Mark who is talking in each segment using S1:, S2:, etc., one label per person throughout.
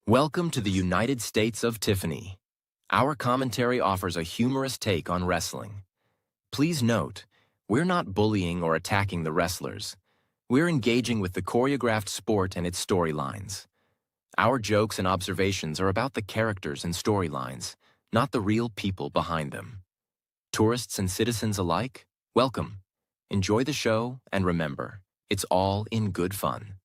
S1: Welcome to the United States of Tiffany. Our commentary offers a humorous take on wrestling. Please note, we're not bullying or attacking the wrestlers. We're engaging with the choreographed sport and its storylines. Our jokes and observations are about the characters and storylines, not the real people behind them. Tourists and citizens alike, welcome. Enjoy the show, and remember, it's all in good fun.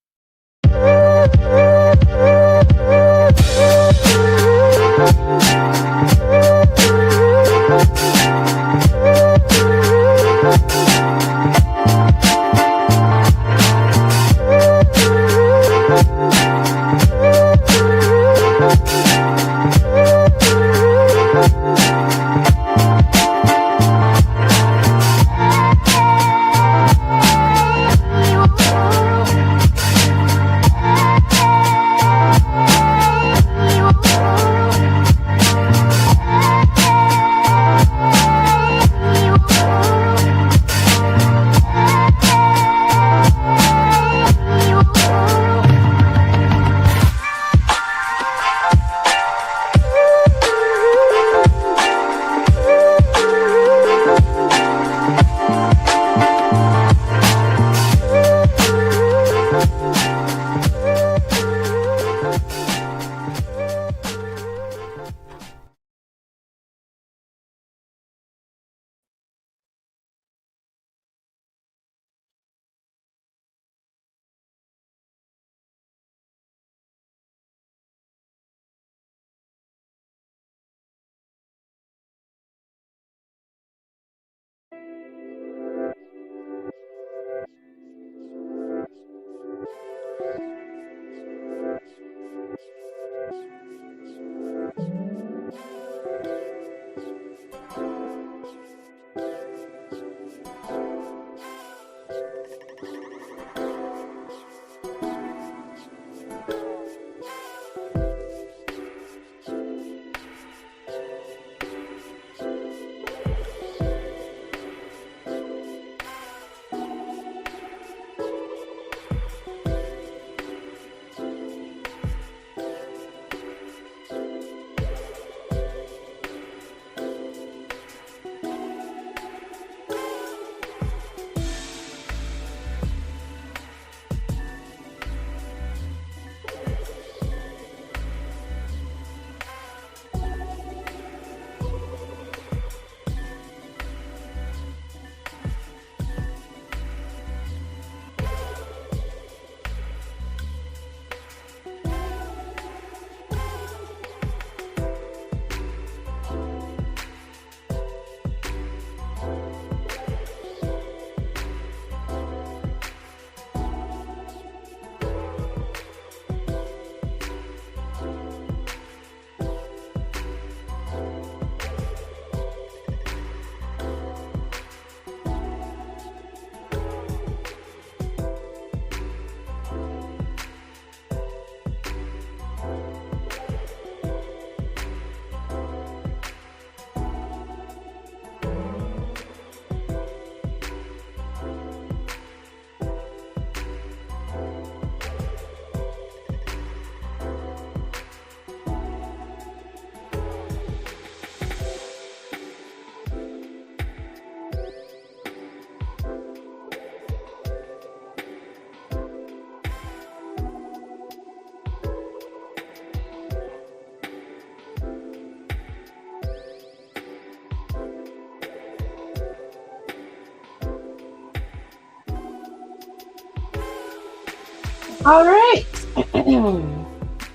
S2: All right.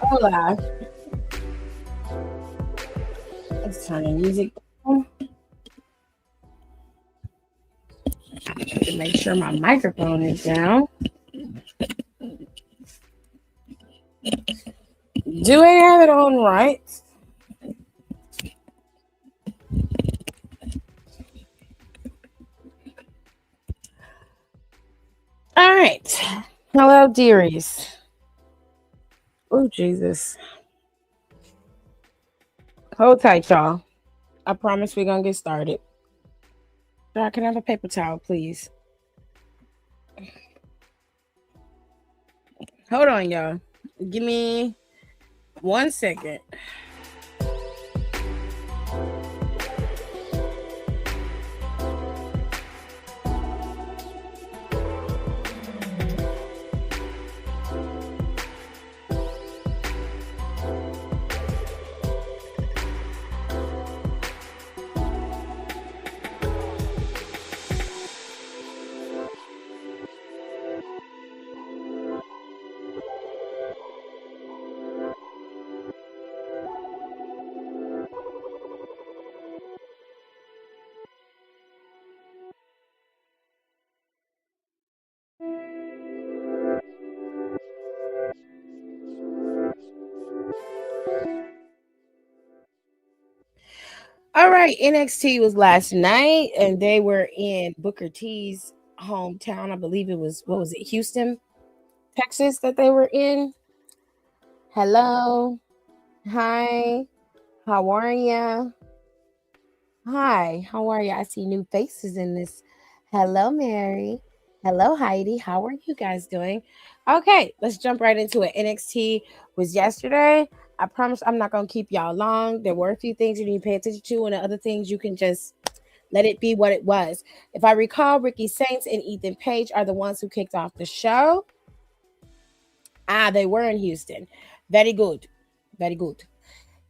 S2: Hola. Let's turn the music on to make sure my microphone is down. Do I have it on right? All right. Hello, dearies. Oh, Jesus. Hold tight, y'all. I promise we're going to get started. I can have a paper towel, please. Hold on, y'all. Give me One second. All right, NXT was last night, and they were in Booker T's hometown. I believe it was, what was it, Houston, Texas, that they were in. Hello, hi, how are ya? Hi, how are you? I see new faces in this. Hello, Mary. Hello, Heidi. How are you guys doing? Okay, let's jump right into it. NXT was yesterday. I promise I'm not going to keep y'all long. There were a few things you need to pay attention to, and the other things you can just let it be what it was. If I recall, Ricky Saints and Ethan Page are the ones who kicked off the show. They were in Houston. Very good. Very good.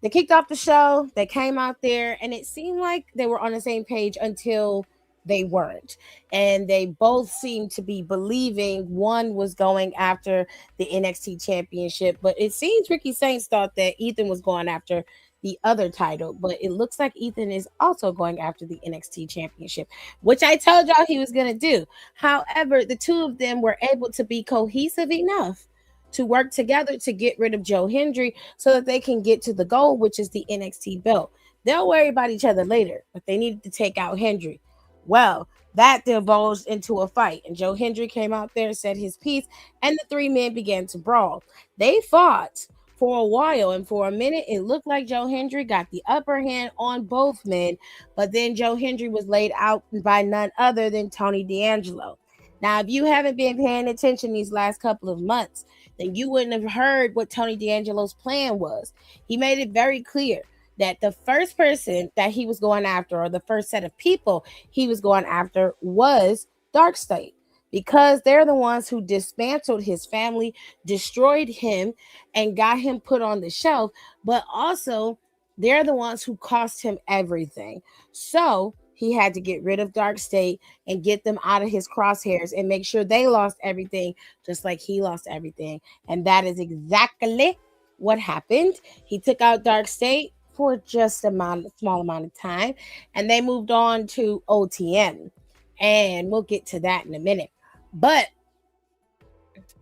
S2: They kicked off the show. They came out there, and it seemed like they were on the same page until they weren't. And they both seemed to be believing one was going after the NXT championship. But it seems Ricky Saints thought that Ethan was going after the other title. But it looks like Ethan is also going after the NXT championship, which I told y'all he was going to do. However, the two of them were able to be cohesive enough to work together to get rid of Joe Hendry so that they can get to the goal, which is the NXT belt. They'll worry about each other later, but they needed to take out Hendry. Well, that divulged into a fight, and Joe Hendry came out there, said his piece, and the three men began to brawl. They fought for a while, and for a minute, it looked like Joe Hendry got the upper hand on both men, but then Joe Hendry was laid out by none other than Tony D'Angelo. Now, if you haven't been paying attention these last couple of months, then you wouldn't have heard what Tony D'Angelo's plan was. He made it very clear that the first person that he was going after, or the first set of people he was going after, was Dark State, because they're the ones who dismantled his family, destroyed him, and got him put on the shelf, but also they're the ones who cost him everything. So he had to get rid of Dark State and get them out of his crosshairs and make sure they lost everything just like he lost everything. And that is exactly what happened. He took out Dark State for just a small amount of time, and they moved on to OTM. And we'll get to that in a minute. But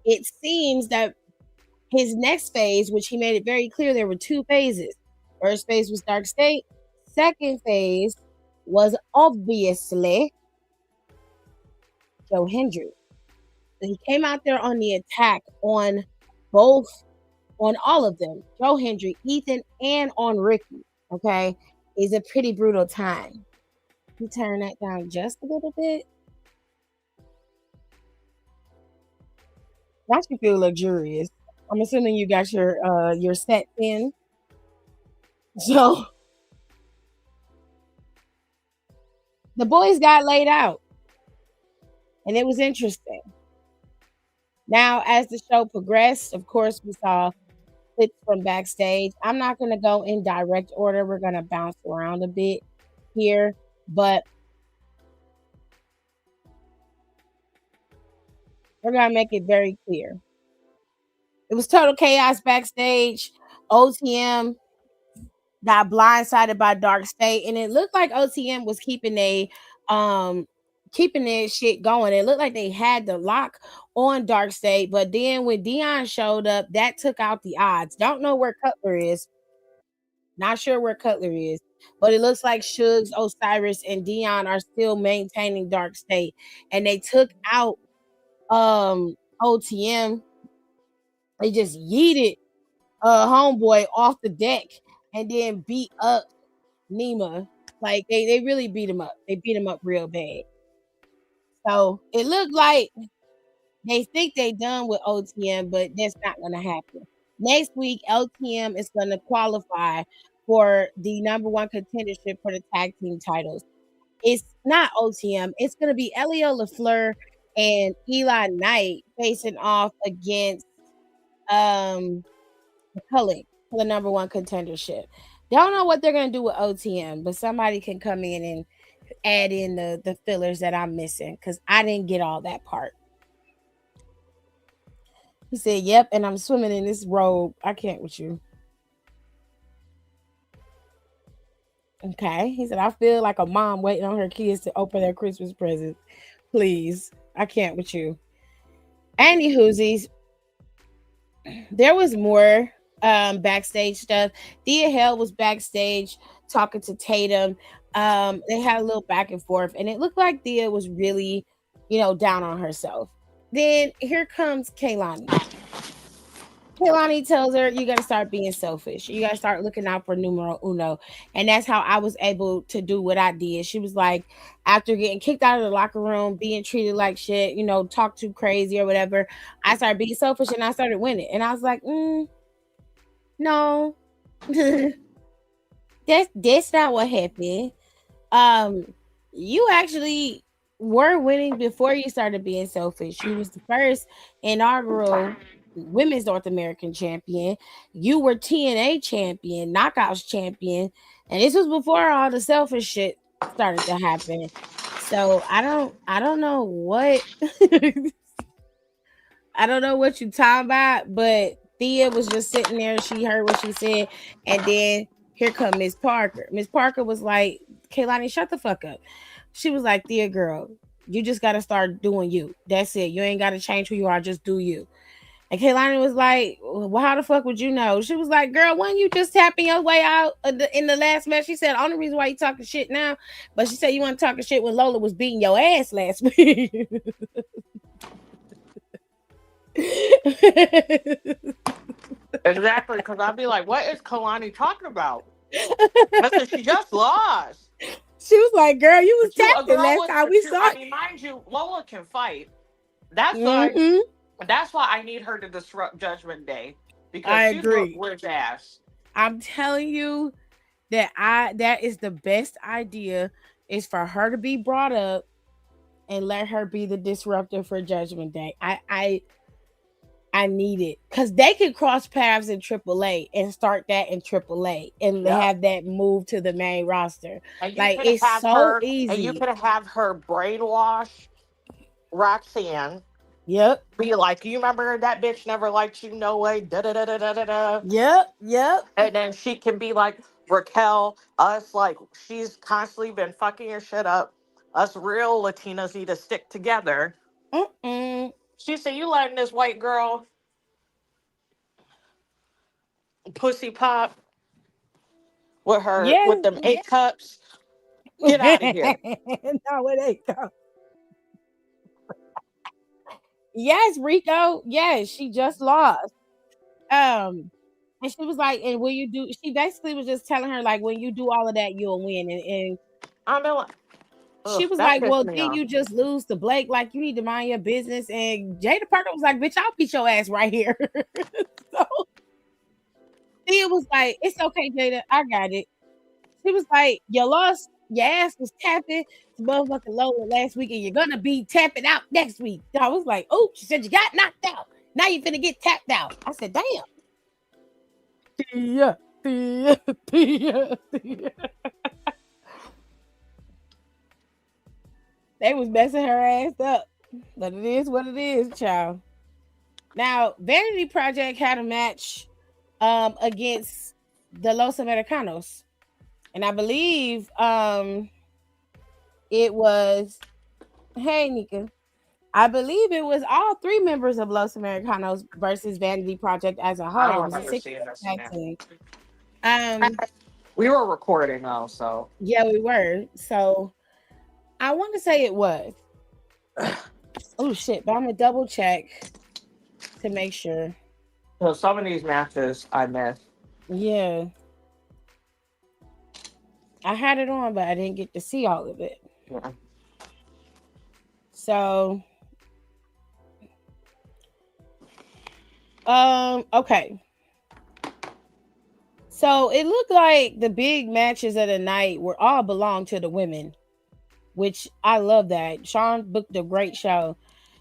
S2: it seems that his next phase, which he made it very clear there were two phases. First phase was Dark State. Second phase was obviously Joe Hendry. So he came out there on the attack on both, on all of them, Joe Hendry, Ethan, and on Ricky. Okay, is a pretty brutal time. You turn that down just a little bit. That you feel luxurious. I'm assuming you got your set in. So the boys got laid out, and it was interesting. Now, as the show progressed, of course, we saw clips from backstage. I'm not going to go in direct order. We're going to bounce around a bit here, but we're going to make it very clear. It was total chaos backstage. OTM got blindsided by Dark State, and it looked like OTM was um keeping their shit going. It looked like they had the lock on Dark State, but then when Dion showed up, that took out the odds. Don't know where Cutler is. Not sure where Cutler is, but it looks like Suggs, Osiris, and Dion are still maintaining Dark State, and they took out OTM. They just yeeted homeboy off the deck and then beat up Nima. Like they really beat him up. They beat him up real bad. So it looked like they think they done with OTM, but that's not gonna happen. Next week, LTM is going to qualify for the number one contendership for the tag team titles. It's not OTM. It's going to be Elio LaFleur and Eli Knight facing off against McCulloch for the number one contendership. Don't know what they're going to do with OTM, but somebody can come in and add in the fillers that I'm missing because I didn't get all that part. He said, "Yep," and I'm swimming in this robe. I can't with you. Okay. He said, "I feel like a mom waiting on her kids to open their Christmas presents. Please, I can't with you." Any whoosies, there was more backstage stuff. Thea Hale was backstage talking to Tatum. They had a little back and forth, and it looked like Thea was really, down on herself. Then here comes Kaylani. Kaylani tells her, "You got to start being selfish. You got to start looking out for numero uno." And that's how I was able to do what I did. She was like, after getting kicked out of the locker room, being treated like shit, talk too crazy or whatever, I started being selfish and I started winning. And I was like, no, that's not what happened. You actually were winning before you started being selfish. You was the first inaugural women's North American champion. You were TNA champion, knockouts champion, and this was before all the selfish shit started to happen. So I don't know what I don't know what you talking about, but Thea was just sitting there. She heard what she said, and then here come Miss Parker. Miss Parker was like, "Kaylani, shut the fuck up." She was like, "Thea, girl, you just got to start doing you. That's it. You ain't got to change who you are. Just do you." And Kaylani was like, "Well, how the fuck would you know?" She was like, "Girl, when you just tapping your way out in the last match?" She said, "Only reason why you talking shit now," but she said, "You want talking shit when Lola was beating your ass last week."
S3: Exactly, because I'd be like, what is Kalani talking about? I said, she just lost.
S2: She was like, "Girl, you was
S3: But you, a
S2: tapping
S3: girl
S2: last
S3: with,
S2: time we
S3: I
S2: saw it."
S3: mean, mind you, Lola can fight. That's why,
S2: Mm-hmm.
S3: that's why I need her to disrupt Judgment Day. Because
S2: I
S3: she's
S2: agree.
S3: whiz ass.
S2: I'm telling you that is the best idea is for her to be brought up and let her be the disruptor for Judgment Day. I need it because they could cross paths in AAA and start that in AAA and
S3: Yep.
S2: have that move to the main roster.
S3: And you
S2: Like
S3: could
S2: it's
S3: have
S2: so
S3: her, and you
S2: easy.
S3: could have her brainwash Roxanne.
S2: Yep.
S3: Be like, you remember that bitch never liked you, no way, da da da da da da da.
S2: Yep. Yep.
S3: And then she can be like, Raquel, us, like, she's constantly been fucking your shit up. Us real Latinas need to stick together.
S2: Mm-mm.
S3: She said, you letting this white girl pussy pop with
S2: Yes.
S3: them 8 cups? Get out of here.
S2: No, it ain't go. Yes, Rico. Yes, she just lost. And she was like, and when you do, she basically was just telling her like, when you do all of that, you'll win. And
S3: I mean, like,
S2: she
S3: ugh,
S2: was
S3: that
S2: like,
S3: pissed
S2: well,
S3: me
S2: then
S3: off.
S2: you just lose to Blake. Like you need to mind your business. And Jada Parker was like, "Bitch, I'll beat your ass right here." So Thea was like, "It's okay, Jada, I got it." She was like, "You lost. Your ass was tapping to motherfucking Lola last week, and you're gonna be tapping out next week." I was like, "Oh," she said, "You got knocked out. Now you finna get tapped out." I said, "Damn." Tia, Tia, Tia, Tia. They was messing her ass up, but it is what it is, child. Now, Vanity Project had a match against the Los Americanos, and I believe it was hey Nika. I believe it was all three members of Los Americanos versus Vanity Project as a
S3: I
S2: whole. It
S3: don't
S2: was a
S3: remember
S2: six
S3: seeing this in
S2: tag
S3: there.
S2: team. Um,
S3: We were recording though, so.
S2: yeah, we were. So I want to say it was. Oh shit, but I'm gonna double check to make sure.
S3: So some of these matches I missed.
S2: Yeah, I had it on, but I didn't get to see all of it.
S3: Yeah.
S2: So, okay. So it looked like the big matches of the night were all belong to the women, which I love that. Sean booked a great show.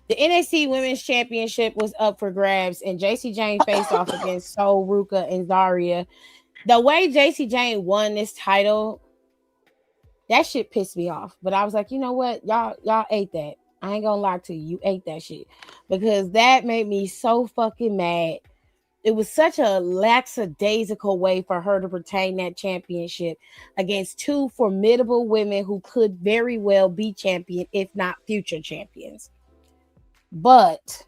S2: The NXT Women's Championship was up for grabs, and JC Jane faced off against Sol Ruka and Zaria. The way JC Jane won this title, that shit pissed me off. But I was like, you know what? Y'all ate that. I ain't gonna lie to you. You ate that shit. Because that made me so fucking mad. It was such a lackadaisical way for her to retain that championship against two formidable women who could very well be champion, if not future champions. But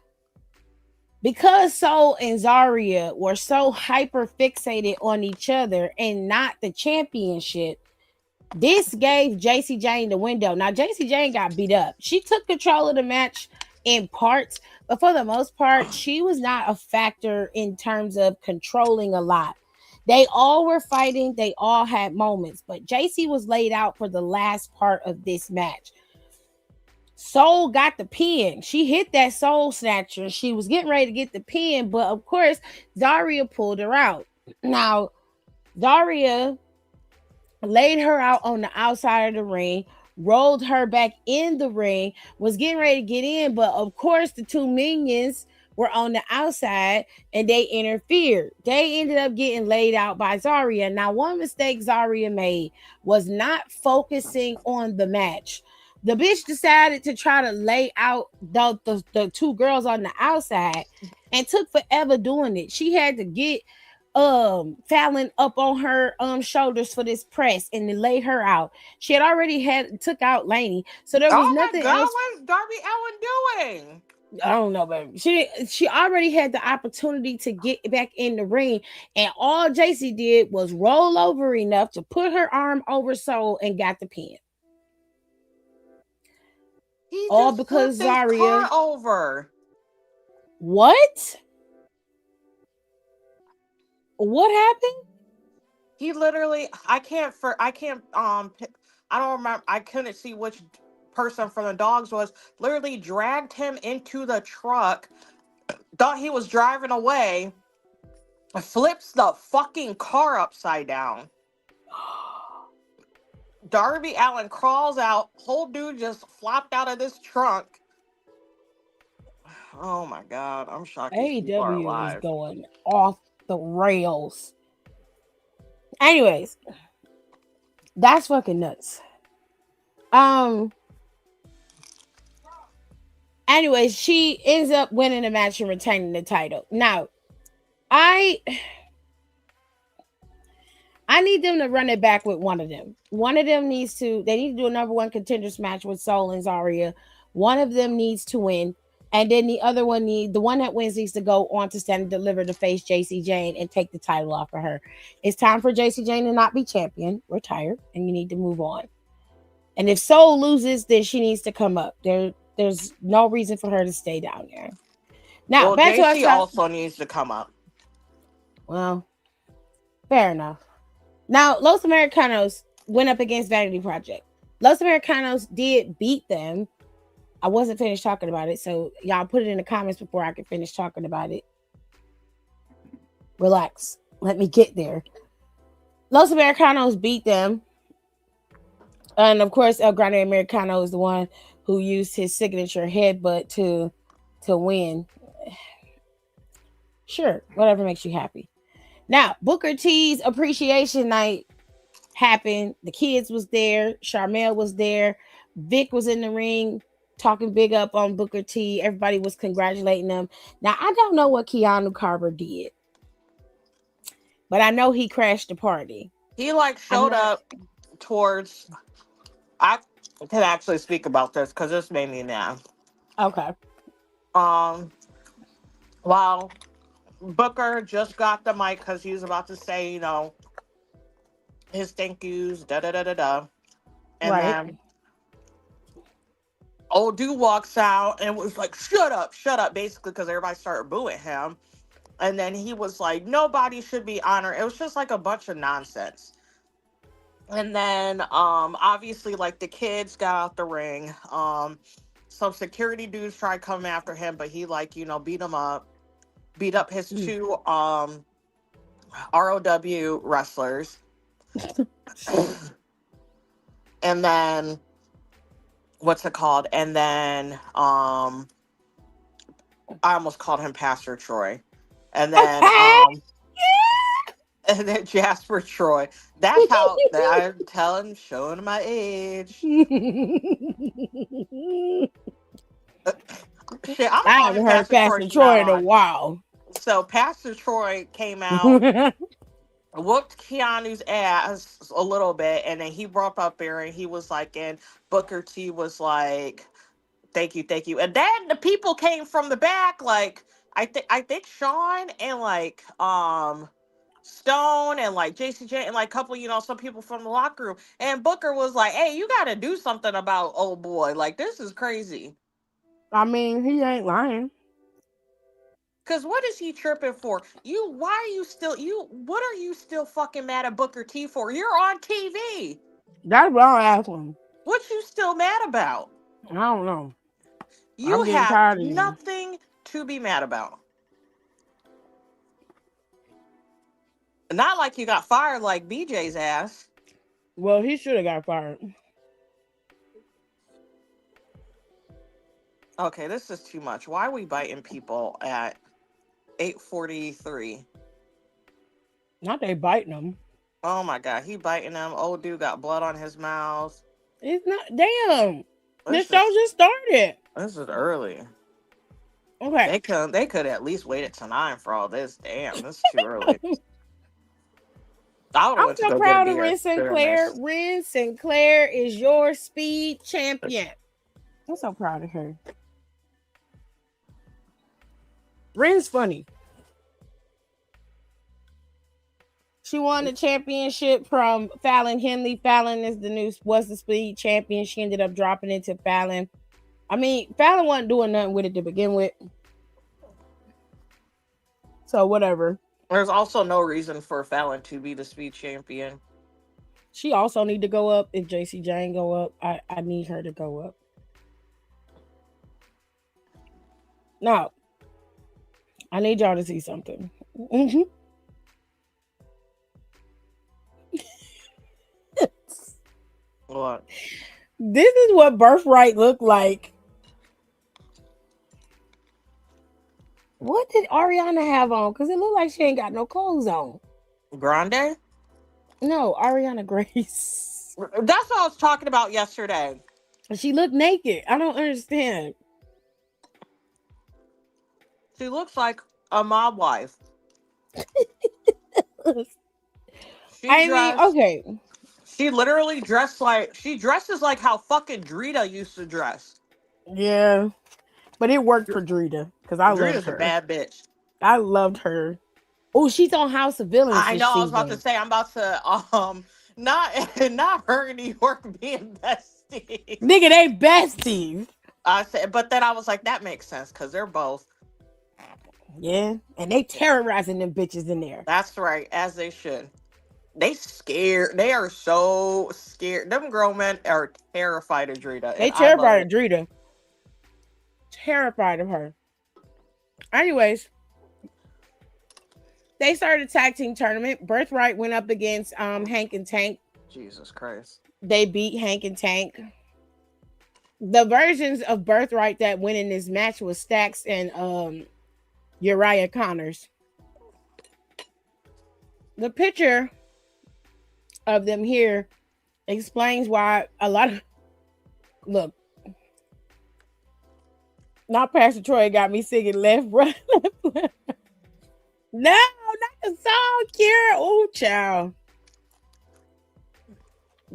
S2: because Soul and Zaria were so hyper fixated on each other and not the championship, this gave JC Jane the window. Now, JC Jane got beat up. She took control of the match in parts, but for the most part, she was not a factor in terms of controlling a lot. They all were fighting, they all had moments, but JC was laid out for the last part of this match. Soul got the pin. She hit that soul snatcher. She was getting ready to get the pin, but of course, Daria pulled her out. Now, Daria laid her out on the outside of the ring, rolled her back in the ring, was getting ready to get in, but of course, the two minions were on the outside and they interfered. They ended up getting laid out by Zaria. Now, one mistake Zaria made was not focusing on the match. The bitch decided to try to lay out the two girls on the outside and took forever doing it. She had to get Fallon up on her shoulders for this press and then lay her out. She had already had took out Lainey, so there was
S3: Oh my
S2: nothing
S3: God,
S2: else.
S3: what's Darby Allen doing?
S2: I don't know, baby. She already had the opportunity to get back in the ring, and all JC did was roll over enough to put her arm over Soul and got the pin.
S3: He
S2: All
S3: just
S2: because
S3: flipped his car
S2: Zaria.
S3: over.
S2: What? What happened?
S3: He literally, I can't, I don't remember, I couldn't see which person from the dogs was, literally dragged him into the truck, thought he was driving away, flips the fucking car upside down. Darby Allen crawls out, whole dude just flopped out of this trunk. Oh my God, I'm shocked these people are
S2: AEW is
S3: alive.
S2: going off the rails. Anyways, that's fucking nuts. Um. Anyways, she ends up winning the match and retaining the title. Now, I need them to run it back with one of them. One of them needs to. They need to do a number one contenders match with Soul and Zaria. One of them needs to win, and then the one that wins needs to go on to stand and deliver to face JC Jane and take the title off of her. It's time for JC Jane to not be champion. We're tired, and you need to move on. And if Soul loses, then she needs to come up. There's no reason for her to stay down there. Now,
S3: Well,
S2: back to
S3: JC
S2: us.
S3: also needs to come up.
S2: Well, fair enough. Now, Los Americanos went up against Vanity Project. Los Americanos did beat them. I wasn't finished talking about it, so y'all put it in the comments before I can finish talking about it. Relax. Let me get there. Los Americanos beat them. And of course, El Grande Americano is the one who used his signature headbutt to win. Sure, whatever makes you happy. Now, Booker T's appreciation night happened. The kids was there. Charmel was there. Vic was in the ring talking big up on Booker T. Everybody was congratulating them. Now, I don't know what Keanu Carver did, but I know he crashed the party.
S3: He like showed up towards. I can actually speak about this because this made me mad.
S2: Okay.
S3: While Booker just got the mic because he was about to say, his thank yous, da da da da da, and
S2: Right.
S3: then old dude walks out and was like, shut up, basically, because everybody started booing him. And then he was like, nobody should be honored. It was just like a bunch of nonsense. And then, obviously, like, the kids got out the ring. Some security dudes tried coming after him, but he, like, beat him up, beat up his two ROW wrestlers. And then what's it called? And then I almost called him Pastor Troy. And then and then Jasper Troy. That's how I'm telling, showing my age. Shit, I'm
S2: I
S3: calling him
S2: haven't heard
S3: Pastor Troy
S2: Pastor
S3: from now
S2: Troy in a
S3: on.
S2: while.
S3: So Pastor Troy came out, whooped Keanu's ass a little bit, and then he broke up there and he was like, and Booker T was like, thank you, thank you. And then the people came from the back, like I think Sean and like Stone and like JCJ and like a couple, some people from the locker room. And Booker was like, hey, you gotta do something about old boy. Like, this is crazy.
S2: I mean, he ain't lying.
S3: Cause what is he tripping for? Why are you still what are you still fucking mad at Booker T for? You're on TV.
S2: That's what I'm asking.
S3: What you still mad about?
S2: I don't know.
S3: You
S2: I'm getting
S3: have
S2: tired of you.
S3: nothing to be mad about. Not like you got fired like BJ's ass.
S2: Well, he should have got fired.
S3: Okay, this is too much. Why are we biting people at 8:43?
S2: Not they biting him.
S3: Oh my god, he biting them. Old dude got blood on his mouth.
S2: It's not. Damn. The
S3: This
S2: show
S3: is
S2: just started.
S3: this is early.
S2: Okay.
S3: They could at least waited till 9 for all this. Damn, this is too early. I would have
S2: I'm
S3: went to
S2: so
S3: go
S2: proud
S3: get a
S2: of
S3: beer.
S2: Ren Sinclair. Ren Sinclair is your speed champion. I'm so proud of her. Ren's funny. She won the championship from Fallon Henley. Fallon was the speed champion. She ended up dropping it to Fallon. I mean, Fallon wasn't doing nothing with it to begin with. So whatever.
S3: There's also no reason for Fallon to be the speed champion.
S2: She also need to go up. If JC Jane go up, I need her to go up. Now, I need y'all to see something.
S3: What?
S2: This is what Birthright looked like. What did Ariana have on? Because it looked like she ain't got no clothes on.
S3: Grande?
S2: No, Ariana Grace.
S3: That's what I was talking about yesterday.
S2: She looked naked. I don't understand.
S3: She looks like a mob wife.
S2: Okay.
S3: She literally she dresses like how fucking Drita used to dress.
S2: Yeah. But it worked for Drita because I loved her.
S3: Drita's a bad bitch.
S2: I loved her. Oh, she's on House of Villains.
S3: I know. I was about to say I'm about to not her in New York being besties.
S2: Nigga, they besties.
S3: I said, but then I was like, that makes sense because they're both.
S2: Yeah, and they terrorizing them bitches in there.
S3: That's right, as they should. They scared. They are so scared. Them grown men are terrified of Drita.
S2: They terrified of Drita. Terrified of her. Anyways, they started a tag team tournament. Birthright went up against Hank and Tank.
S3: Jesus Christ.
S2: They beat Hank and Tank. The versions of Birthright that went in this match was Stax and Uriah Connors. The picture of them here explains why a lot of look. Not Pastor Troy got me singing left, right, left. No, not the song, Kira. Oh, child.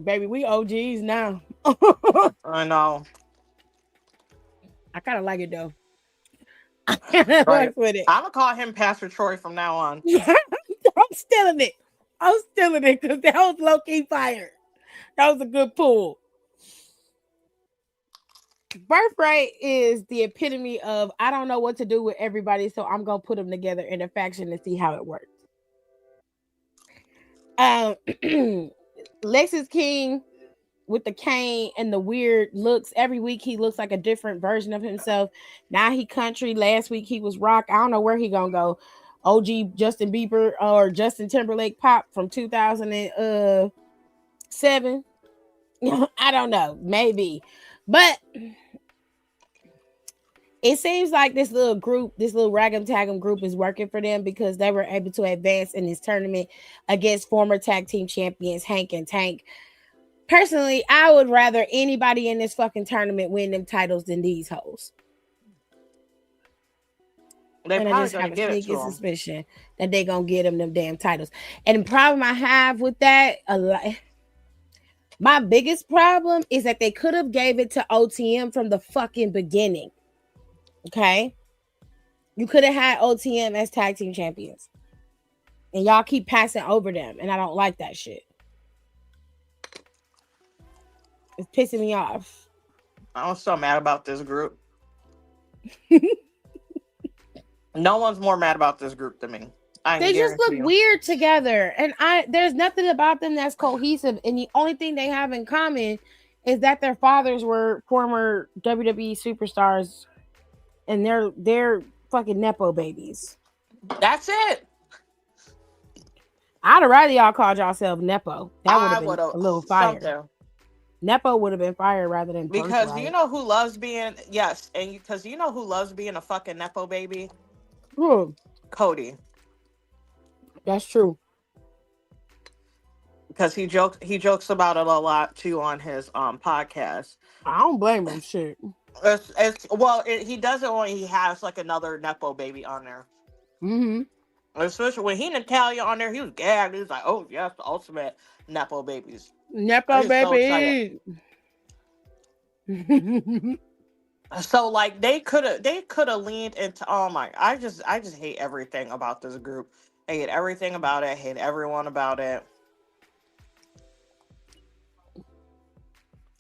S2: Baby, we OGs now.
S3: I know.
S2: I kind of like it, though. I kind of work with it.
S3: I'm going to call him Pastor Troy from now on.
S2: I'm stealing it. I'm stealing it because that was low-key fire. That was a good pull. Birthright is the epitome of I don't know what to do with everybody, so I'm gonna put them together in a faction and see how it works. Lexus King with the cane and the weird looks. Every week he looks like a different version of himself. Now he country. Last week he was rock. I don't know where he gonna go. OG Justin Bieber or Justin Timberlake pop from 2007. I don't know, maybe, but it seems like this little group, this little rag'em tag'em group is working for them because they were able to advance in this tournament against former tag team champions Hank and Tank. Personally, I would rather anybody in this fucking tournament win them titles than these hoes.
S3: They
S2: And I
S3: probably
S2: just
S3: gonna
S2: have a
S3: give it to
S2: sneaky
S3: them.
S2: suspicion that they gonna get them damn titles. And the problem I have with that, my biggest problem is that they could have gave it to OTM from the fucking beginning. Okay, you could have had OTM as tag team champions, and y'all keep passing over them, and I don't like that shit. It's pissing me off.
S3: I'm so mad about this group. No one's more mad about this group than me.
S2: They just look weird together, and there's nothing about them that's cohesive. And the only thing they have in common is that their fathers were former WWE superstars, and they're fucking nepo babies.
S3: That's it.
S2: I'd have rather y'all called yourself nepo. That would have been a little fire.
S3: Something.
S2: Nepo would have been fire rather than
S3: because
S2: birthright.
S3: you know who loves being because you know who loves being a fucking nepo baby. Cody.
S2: That's true.
S3: Because he jokes about it a lot too on his podcast.
S2: I don't blame him. Shit.
S3: He does it when he has like another nepo baby on there.
S2: Mm-hmm.
S3: Especially when he and Natalia on there, he was gagged. He was like, "Oh yes, the ultimate nepo babies."
S2: Nepo baby.
S3: So like they could have leaned into I just hate everything about this group. I hate everything about it. I hate everyone about it.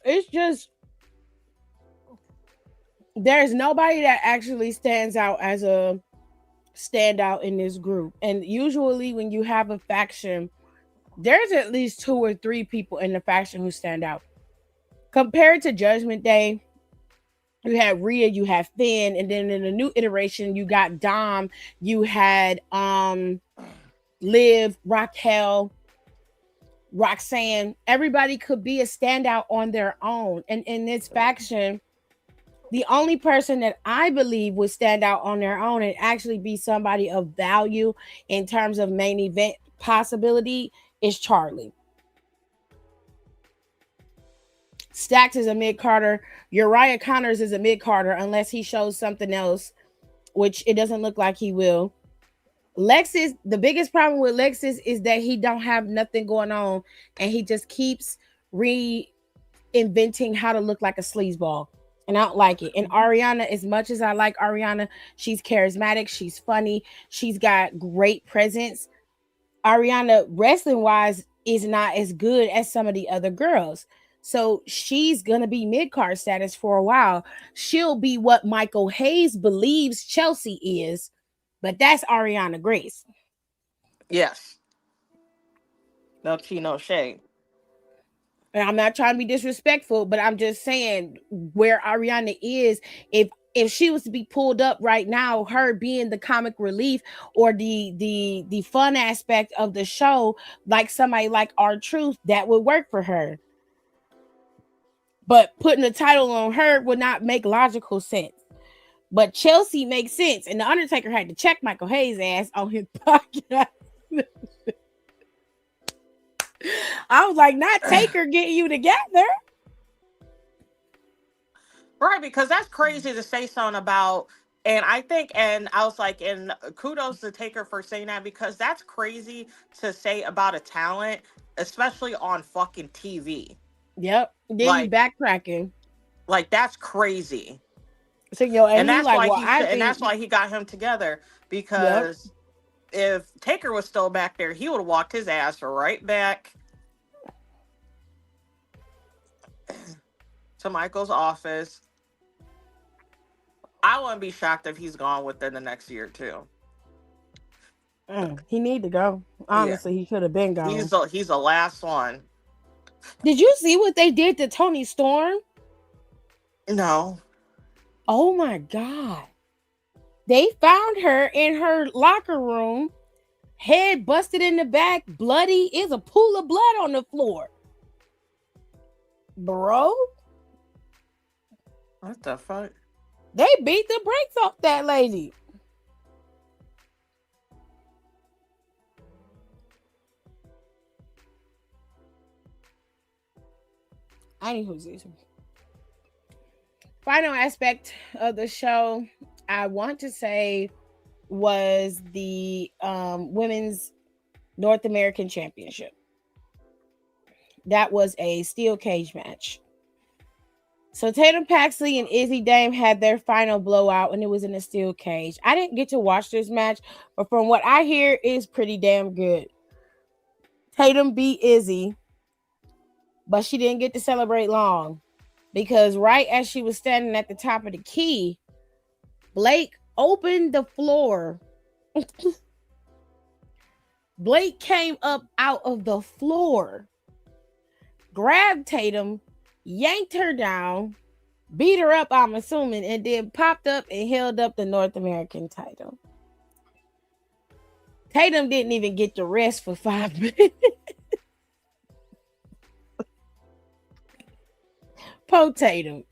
S2: It's just there's nobody that actually stands out as a standout in this group. And usually when you have a faction, there's at least 2 or 3 people in the faction who stand out. Compared to Judgment Day, you had Rhea, you had Finn, and then in the new iteration, you got Dom, you had Liv, Raquel, Roxanne. Everybody could be a standout on their own. And in this faction, the only person that I believe would stand out on their own and actually be somebody of value in terms of main event possibility is Charlie. Stax is a mid-carder. Uriah Connors is a mid-carder unless he shows something else, which it doesn't look like he will. Lexus, the biggest problem with Lexus is that he don't have nothing going on and he just keeps reinventing how to look like a sleazeball. And I don't like it. And Ariana, as much as I like Ariana, she's charismatic, she's funny, she's got great presence. Ariana, wrestling-wise, is not as good as some of the other girls. So she's going to be mid-card status for a while. She'll be what Michael Hayes believes Chelsea is, but that's Ariana Grace.
S3: Yes. No tea, no shade.
S2: And I'm not trying to be disrespectful, but I'm just saying where Ariana is, if she was to be pulled up right now, her being the comic relief or the fun aspect of the show, like somebody like R-Truth, that would work for her. But putting a title on her would not make logical sense. But Chelsea makes sense. And The Undertaker had to check Michael Hayes' ass on his podcast. I was like, not Taker getting you together.
S3: Right, because that's crazy to say something about. And I was like, and kudos to Taker for saying that, because that's crazy to say about a talent, especially on fucking TV.
S2: Yep. Then you backtracking.
S3: Like, that's crazy.
S2: So, and that's
S3: that's why he got him together, because if Taker was still back there, he would have walked his ass right back to Michael's office. I wouldn't be shocked if he's gone within the next year too.
S2: He need to go. Honestly, he should have been gone.
S3: He's the last one.
S2: Did you see what they did to Toni Storm?
S3: No.
S2: Oh my God. They found her in her locker room, head busted in the back, bloody. Is a pool of blood on the floor. Bro,
S3: What the fuck?
S2: they beat the brakes off that lady. Anywho's this? Final aspect of the show, I want to say, was the women's North American Championship. That was a steel cage match. So Tatum Paxley and Izzy Dame had their final blowout, and it was in a steel cage. I didn't get to watch this match, but from what I hear, it's pretty damn good. Tatum beat Izzy, but she didn't get to celebrate long because right as she was standing at the top of the key, Blake opened the floor. Blake came up out of the floor, grabbed Tatum, yanked her down, beat her up, I'm assuming, and then popped up and held up the North American title. Tatum didn't even get to rest for 5 minutes. Poor Tatum.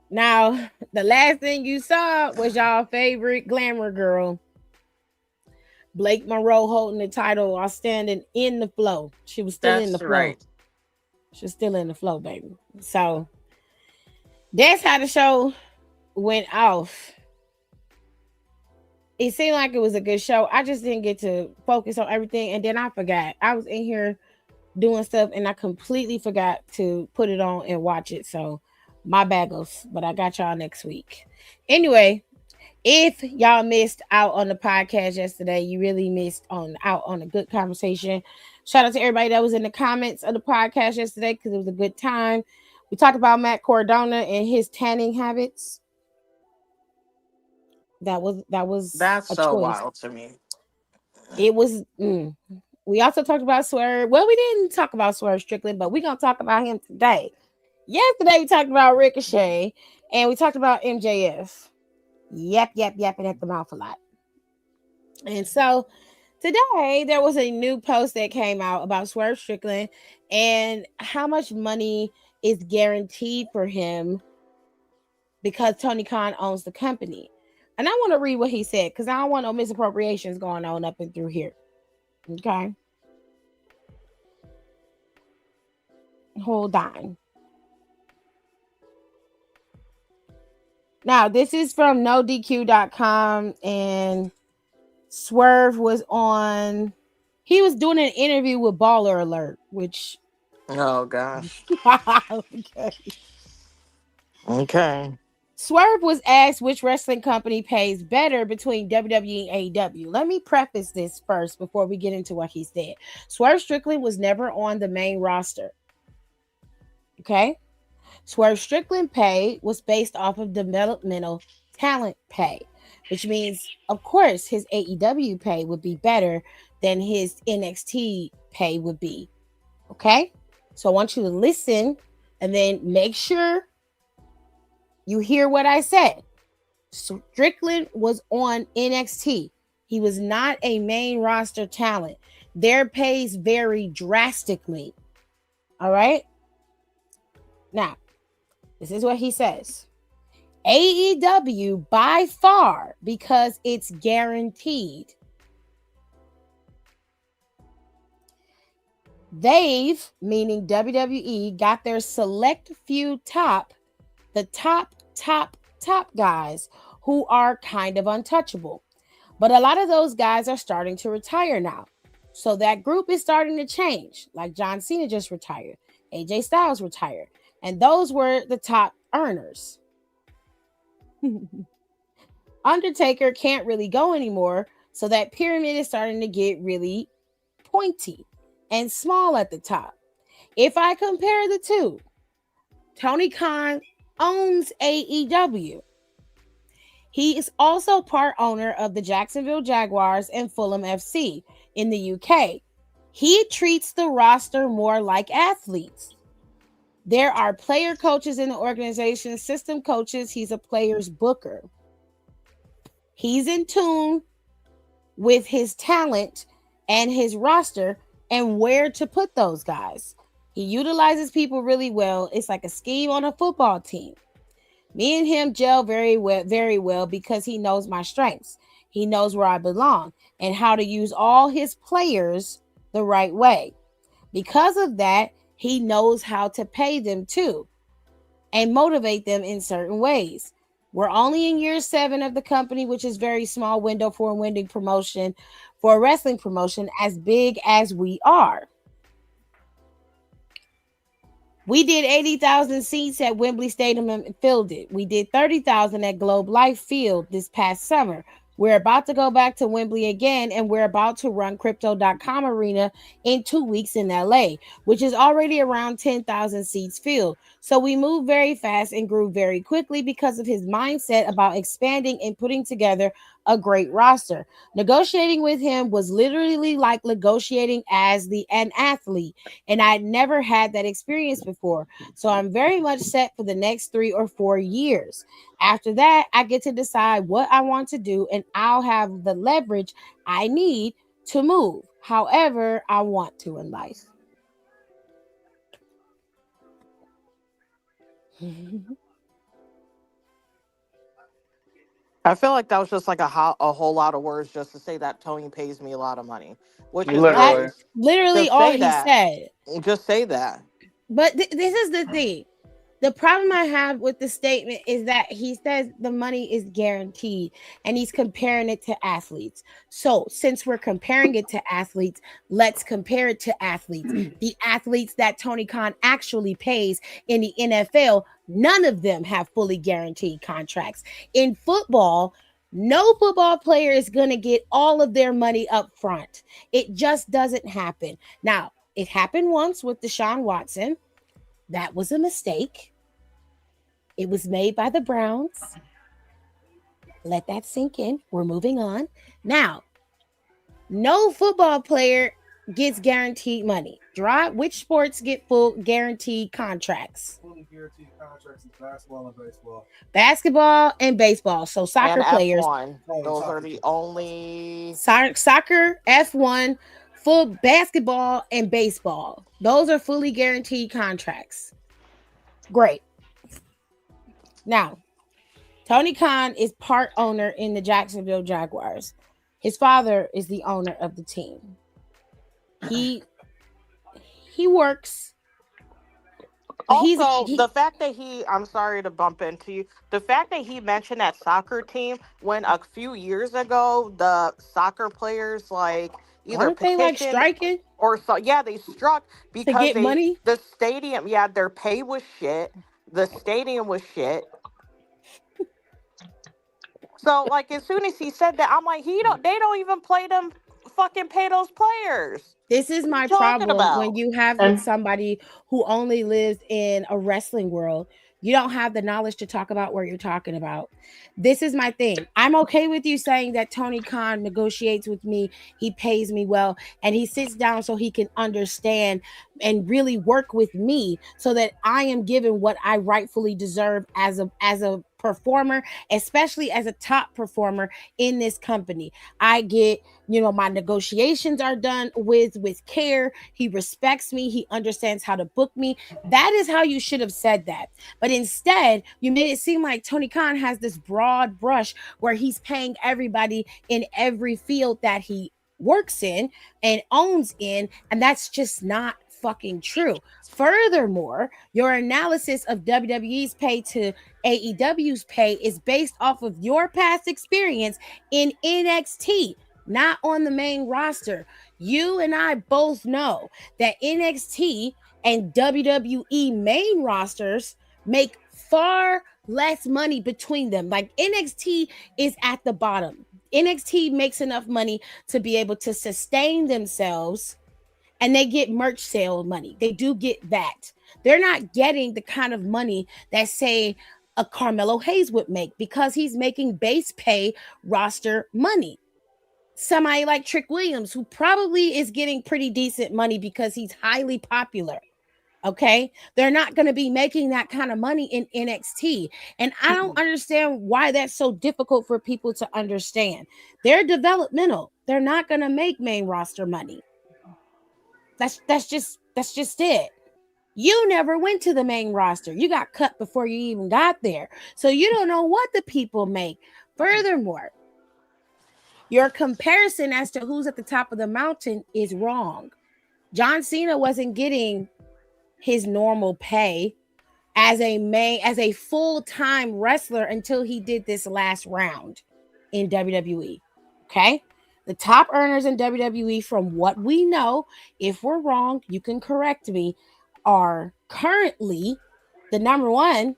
S2: Now, the last thing you saw was y'all favorite glamour girl, Blake Monroe, holding the title while standing in the flow. She was still in the flow. Right. She was still in the flow, baby. So that's how the show went off. It seemed like it was a good show. I just didn't get to focus on everything. And then I forgot. I was in here doing stuff and I completely forgot to put it on and watch it. So my baggles, but I got y'all next week. Anyway, if y'all missed out on the podcast yesterday, you really missed out on a good conversation. Shout out to everybody that was in the comments of the podcast yesterday because it was a good time. We talked about Matt Cardona and his tanning habits. That's
S3: so wild to me.
S2: It was. We also talked about Swerve. Well, we didn't talk about Swerve Strickland, but we're gonna talk about him today. Yesterday we talked about Ricochet and we talked about MJF. Yapping at the mouth a lot. And so today there was a new post that came out about Swerve Strickland and how much money is guaranteed for him because Tony Khan owns the company. And I want to read what he said because I don't want no misappropriations going on up and through here. Okay. Hold on. Now, this is from NoDQ.com, and Swerve was on. He was doing an interview with Baller Alert, which.
S3: Oh, gosh.
S2: Okay. Swerve was asked which wrestling company pays better between WWE and AEW. Let me preface this first before we get into what he said. Swerve Strickland was never on the main roster. Okay? Swerve Strickland pay was based off of developmental talent pay, which means, of course, his AEW pay would be better than his NXT pay would be. Okay? So I want you to listen and then make sure you hear what I said. Strickland was on NXT. He was not a main roster talent. Their pays vary drastically. All right? Now, this is what he says. AEW by far, because it's guaranteed. They've, meaning WWE, got their select few the top guys who are kind of untouchable. But a lot of those guys are starting to retire now. So that group is starting to change. Like John Cena just retired. AJ Styles retired. And those were the top earners. Undertaker can't really go anymore. So that pyramid is starting to get really pointy and small at the top. If I compare the two, Tony Khan owns AEW. He is also part owner of the Jacksonville Jaguars and Fulham FC in the UK. He treats the roster more like athletes. There are player coaches in the organization, system coaches. He's a player's booker. He's in tune with his talent and his roster and where to put those guys. He utilizes people really well. It's like a scheme on a football team. Me and him gel very well because he knows my strengths. He knows where I belong and how to use all his players the right way. Because of that, he knows how to pay them too and motivate them in certain ways. We're only in year 7 of the company, which is very small window for a winning promotion, for a wrestling promotion as big as we are. We did 80,000 seats at Wembley Stadium and filled it. We did 30,000 at Globe Life Field this past summer. We're about to go back to Wembley again, and we're about to run Crypto.com Arena in 2 weeks in LA, which is already around 10,000 seats filled. So we moved very fast and grew very quickly because of his mindset about expanding and putting together a great roster. Negotiating with him was literally like negotiating as an athlete, and I'd never had that experience before. So I'm very much set for the next 3 or 4 years. After that, I get to decide what I want to do, and I'll have the leverage I need to move however I want to in life.
S3: I feel like that was just like a whole lot of words just to say that Tony pays me a lot of money, which is
S4: Literally.
S3: nice.
S2: Literally
S3: Just
S2: all
S3: say
S2: he
S3: that.
S2: said.
S3: Just say that.
S2: But this is the thing. The problem I have with the statement is that he says the money is guaranteed and he's comparing it to athletes. So, since we're comparing it to athletes, let's compare it to athletes. The athletes that Tony Khan actually pays in the NFL, none of them have fully guaranteed contracts. In football, no football player is going to get all of their money up front. It just doesn't happen. Now, it happened once with Deshaun Watson. That was a mistake. It was made by the Browns. Let that sink in. We're moving on. Now, no football player gets guaranteed money. Which sports get full guaranteed contracts?
S4: Fully guaranteed contracts in basketball and baseball.
S2: Basketball and baseball. So soccer
S3: And
S2: players.
S3: F1. Those are the only.
S2: Soccer, F1, full basketball, and baseball. Those are fully guaranteed contracts. Great. Now, Tony Khan is part owner in the Jacksonville Jaguars. His father is the owner of the team. He works.
S3: Also, the fact that I'm sorry to bump into you. The fact that he mentioned that soccer team when a few years ago the soccer players like either
S2: aren't they like striking
S3: or so they struck because
S2: to get money.
S3: The stadium, their pay was shit. The stadium was shit. So like as soon as he said that, I'm like, they don't even pay those players.
S2: This is my problem when you have somebody who only lives in a wrestling world. You don't have the knowledge to talk about what you're talking about. This is my thing. I'm okay with you saying that Tony Khan negotiates with me. He pays me well and he sits down so he can understand and really work with me so that I am given what I rightfully deserve as a performer, especially as a top performer in this company. I get, my negotiations are done with care. He respects me. He understands how to book me. That is how you should have said that. But instead, you made it seem like Tony Khan has this broad brush where he's paying everybody in every field that he works in and owns in, and that's just not fucking true. Furthermore, your analysis of WWE's pay to AEW's pay is based off of your past experience in NXT, not on the main roster. You and I both know that NXT and WWE main rosters make far less money between them. Like NXT is at the bottom. NXT makes enough money to be able to sustain themselves, and they get merch sale money. They do get that. They're not getting the kind of money that, say, a Carmelo Hayes would make because he's making base pay roster money. Somebody like Trick Williams, who probably is getting pretty decent money because he's highly popular. Okay, they're not going to be making that kind of money in NXT. And I don't understand why that's so difficult for people to understand. They're developmental. They're not going to make main roster money. That's just it. You never went to the main roster. You got cut before you even got there. So you don't know what the people make. Furthermore, your comparison as to who's at the top of the mountain is wrong. John Cena wasn't getting his normal pay as a full-time wrestler until he did this last round in WWE. Okay? The top earners in WWE, from what we know, if we're wrong, you can correct me, are currently the number one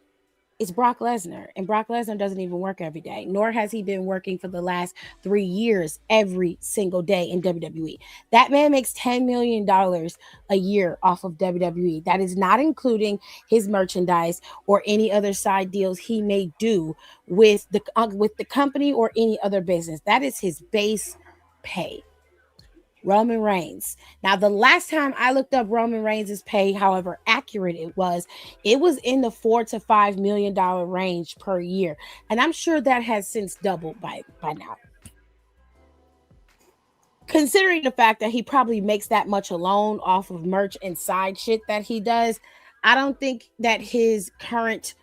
S2: is Brock Lesnar. And Brock Lesnar doesn't even work every day, nor has he been working for the last 3 years every single day in WWE. That man makes $10 million a year off of WWE. That is not including his merchandise or any other side deals he may do with the company or any other business. That is his base pay. Roman Reigns. Now, the last time I looked up Roman Reigns' pay, however accurate it was in the $4 to $5 million range per year. And I'm sure that has since doubled by now. Considering the fact that he probably makes that much alone off of merch and side shit that he does, I don't think that his current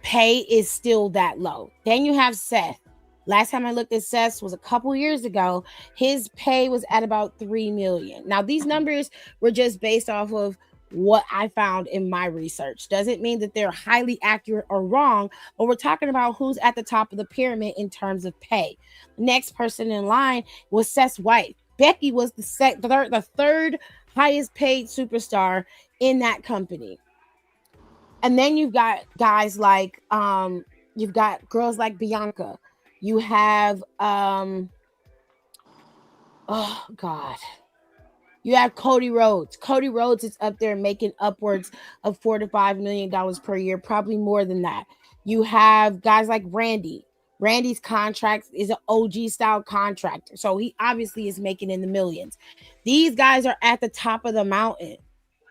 S2: pay is still that low. Then you have Seth. Last time I looked at Seth's was a couple years ago. His pay was at about $3 million. Now, these numbers were just based off of what I found in my research. Doesn't mean that they're highly accurate or wrong, but we're talking about who's at the top of the pyramid in terms of pay. The next person in line was Seth's wife. Becky was the third highest paid superstar in that company. And then you've got guys like you've got girls like Bianca. You have oh god. You have Cody Rhodes. Cody Rhodes is up there making upwards of $4 to $5 million per year, probably more than that. You have guys like Randy. Randy's contract is an OG style contract, so he obviously is making in the millions. These guys are at the top of the mountain.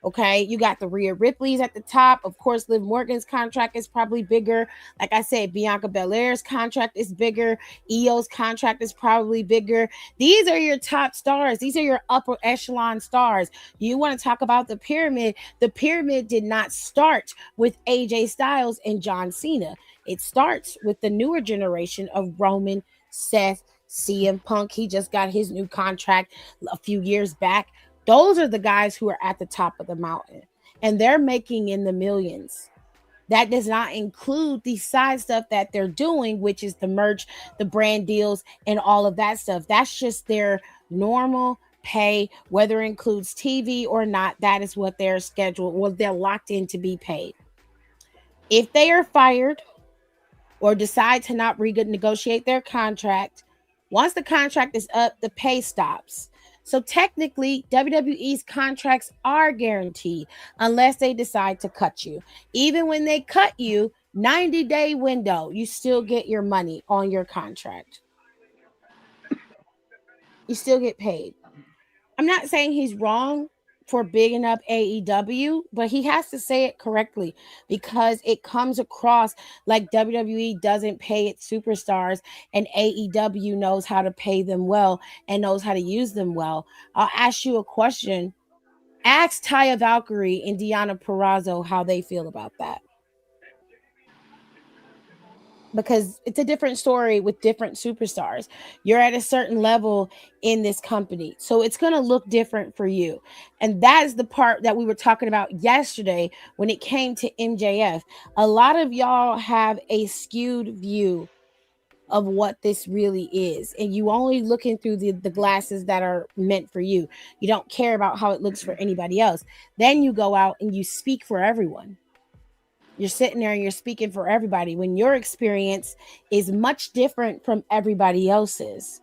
S2: Okay, you got the Rhea Ripley's at the top. Of course, Liv Morgan's contract is probably bigger. Like I said, Bianca Belair's contract is bigger. Io's contract is probably bigger. These are your top stars. These are your upper echelon stars. You want to talk about the pyramid? The pyramid did not start with AJ Styles and John Cena. It starts with the newer generation of Roman, Seth, CM Punk. He just got his new contract a few years back. Those are the guys who are at the top of the mountain, and they're making in the millions. That does not include the side stuff that they're doing, which is the merch, the brand deals, and all of that stuff. That's just their normal pay, whether it includes TV or not. That is what they're scheduled, what they're locked in to be paid. If they are fired or decide to not renegotiate their contract, once the contract is up, the pay stops. So technically, WWE's contracts are guaranteed unless they decide to cut you. Even when they cut you, 90-day window, you still get your money on your contract. You still get paid. I'm not saying he's wrong for bigging up AEW, but he has to say it correctly because it comes across like WWE doesn't pay its superstars and AEW knows how to pay them well and knows how to use them well. I'll ask you a question. Ask Taya Valkyrie and Deonna Purrazzo how they feel about that. Because it's a different story with different superstars. You're at a certain level in this company, so it's going to look different for you. And that is the part that we were talking about yesterday when it came to MJF. A lot of y'all have a skewed view of what this really is, and you only looking through the glasses that are meant for you. You don't care about how it looks for anybody else. Then you go out and you speak for everyone. You're sitting there and you're speaking for everybody when your experience is much different from everybody else's.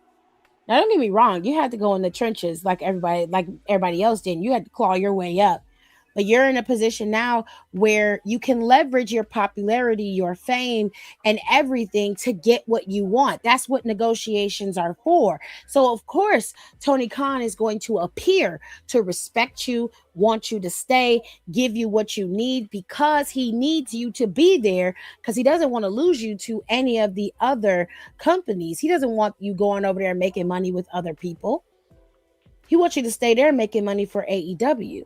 S2: Now, don't get me wrong. You had to go in the trenches like everybody else did. You had to claw your way up. But you're in a position now where you can leverage your popularity, your fame, and everything to get what you want. That's what negotiations are for. So, of course, Tony Khan is going to appear to respect you, want you to stay, give you what you need because he needs you to be there because he doesn't want to lose you to any of the other companies. He doesn't want you going over there making money with other people. He wants you to stay there making money for AEW.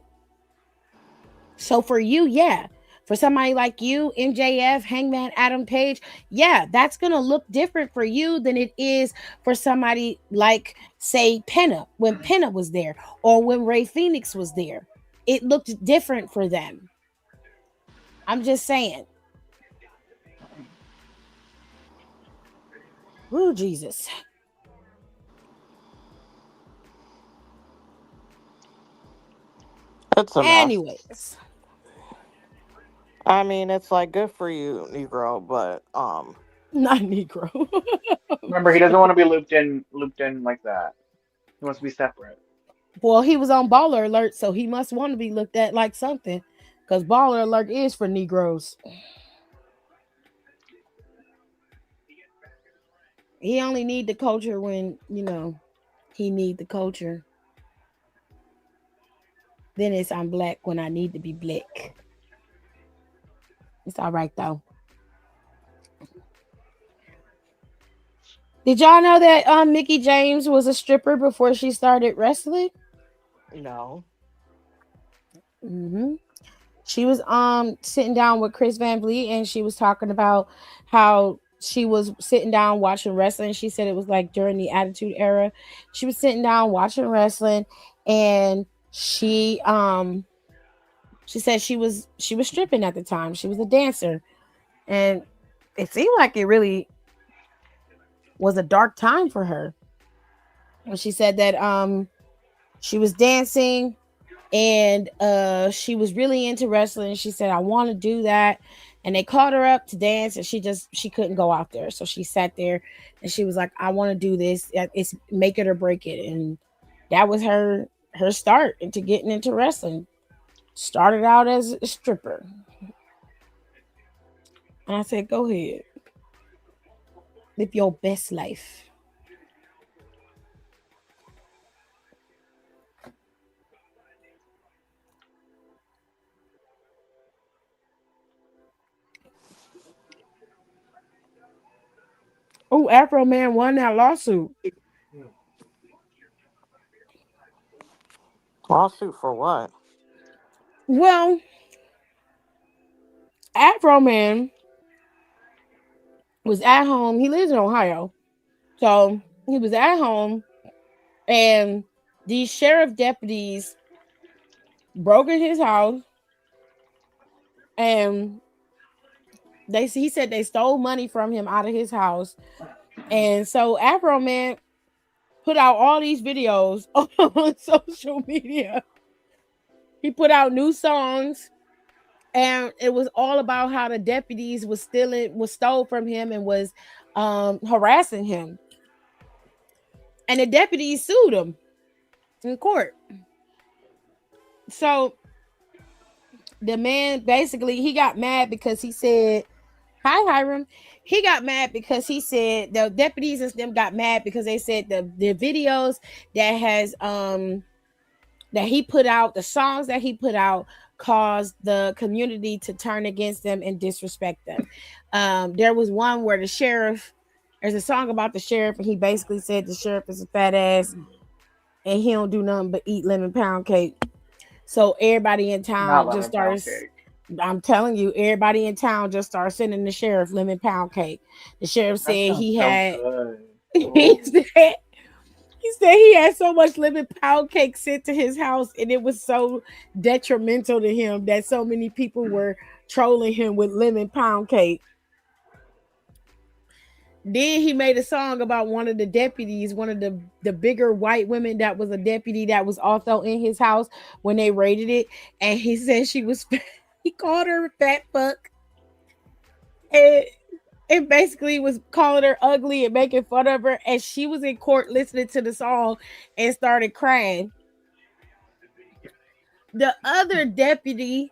S2: So for you, yeah. For somebody like you, MJF, Hangman Adam Page, yeah, that's going to look different for you than it is for somebody like, say, Penta, when Penta was there or when Ray Phoenix was there. It looked different for them. I'm just saying. Ooh, Jesus.
S3: It's a mess.
S2: Anyways,
S3: I mean, it's like good for you, Negro, but
S2: not Negro.
S4: Remember, he doesn't want to be looped in like that. He wants to be separate.
S2: Well, he was on Baller Alert, so he must want to be looked at like something. Because Baller Alert is for Negroes. He only need the culture when, he need the culture. Then it's I'm black when I need to be black. It's all right though. Did y'all know that Mickey James was a stripper before she started wrestling?
S3: no.
S2: Mm-hmm. She was sitting down with Chris Van Vliet and she was talking about how she was sitting down watching wrestling. She said it was like during the Attitude Era. She was sitting down watching wrestling and she said she was stripping at the time. She was a dancer. And it seemed like it really was a dark time for her. And she said that she was dancing and she was really into wrestling. She said, I want to do that. And they called her up to dance and she couldn't go out there. So she sat there and she was like, I want to do this. It's make it or break it. And that was her start into getting into wrestling. Started out as a stripper. And I said, go ahead. Live your best life. Oh, Afro Man won that lawsuit.
S3: Lawsuit for what?
S2: Well, Afro Man was at home. He lives in Ohio. So he was at home and these sheriff deputies broke in his house and he said they stole money from him out of his house. And so Afro Man put out all these videos on social media. He put out new songs and it was all about how the deputies was stole from him and was harassing him. And the deputies sued him in court. So the man basically he got mad because he said, "Hi, Hiram." He got mad because he said the deputies and them got mad because they said the videos that has that he put out, the songs that he put out, caused the community to turn against them and disrespect them. There was one where the sheriff. There's a song about the sheriff, and he basically said the sheriff is a fat ass and he don't do nothing but eat lemon pound cake. So everybody in
S4: Not
S2: town just
S4: lemon pound
S2: started.
S4: cake.
S2: I'm telling you, everybody in town just started sending the sheriff lemon pound cake. The sheriff
S4: That
S2: said
S4: sounds
S2: he
S4: so
S2: had.
S4: good.
S2: He said he had so much lemon pound cake sent to his house, and it was so detrimental to him that so many people were trolling him with lemon pound cake. Then he made a song about one of the deputies, one of the bigger white women that was a deputy that was also in his house when they raided it, and he said she was. He called her a fat fuck, and it basically was calling her ugly and making fun of her. And she was in court listening to the song and started crying. The other deputy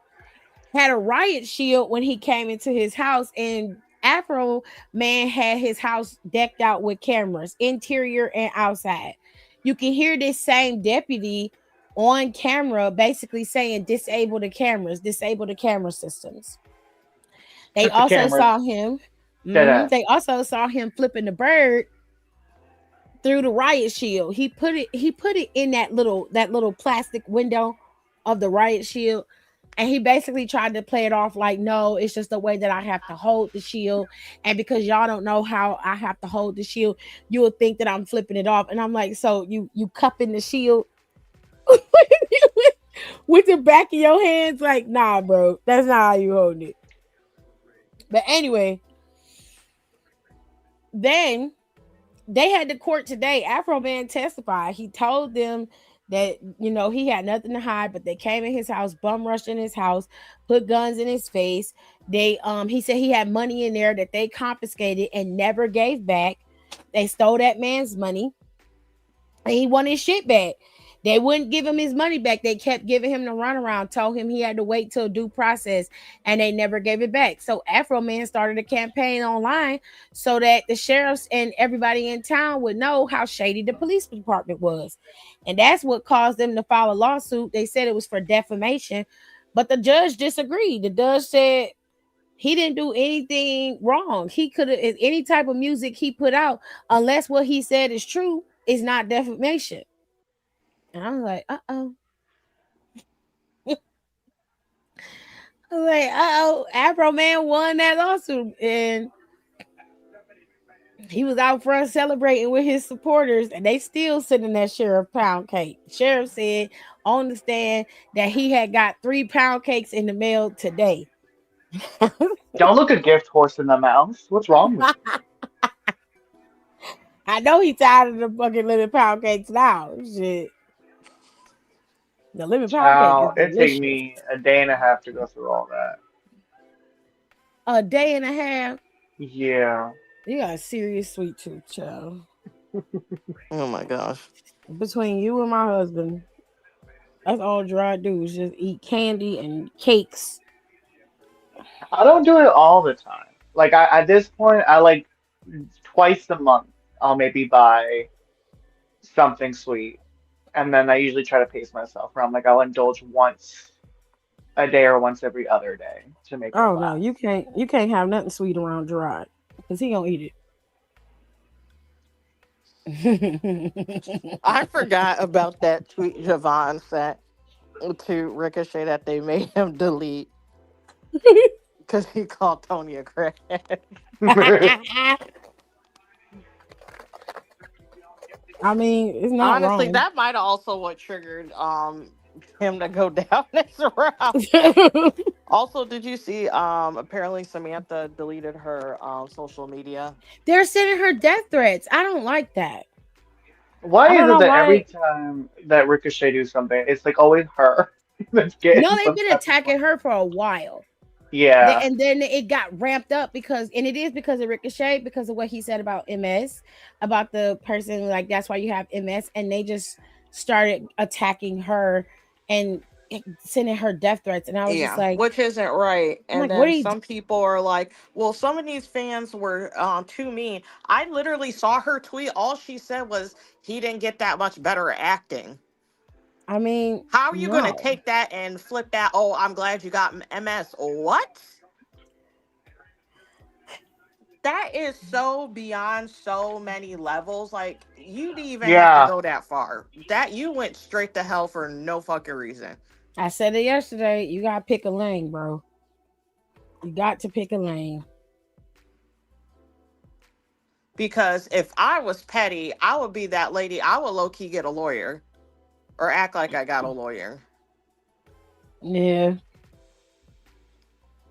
S2: had a riot shield when he came into his house, and Afro Man had his house decked out with cameras, interior and outside. You can hear this same deputy on camera basically saying disable the camera systems. They
S4: Took the
S2: also saw
S4: cameras.
S2: him.
S4: Dead ass.
S2: They also saw him flipping the bird through the riot shield. He put it in that little plastic window of the riot shield. And he basically tried to play it off like, no, it's just the way that I have to hold the shield. And because y'all don't know how I have to hold the shield, you would think that I'm flipping it off. And I'm like, so you cupping the shield with the back of your hands? Like, nah, bro, that's not how you hold it. But anyway, then they had the court today. Afro Man testified. He told them that he had nothing to hide, but they came in his house, bum rushed in his house, put guns in his face. He said he had money in there that they confiscated and never gave back. They stole that man's money, and he wanted his shit back. They wouldn't give him his money back. They kept giving him the runaround, told him he had to wait till due process, and they never gave it back. So Afro Man started a campaign online so that the sheriffs and everybody in town would know how shady the police department was. And that's what caused them to file a lawsuit. They said it was for defamation, but the judge disagreed. The judge said he didn't do anything wrong. He could have, any type of music he put out, unless what he said is true, is not defamation. And I was like, uh-oh. I was like, uh-oh. Afro Man won that lawsuit. And he was out front celebrating with his supporters, and they still sitting that sheriff pound cake. Sheriff said on the stand that he had got 3 pound cakes in the mail today.
S4: Don't look a gift horse in the mouth. What's wrong with you?
S2: I know he tired of the fucking living pound cakes now. Shit. The living pound cake is
S4: Child, it'd take
S2: delicious.
S4: me a day and a half to go through all that.
S2: A day and a half.
S4: Yeah.
S2: You got a serious sweet tooth, child.
S3: Oh my gosh.
S2: Between you and my husband, that's all Gerard do is just eat candy and cakes.
S4: I don't do it all the time. Like at this point, I like twice a month. I'll maybe buy something sweet, and then I usually try to pace myself around. Like I'll indulge once a day or once every other day to make it
S2: Oh no, you
S4: last.
S2: can't have nothing sweet around Gerard because he gonna eat it.
S3: I forgot about that tweet Javon sent to Ricochet that they made him delete because he called Tony a crackhead.
S2: I mean, it's not
S3: Honestly,
S2: wrong.
S3: that might have also what triggered him to go down this route. Also, did you see apparently Samantha deleted her social media?
S2: They're sending her death threats. I don't like that.
S4: Why
S2: I
S4: is
S2: don't
S4: it
S2: know
S4: that every
S2: why.
S4: time that Ricochet do something, it's like always her that's
S2: No,
S4: getting
S2: they've
S4: some
S2: been
S4: type of
S2: attacking her for a while.
S4: yeah.
S2: And then it got ramped up and it is because of Ricochet, because of what he said about MS, about the person, like that's why you have MS, and they just started attacking her and sending her death threats, and I was just
S3: Yeah,
S2: like,
S3: which isn't right.
S2: I'm
S3: And
S2: like, what
S3: then
S2: are you?
S3: some people are like, well, some of these fans were too mean. I literally saw her tweet. All she said was, he didn't get that much better at acting.
S2: I mean,
S3: How are you going to
S2: no.
S3: take that and flip that? Oh, I'm glad you got MS. What? That is so beyond so many levels. Like, you didn't even have to
S4: Yeah.
S3: go that far. That you went straight to hell for no fucking reason.
S2: I said it yesterday. You gotta pick a lane, bro. You got to pick a lane.
S3: Because if I was petty, I would be that lady. I would low key get a lawyer or act like I got a lawyer
S2: Yeah,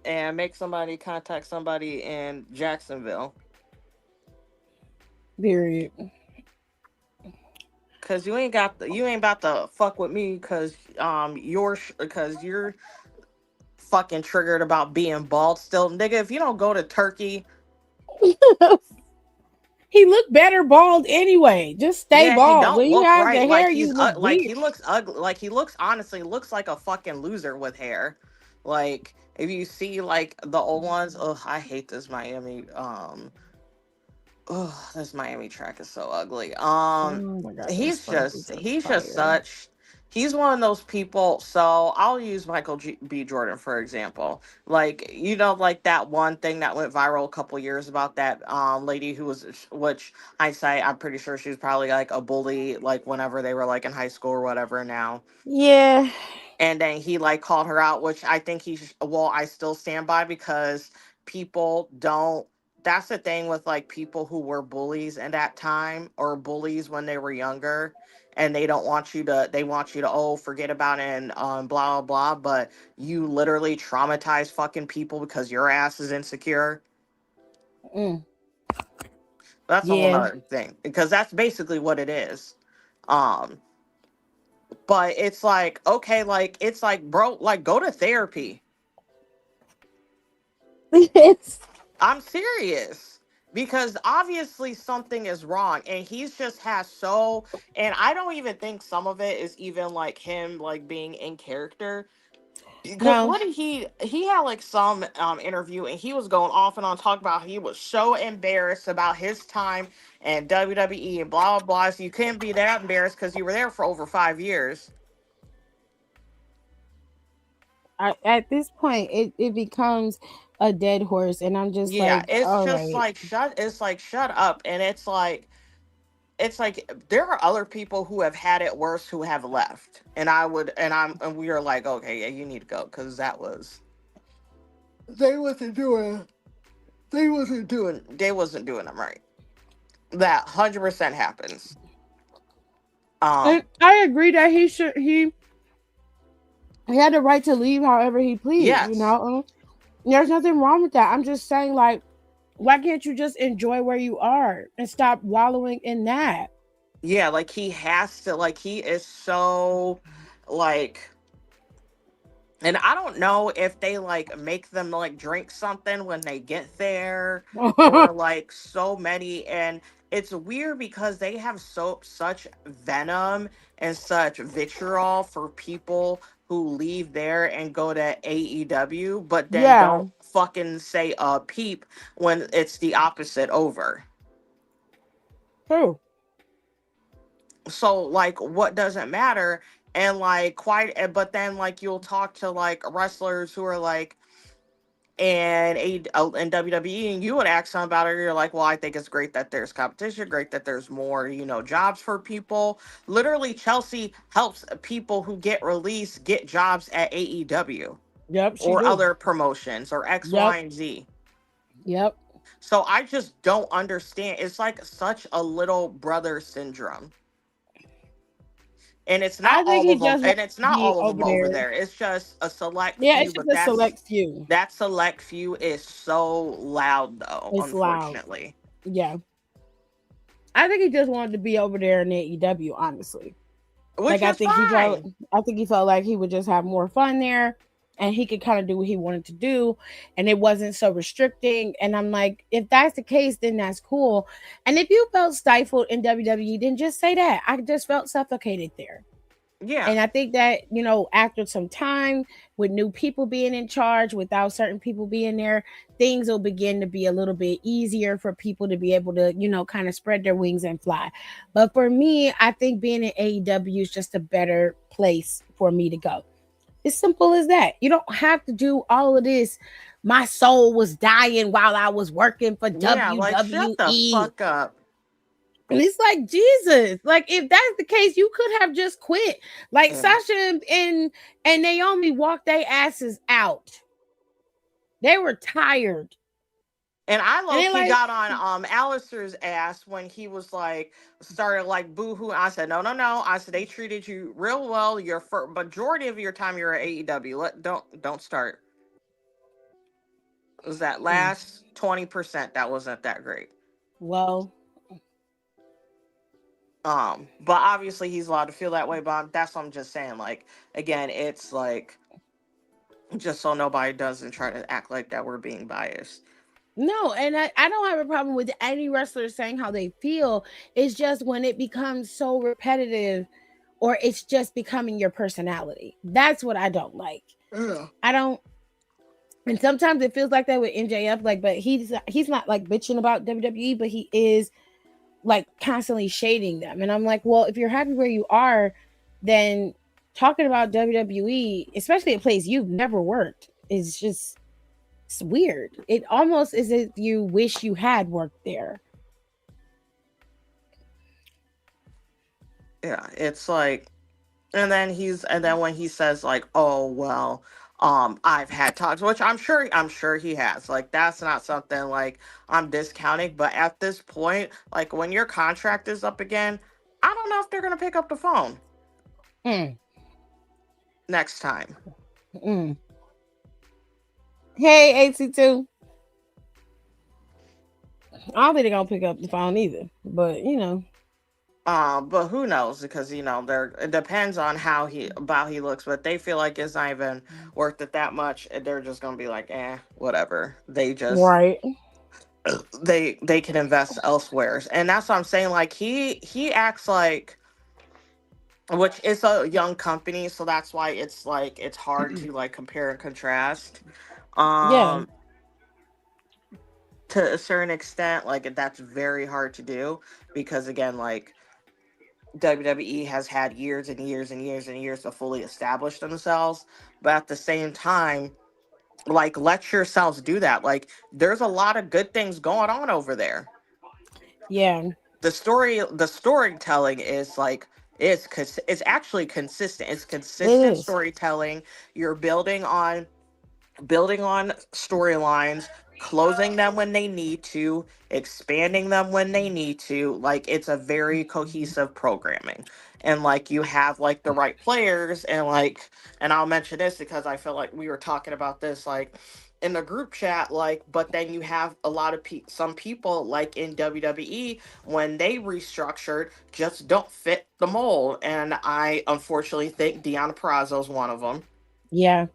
S3: and make somebody contact somebody in Jacksonville.
S2: period.
S3: Cause you ain't about to fuck with me because because you're fucking triggered about being bald still, nigga. If you don't go to Turkey,
S2: He looked better bald anyway. Just stay
S3: Yeah, he
S2: bald.
S3: don't
S2: When you
S3: look
S2: have the
S3: right. Like
S2: hair,
S3: he's
S2: you look
S3: like
S2: weird.
S3: he looks ugly. Like he looks honestly looks like a fucking loser with hair. Like if you see like the old ones, ugh, I hate this Miami. Oh, this Miami track is so ugly.
S2: Oh my god, this
S3: He's
S2: spark is
S3: just
S2: so
S3: he's just
S2: fire.
S3: such. He's one of those people. So I'll use B. Jordan for example. Like like that one thing that went viral a couple years about that lady who was, which hindsight, I'm pretty sure she was probably like a bully, like whenever they were like in high school or whatever. Now,
S2: Yeah.
S3: and then he like called her out, which I think well, I still stand by, because people don't, that's the thing with like people who were bullies in that time, or bullies when they were younger, and they don't want you to, they want you to, oh, forget about it, and blah blah blah, but you literally traumatize fucking people because your ass is insecure.
S2: Mm,
S3: That's a whole
S2: yeah.
S3: nother thing, because that's basically what it is. um but it's like, okay, like it's like, bro, like go to therapy.
S2: It's
S3: I'm serious, because obviously something is wrong, and he's just has so, and I don't even think some of it is even like him like being in character, because
S2: no.
S3: what did he had like some interview, and he was going off and on talking about he was so embarrassed about his time and WWE and blah blah blah. So you couldn't be that embarrassed because you were there for over 5 years.
S2: At this point, it becomes a dead horse, and I'm just
S3: Yeah,
S2: like,
S3: it's
S2: all
S3: just
S2: right.
S3: like shut up, and it's like there are other people who have had it worse who have left, and I would, and we are like, okay, yeah, you need to go, because that was, they wasn't doing they wasn't doing them right. That 100% happens.
S2: And
S3: um
S2: I agree that he had the right to leave however he pleased.
S3: yes.
S2: There's nothing wrong with that. I'm just saying, like, why can't you just enjoy where you are and stop wallowing in that?
S3: Yeah, like he has to, like he is so, like, and I don't know if they like make them like drink something when they get there, or like so many, and it's weird because they have such venom and such vitriol for people who leave there and go to AEW, but then
S2: Yeah,
S3: don't fucking say a peep when it's the opposite over.
S2: true.
S3: So like what doesn't matter, and like but then like you'll talk to like wrestlers who are like in WWE, and you would ask them about it. You're like, well, I think it's great that there's competition, great that there's more, jobs for people. Literally, Chelsea helps people who get released get jobs at AEW
S2: Yep, she
S3: or
S2: do.
S3: other promotions or X,
S2: Yep,
S3: Y, and Z.
S2: yep.
S3: So I just don't understand. It's like such a little brother syndrome. And it's
S2: I
S3: not
S2: think
S3: all
S2: he
S3: of them,
S2: just
S3: and
S2: wants
S3: it's
S2: to
S3: not
S2: be
S3: all of them
S2: over
S3: over
S2: there.
S3: there. It's just a select
S2: Yeah,
S3: few,
S2: it's just
S3: but
S2: a select few.
S3: that select few is so loud though,
S2: It's loud.
S3: unfortunately.
S2: Yeah, I think he just wanted to be over there in AEW. Honestly,
S3: Which
S2: like
S3: is fine.
S2: I think he felt like he would just have more fun there, and he could kind of do what he wanted to do, and it wasn't so restricting. And I'm like, if that's the case, then that's cool. And if you felt stifled in WWE, then just say that. I just felt suffocated there.
S3: Yeah.
S2: And I think that, after some time with new people being in charge, without certain people being there, things will begin to be a little bit easier for people to be able to, kind of spread their wings and fly. But for me, I think being in AEW is just a better place for me to go. It's simple as that. You don't have to do all of this. My soul was dying while I was working for
S3: Yeah, like shut the
S2: WWE.
S3: fuck up.
S2: And it's like, Jesus, like if that's the case, you could have just quit. Like
S3: Mm.
S2: Sasha and Naomi walked their asses out. They were tired.
S3: And I
S2: And
S3: low
S2: they're
S3: key
S2: like,
S3: got on Alistair's ass when he was like started like boohoo. I said no, no, no. I said they treated you real well. Your majority of your time you're at AEW. Don't start. It was that
S2: mm,
S3: last 20% that wasn't that great.
S2: well,
S3: But obviously he's allowed to feel that way. But that's what I'm just saying. Like again, it's like just so nobody doesn't try to act like that we're being biased.
S2: No, and I don't have a problem with any wrestler saying how they feel. It's just when it becomes so repetitive or it's just becoming your personality. That's what I don't like.
S3: Yeah.
S2: I don't, and sometimes it feels like that with MJF, like, but he's not like bitching about WWE, but he is like constantly shading them. And I'm like, well, if you're happy where you are, then talking about WWE, especially a place you've never worked, is just it's weird. It almost is if you wish you had worked there.
S3: Yeah, it's like, and then when he says like, "Oh well, I've had talks," which I'm sure he has. Like that's not something like I'm discounting, but at this point, like when your contract is up again, I don't know if they're gonna pick up the phone
S2: Mm,
S3: next time.
S2: mm. Hey, AC2. I don't think they're gonna pick up the phone either. But you know,
S3: But who knows? Because there it depends on how he looks. But they feel like it's not even worth it that much. And they're just gonna be like, whatever.
S2: right?
S3: They can invest elsewhere, and that's what I'm saying. Like he acts like, which is a young company, so that's why it's like it's hard to like compare and contrast.
S2: Yeah,
S3: Um, to a certain extent, like that's very hard to do because again, like WWE has had years and years and years and years to fully establish themselves. But at the same time, like let yourselves do that. Like there's a lot of good things going on over there.
S2: yeah,
S3: The storytelling is like it's actually consistent. It's
S2: it
S3: consistent
S2: is.
S3: storytelling. You're building on storylines, closing them when they need to, expanding them when they need to. Like it's a very cohesive programming. And like you have like the right players and I'll mention this because I feel like we were talking about this like in the group chat like but then you have a lot of some people like in WWE when they restructured just don't fit the mold and I unfortunately think Deanna Prazo is one of them.
S2: Yeah,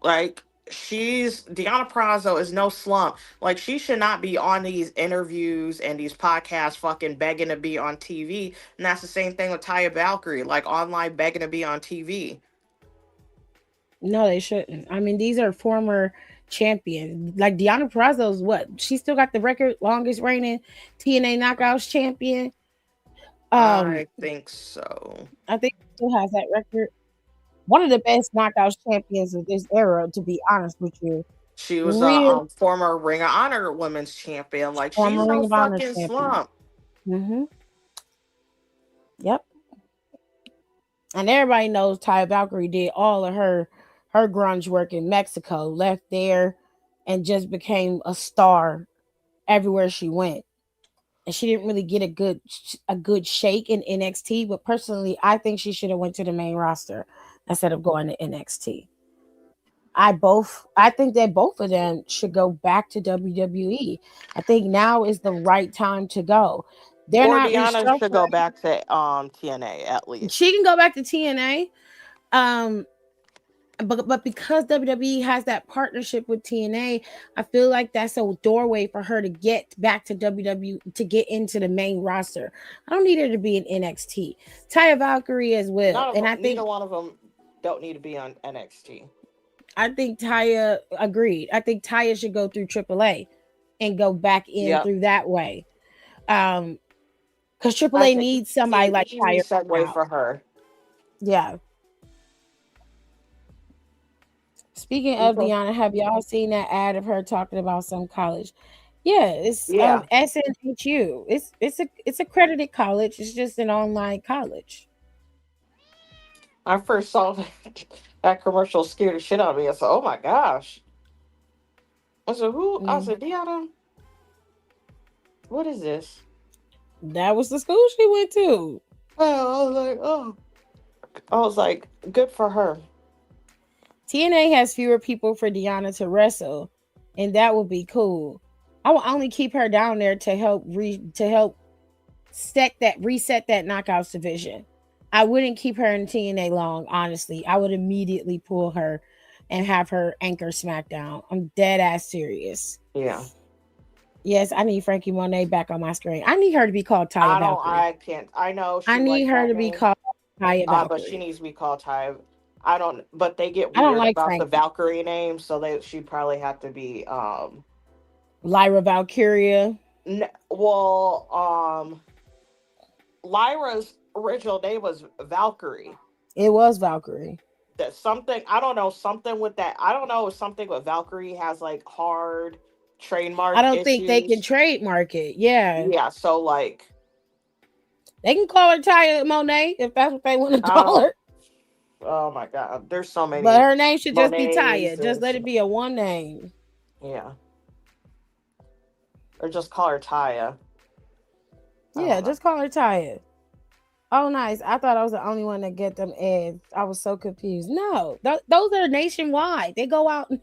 S3: Like she's Deanna Prazo is no slump. Like she should not be on these interviews and these podcasts fucking begging to be on TV. And that's the same thing with Taya Valkyrie, like online begging to be on TV.
S2: no, they shouldn't. I mean, these are former champions. Like Deanna Purrazzo's what? She still got the record, longest reigning TNA Knockouts champion. Um,
S3: I think so.
S2: I think she still has that record. One of the best knockouts champions of this era, to be honest with you.
S3: She was a
S2: Real
S3: former Ring of Honor women's champion. Like she's
S2: former
S3: no
S2: Ring of Honor
S3: fucking
S2: champion.
S3: slump.
S2: Mm-hmm. Yep. And everybody knows Ty Valkyrie did all of her grunge work in Mexico, left there, and just became a star everywhere she went. And she didn't really get a good shake in NXT. But personally, I think she should have went to the main roster instead of going to NXT. I think that both of them should go back to WWE. I think now is the right time to go. They're
S3: Or
S2: not
S3: Deanna should go
S2: restructuring.
S3: back to TNA at least.
S2: She can go back to TNA. Um, but because WWE has that partnership with TNA, I feel like that's a doorway for her to get back to WWE to get into the main roster. I don't need her to be in NXT. Taya Valkyrie as well, and
S3: Neither one of them don't need to be on NXT.
S2: I think Taya agreed. I think Taya should go through AAA and go back in
S3: Yep.
S2: through that way. Because
S3: I
S2: AAA
S3: think
S2: needs somebody like
S3: easy
S2: Taya right
S3: segue
S2: now.
S3: for her.
S2: Yeah. Speaking of
S3: Okay.
S2: Deanna, have y'all seen that ad of her talking about some college? Yeah, it's
S3: Yeah.
S2: SNHU. It's accredited college. It's just an online college.
S3: I first saw that commercial scared the shit out of me. I said, "Oh my gosh!" I said, "Who?" I
S2: Mm.
S3: said, "Deanna, what is this?"
S2: That was the school she went to.
S3: Oh, I was like, "Oh," I was like, "Good for her."
S2: TNA has fewer people for Deanna to wrestle, and that would be cool. I will only keep her down there to help reset that knockouts division. I wouldn't keep her in TNA long, honestly. I would immediately pull her and have her anchor SmackDown. I'm dead ass serious.
S3: Yeah.
S2: Yes, I need Frankie Monet back on my screen. I need her to be called Taya Valkyrie.
S3: I can't. I know
S2: I
S3: she
S2: need
S3: liked
S2: her
S3: that
S2: to be
S3: name.
S2: called Taya
S3: But she
S2: Valkyrie.
S3: needs to be called Ty. I don't. But they get
S2: I don't
S3: weird
S2: like
S3: about the
S2: Frankie.
S3: Valkyrie name, so she probably have to be
S2: Lyra Valkyria.
S3: well Lyra's original name was Valkyrie.
S2: It was Valkyrie.
S3: That something I don't know something with that. I don't know if something with Valkyrie has like hard
S2: I
S3: trademark
S2: don't think they can
S3: issues.
S2: trademark it. Yeah.
S3: Yeah, so like
S2: They can call her Taya Monet if that's what they want to
S3: I
S2: call
S3: don't.
S2: her.
S3: Oh my god, there's so
S2: But
S3: many
S2: her name should just be
S3: Monets
S2: Taya. Just
S3: and
S2: let it be a one name.
S3: yeah, or just call her Taya. I
S2: Yeah,
S3: don't know.
S2: just call her Taya. Oh, nice. I thought I was the only one that get them ads. I was so confused. No, those are nationwide. They go out and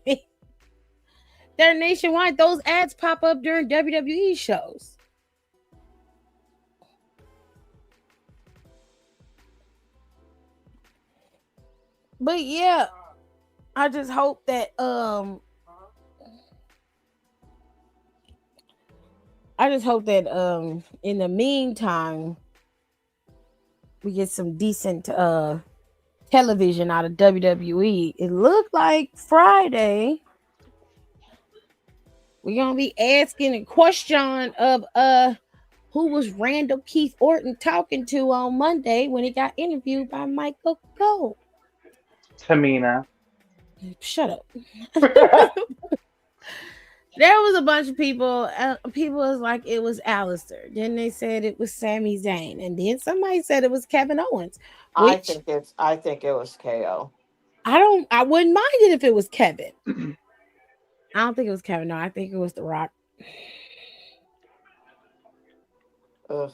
S2: they're nationwide. Those ads pop up during WWE shows. But yeah, I just hope that in the meantime we get some decent television out of WWE. It looked like Friday we're gonna be asking a question of who was Randall Keith Orton talking to on Monday when he got interviewed by Michael Cole.
S4: Tamina.
S2: Shut up. There was a bunch of people. People was like it was Alistair. Then they said it was Sami Zayn, and then somebody said it was Kevin Owens. Which
S3: I think it was KO.
S2: I wouldn't mind it if it was Kevin. I don't think it was Kevin. No, I think it was The Rock.
S3: Ugh.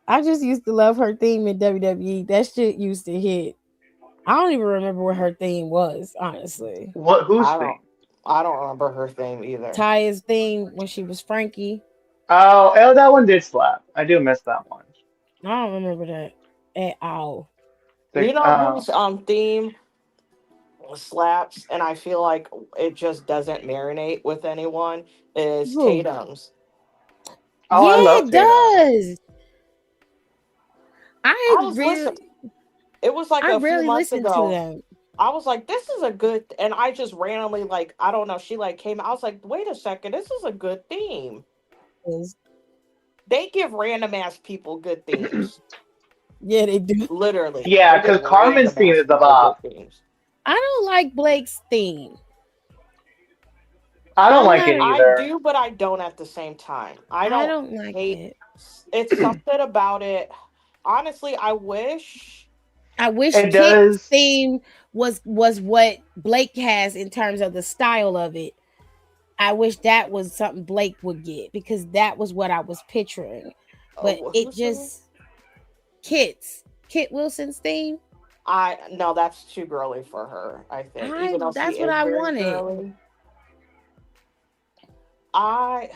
S2: I just used to love her theme in WWE. That shit used to hit. I don't even remember what her theme was, honestly.
S4: What? Whose
S3: I don't.
S4: thing?
S3: I don't remember her theme either.
S2: Taya's theme when she was Frankie.
S4: Oh, that one did slap. I do miss that one.
S2: I don't remember that at all.
S3: You
S4: The,
S3: know whose theme slaps, and I feel like it just doesn't marinate with anyone is
S2: Who?
S3: Tatum's.
S4: oh, I
S2: Yeah,
S4: love
S2: it
S4: Tatum.
S2: does.
S3: I was listening. It was like
S2: I
S3: a few
S2: rarely
S3: months
S2: listen to
S3: ago.
S2: them.
S3: I was like, this is a good, and I just randomly like, I don't know. She like came. I was like, wait a second, this is a good theme. They give random ass people good themes.
S2: Yeah, they do.
S3: Literally.
S4: Yeah,
S3: They give
S4: because Carmen's
S3: random
S4: theme
S3: ass
S4: is the
S3: people
S4: bop.
S3: good themes.
S2: I don't like Blake's theme.
S4: I don't
S2: I'm
S4: like
S2: not-
S4: it
S3: I
S4: either.
S3: do, but I don't at the same time. I
S2: I
S3: don't
S2: don't like
S3: hate
S2: it.
S3: it's something about it. Honestly, I wish
S4: It
S2: Kit's
S4: does.
S2: theme was what Blake has in terms of the style of it. I wish that was something Blake would get because that was what I was picturing. But it
S3: who's
S2: just Kit Wilson's theme.
S3: no, that's too girly for her, I think. Even though she
S2: That's what
S3: is
S2: I
S3: very
S2: wanted.
S3: girly. I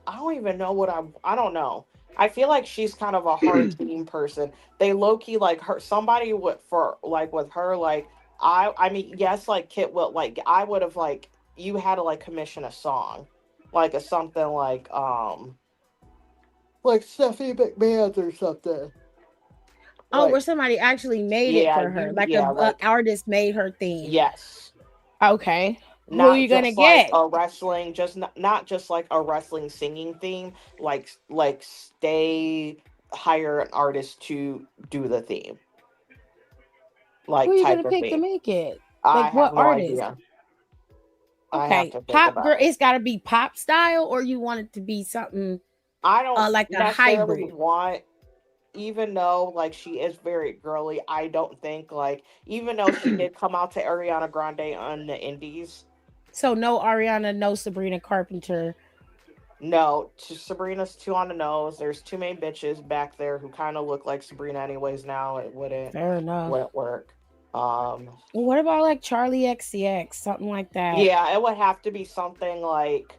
S3: don't even know I don't know. I feel like she's kind of a hard team person. They low key like her somebody with for like with her like I mean yes like Kit will like I would have like you had to like commission a song like a something like Stephanie McMahon's or something.
S2: Oh,
S3: Like
S2: where somebody actually made it
S3: yeah,
S2: for her, like
S3: yeah,
S2: a
S3: like
S2: artist made her theme.
S3: yes.
S2: Okay, who are
S3: Not
S2: you gonna
S3: just like
S2: get?
S3: a wrestling, just not just like a wrestling singing theme. Like stay hire an artist to do the theme,
S2: Who are
S3: like
S2: you gonna
S3: type of
S2: pick to
S3: theme.
S2: make it?
S3: I
S2: Like
S3: have
S2: what
S3: no
S2: artist?
S3: idea. I have
S2: Okay,
S3: to think
S2: pop girl.
S3: about it.
S2: It's got to be pop style, or you want it to be something
S3: I don't
S2: like a
S3: necessarily
S2: hybrid.
S3: want, even though like she is very girly. I don't think like even though she did come out to Ariana Grande on the Indies.
S2: So no Ariana, no Sabrina Carpenter.
S3: No, Sabrina's too on the nose. There's too many bitches back there who kind of look like Sabrina anyways now. It
S2: Fair enough.
S3: wouldn't work.
S2: What about like Charlie XCX, something like that?
S3: Yeah, it would have to be something like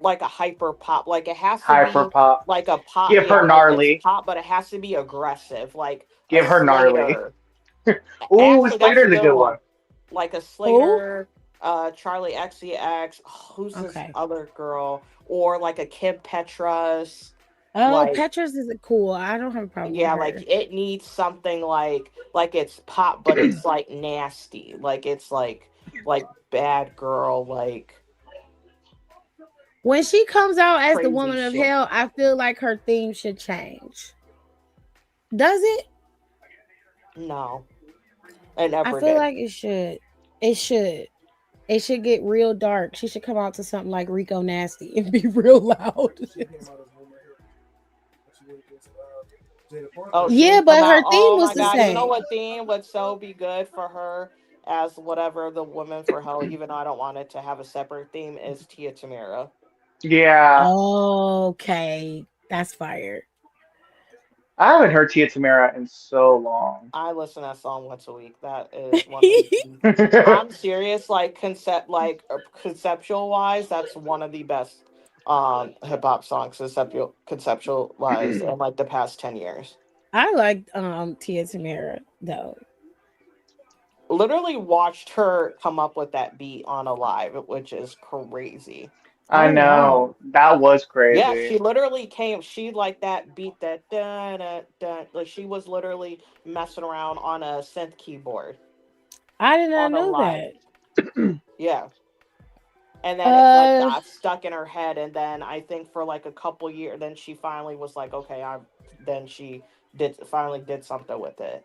S3: like a hyper pop. Like it has to
S4: Hyper
S3: be
S4: pop.
S3: like a pop.
S4: Give
S3: Yeah,
S4: her
S3: like it's
S4: gnarly.
S3: pop, but it has to be aggressive, like a
S4: Give her gnarly.
S3: Slater.
S4: Ooh,
S3: Actually, that's a
S4: Slater's a
S3: good
S4: good one.
S3: one. Like a
S2: Who?
S3: Slater, Charlie XCX. Who's this
S2: Okay.
S3: other girl? Or like a Kim Petras.
S2: Oh,
S3: Like
S2: Petra's is cool. I don't have a problem with
S3: yeah, like
S2: her.
S3: it needs something like it's pop, but it's like nasty. Like it's like bad girl, like
S2: When she comes out as the
S3: crazy
S2: woman of
S3: shit.
S2: hell, I feel like her theme should change. Does it?
S3: No, it
S2: I
S3: never
S2: feel
S3: did.
S2: like it should. It should. It should get real dark. She should come out to something like Rico Nasty and be real loud.
S3: Oh, she
S2: Yeah,
S3: didn't come
S2: but
S3: out.
S2: her theme
S3: Oh
S2: was
S3: my
S2: the
S3: god, you know
S2: same.
S3: what theme would so be good for her as whatever the woman for hell, even though I don't want it to have a separate theme, is Tia Tamira.
S4: Yeah.
S2: Okay, that's fire.
S4: I haven't heard Tia Tamara in so long.
S3: I listen to that song once a week. That is one of the I'm serious, like conceptual wise, that's one of the best hip hop songs conceptual wise in like the past 10 years.
S2: I liked Tia Tamara though.
S3: Literally watched her come up with that beat on a live, which is crazy.
S4: I
S2: Oh wow.
S4: know. That was
S3: Yeah,
S4: crazy.
S3: she literally came. She like that beat that dun, dun, dun, like she was literally messing around on a synth keyboard
S2: I did not
S3: on a
S2: know
S3: live.
S2: that.
S3: Yeah, and then it like
S2: Uh
S3: got stuck in her head, and then I think for like a couple years, then she finally was like, okay, I. Then she did finally did something with it.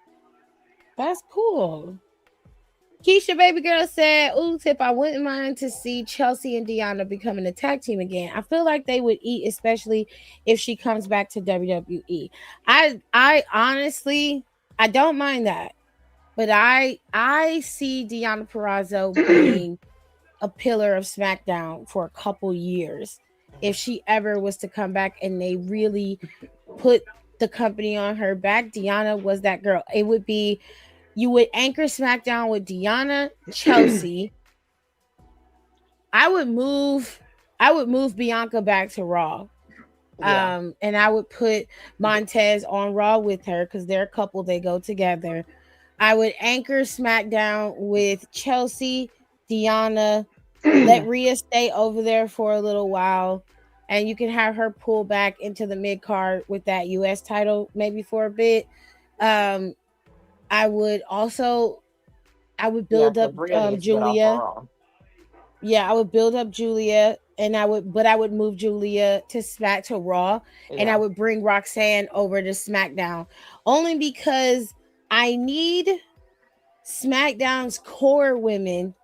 S2: that's cool. Keisha Baby Girl said, ooh, Tip, I wouldn't mind to see Chelsea and Deanna becoming a tag team again. I feel like they would eat, especially if she comes back to WWE. I honestly I don't mind that. But I see Deanna Perrazzo being a pillar of SmackDown for a couple years. If she ever was to come back and they really put the company on her back, Deanna was that girl. It would be you would anchor SmackDown with Deanna, Chelsea. I would move Bianca back to Raw.
S3: Yeah,
S2: And I would put Montez on Raw with her because they're a couple, they go together. I would anchor SmackDown with Chelsea, Deanna, let Rhea stay over there for a little while, and you can have her pull back into the mid card with that US title maybe for a bit. Um, I would also I would
S3: yeah.
S2: build up
S3: Because Rhea needs to get off her
S2: Julia.
S3: own.
S2: Yeah, I would build up Julia, and I would move Julia to Smack to Raw, and I
S3: Yeah,
S2: would bring Roxanne over to SmackDown, only because I need SmackDown's core women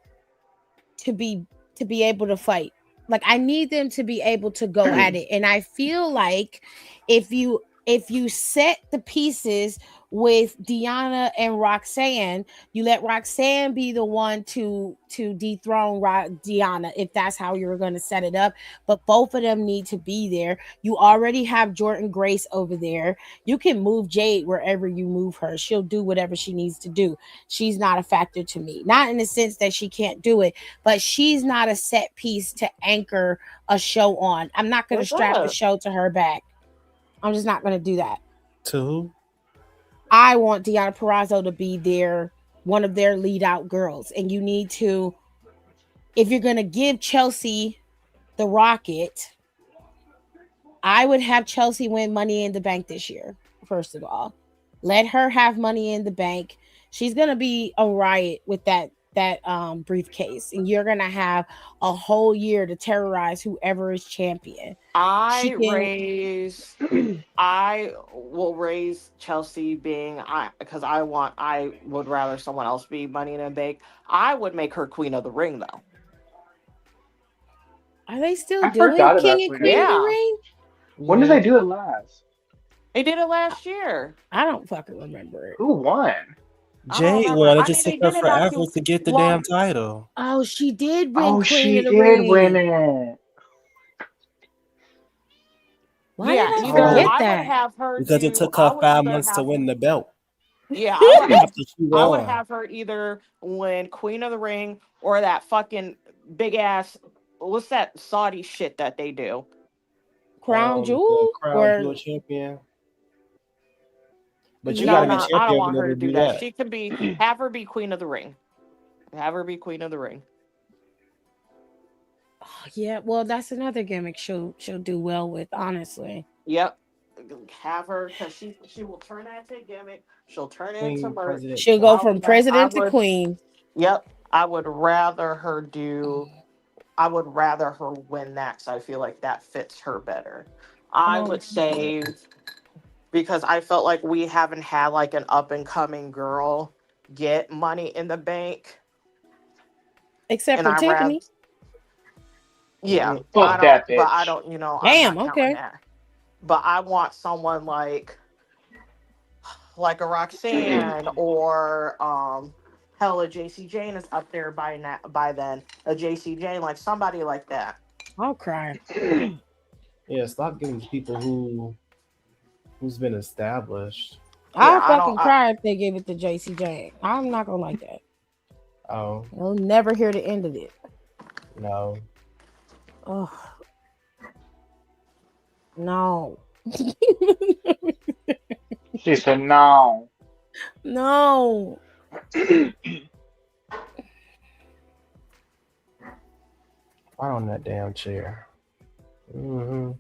S2: to be to be able to fight. Like I need them to be able to go at it. And I feel like if you set the pieces with Deanna and Roxanne, you let Roxanne be the one to dethrone Deanna if that's how you're going to set it up. But both of them need to be there. You already have Jordan Grace over there. You can move Jade wherever you move her. She'll do whatever she needs to do. She's not a factor to me. Not in the sense that she can't do it, but she's not a set piece to anchor a show on. I'm not going to
S3: what's
S2: strap the
S3: up?
S2: show to her back. I'm just not going to do that.
S5: To who?
S2: I want Deanna Perrazzo to be one of their lead out girls. And you need to, if you're going to give Chelsea the Rocket, I would have Chelsea win Money in the Bank this year, first of all. Let her have Money in the Bank. She's going to be a riot with that briefcase, and you're going to have a whole year to terrorize whoever is champion. She
S3: I
S2: can
S3: raise I will raise Chelsea being I because I would rather someone else be Money in a Bank. I would make her Queen of the Ring though.
S2: Are they still
S4: I
S2: doing
S4: forgot
S2: King
S4: about
S2: and
S4: Queen of the
S2: Queen of the
S4: Ring.
S3: Yeah,
S2: Ring?
S4: When did
S5: Yeah.
S4: they do it last?
S3: they did it last year.
S2: I don't fucking remember it.
S4: Who won?
S3: I don't
S5: Jade
S3: remember.
S5: won. It
S3: I
S5: just
S3: mean,
S5: took
S3: they
S5: her
S3: did it not
S5: forever
S3: too
S5: to get the damn
S3: long.
S5: title.
S2: Oh, she did win
S4: Oh,
S2: Queen of
S4: she
S2: the
S4: did win
S2: Ring.
S4: it.
S2: Why did
S3: Yeah,
S2: I
S3: either
S5: Because
S2: forget
S3: I would
S2: that?
S3: have her
S5: because it
S3: do.
S5: took
S3: I
S5: her
S3: would
S5: five
S3: either
S5: months to
S3: have.
S5: win the belt
S3: Yeah, I would.
S5: after she
S3: I would
S5: won.
S3: have her either win Queen of the Ring or that fucking big ass. what's that Saudi shit that they do?
S2: Crown
S5: The
S2: Jewel
S5: crown
S2: or
S5: jewel champion. But you
S3: No,
S5: gotta be
S2: no?
S3: no, I don't
S5: champion to
S3: want
S5: be
S3: her
S5: able
S3: to
S5: to
S3: do
S5: do
S3: that.
S5: that.
S3: She can be have her be queen of the ring. Have her be queen of the ring.
S2: Oh, yeah, well, that's another gimmick she'll do well with, honestly.
S3: Yep. Have her because she will turn that into a gimmick. She'll turn it into
S5: Queen,
S3: merch.
S5: president,
S2: She'll go
S3: I
S5: champion.
S2: from
S3: would, I
S2: president to
S3: would,
S2: queen.
S3: yep. I would rather her do. I would rather her win that because I feel like that fits her better. I
S2: Um,
S3: would say because I felt like we haven't had like an up and coming girl get Money in the Bank,
S2: except
S3: and
S2: for
S3: I rather
S2: Tiffany.
S3: yeah. I
S4: Fuck
S3: don't,
S4: that
S3: but I
S4: bitch.
S3: don't. I'm
S2: Damn.
S3: not counting
S2: Okay.
S3: that. But I want someone like a Roxanne or hell, a JC Jane is up there by then. A JC Jane, like somebody like that.
S2: I'll cry.
S5: Yeah, stop giving people who's been established.
S3: Yeah,
S2: I'll
S3: I don't.
S2: fucking cry if they give it to JC. I'm not gonna like that.
S5: Oh
S2: You'll never hear the end of it.
S5: no.
S2: Oh no.
S4: She said no.
S2: No.
S5: Right on that damn chair. Mm-hmm.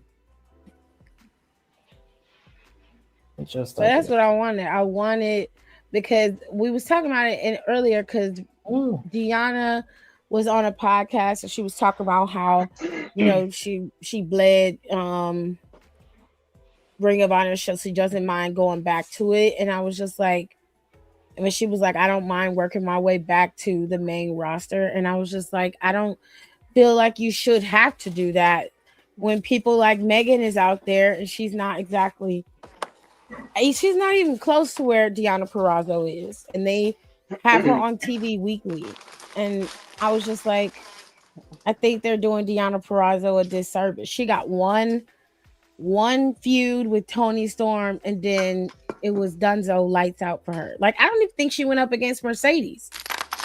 S5: It's just
S2: But
S5: like
S2: that's
S5: it.
S2: what I wanted. I wanted because we was talking about it in earlier because
S5: Ooh.
S2: Deanna was on a podcast and she was talking about how, she bled Ring of Honor, so she doesn't mind going back to it. And I was just like, I mean, she was like, I don't mind working my way back to the main roster. And I was just like, I don't feel like you should have to do that when people like Megan is out there and she's not even close to where Deanna Purrazzo is. And they have her on TV weekly. And I was just like, I think they're doing Deanna Purrazzo a disservice. She got one feud with Tony Storm, and then it was Dunzo lights out for her. Like I don't even think she went up against Mercedes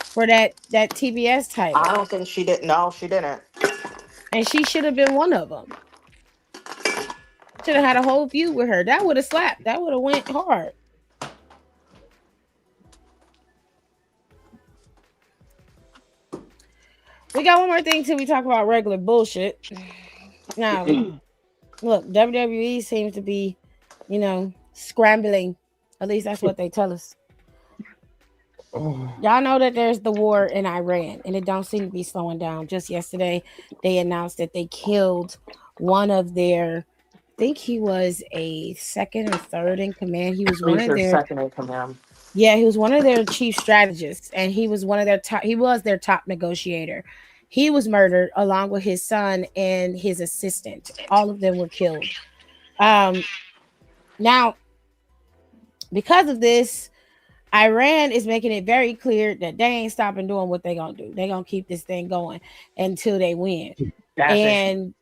S2: for that TBS
S3: I
S2: title,
S3: don't think she did. No, she didn't.
S2: and she should have been one of them. Should have had a whole feud with her. That would have slapped. That would have went hard. We got one more thing till we talk about regular bullshit. Now, look, WWE seems to be, scrambling. At least that's what they tell us. Y'all know that there's the war in Iran, and it don't seem to be slowing down. Just yesterday, they announced that they killed one of their. I think he was a second or third in command. He was one
S3: He's
S2: of
S3: your
S2: their.
S3: second in command.
S2: Yeah, he was one of their chief strategists, and he was one of their top. He was their top negotiator. He was murdered along with his son and his assistant. All of them were killed. Now, because of this, Iran is making it very clear that they ain't stopping doing what they gonna do. They gonna keep this thing going until they win.
S3: That's it.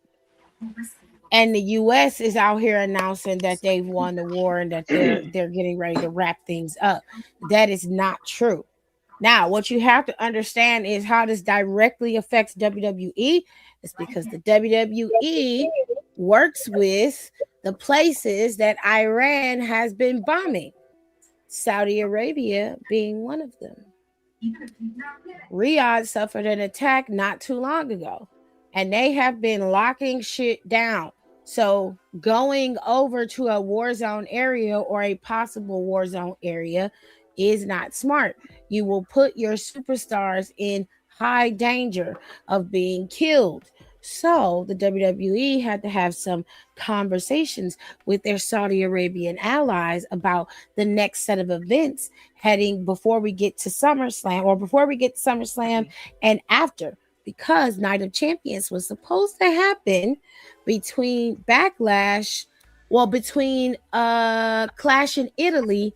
S2: And the US is out here announcing that they've won the war and that they're getting ready to wrap things up. That is not true. Now, what you have to understand is how this directly affects WWE. It's because the WWE works with the places that Iran has been bombing, Saudi Arabia being one of them. Riyadh suffered an attack not too long ago, and they have been locking shit down. So going over to a war zone area or a possible war zone area is not smart. You will put your superstars in high danger of being killed. So the WWE had to have some conversations with their Saudi Arabian allies about the next set of events heading before we get to SummerSlam and after, because Night of Champions was supposed to happen between between Clash in Italy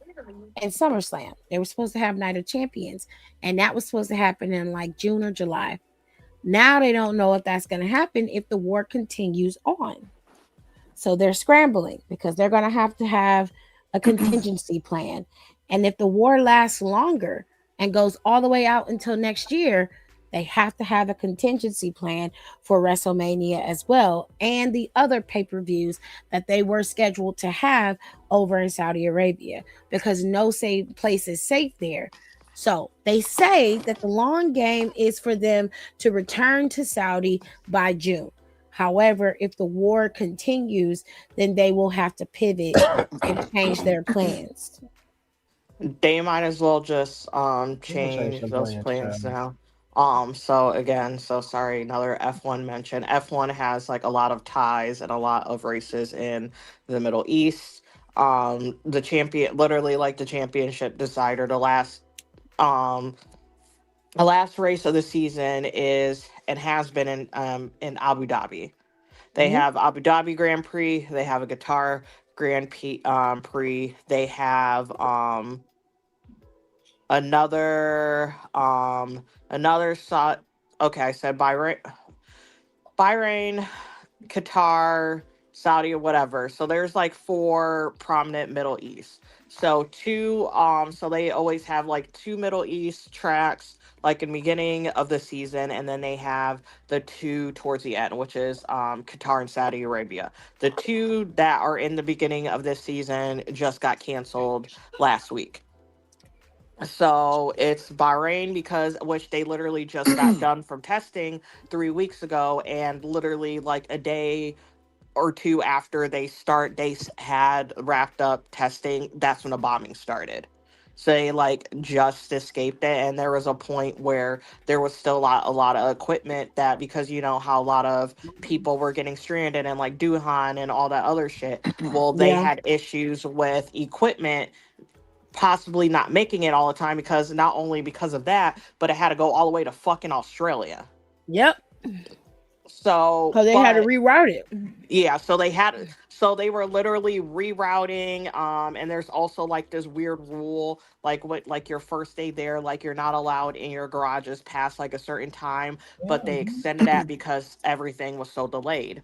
S2: and SummerSlam. They were supposed to have Night of Champions, and that was supposed to happen in like June or July. Now they don't know if that's going to happen if the war continues on. So they're scrambling because they're going to have a contingency plan. And if the war lasts longer and goes all the way out until next year, They have to have a contingency plan for WrestleMania as well, and the other pay-per-views that they were scheduled to have over in Saudi Arabia, because no safe place is safe there. So they say that the long game is for them to return to Saudi by June. However, if the war continues, then they will have to pivot and change their plans.
S3: They might as well just
S5: You can change
S3: change
S5: the
S3: those
S5: plans,
S3: plans
S5: child.
S3: now. So again, so sorry, another F1 mention. F1 has like a lot of ties and a lot of races in the Middle East. The champion, literally like the championship decider, um the last race of the season is and has been in Abu Dhabi. They
S2: Mhm.
S3: have Abu Dhabi Grand Prix. They have a Qatar Prix. They have another another shot. Okay, I said Bahrain, Qatar, Saudi, or whatever. So there's like four prominent Middle East. So they always have like two Middle East tracks like in the beginning of the season, and then they have the two towards the end, which is Qatar and Saudi Arabia. The two that are in the beginning of this season just got canceled last week. So it's Bahrain, because which they literally just got done from testing 3 weeks ago, and literally like a day or two after had wrapped up testing. That's when the bombing started. So they like just escaped it, and there was a point where there was still a lot of equipment that, because you know how a lot of people were getting stranded and like Duhan and all that other shit. Well, they
S2: Yeah.
S3: had issues with equipment possibly not making it all the time, because not only because of that, but it had to go all the way to fucking Australia.
S2: Yep.
S3: So,
S2: Because they had to
S3: but
S2: reroute it.
S3: yeah, so they were literally rerouting. And there's also like this weird rule, like what, like your first day there, like you're not allowed in your garages past like a certain time, but they extended that because everything was so delayed.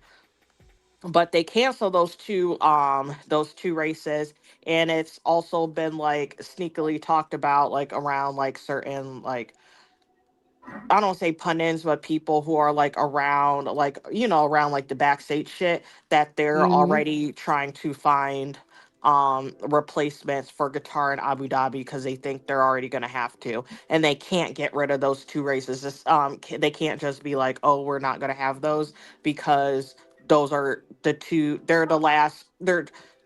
S3: But they canceled those two races, and it's also been like sneakily talked about like around like certain like, I don't say pundits, but people who are like around, like, around like the backstage shit, that they're
S2: Hmm.
S3: already trying to find replacements for Qatar and Abu Dhabi, because they think they're already going to have to, and they can't get rid of those two races. They can't just be like, oh, we're not going to have those, because those are the two. They're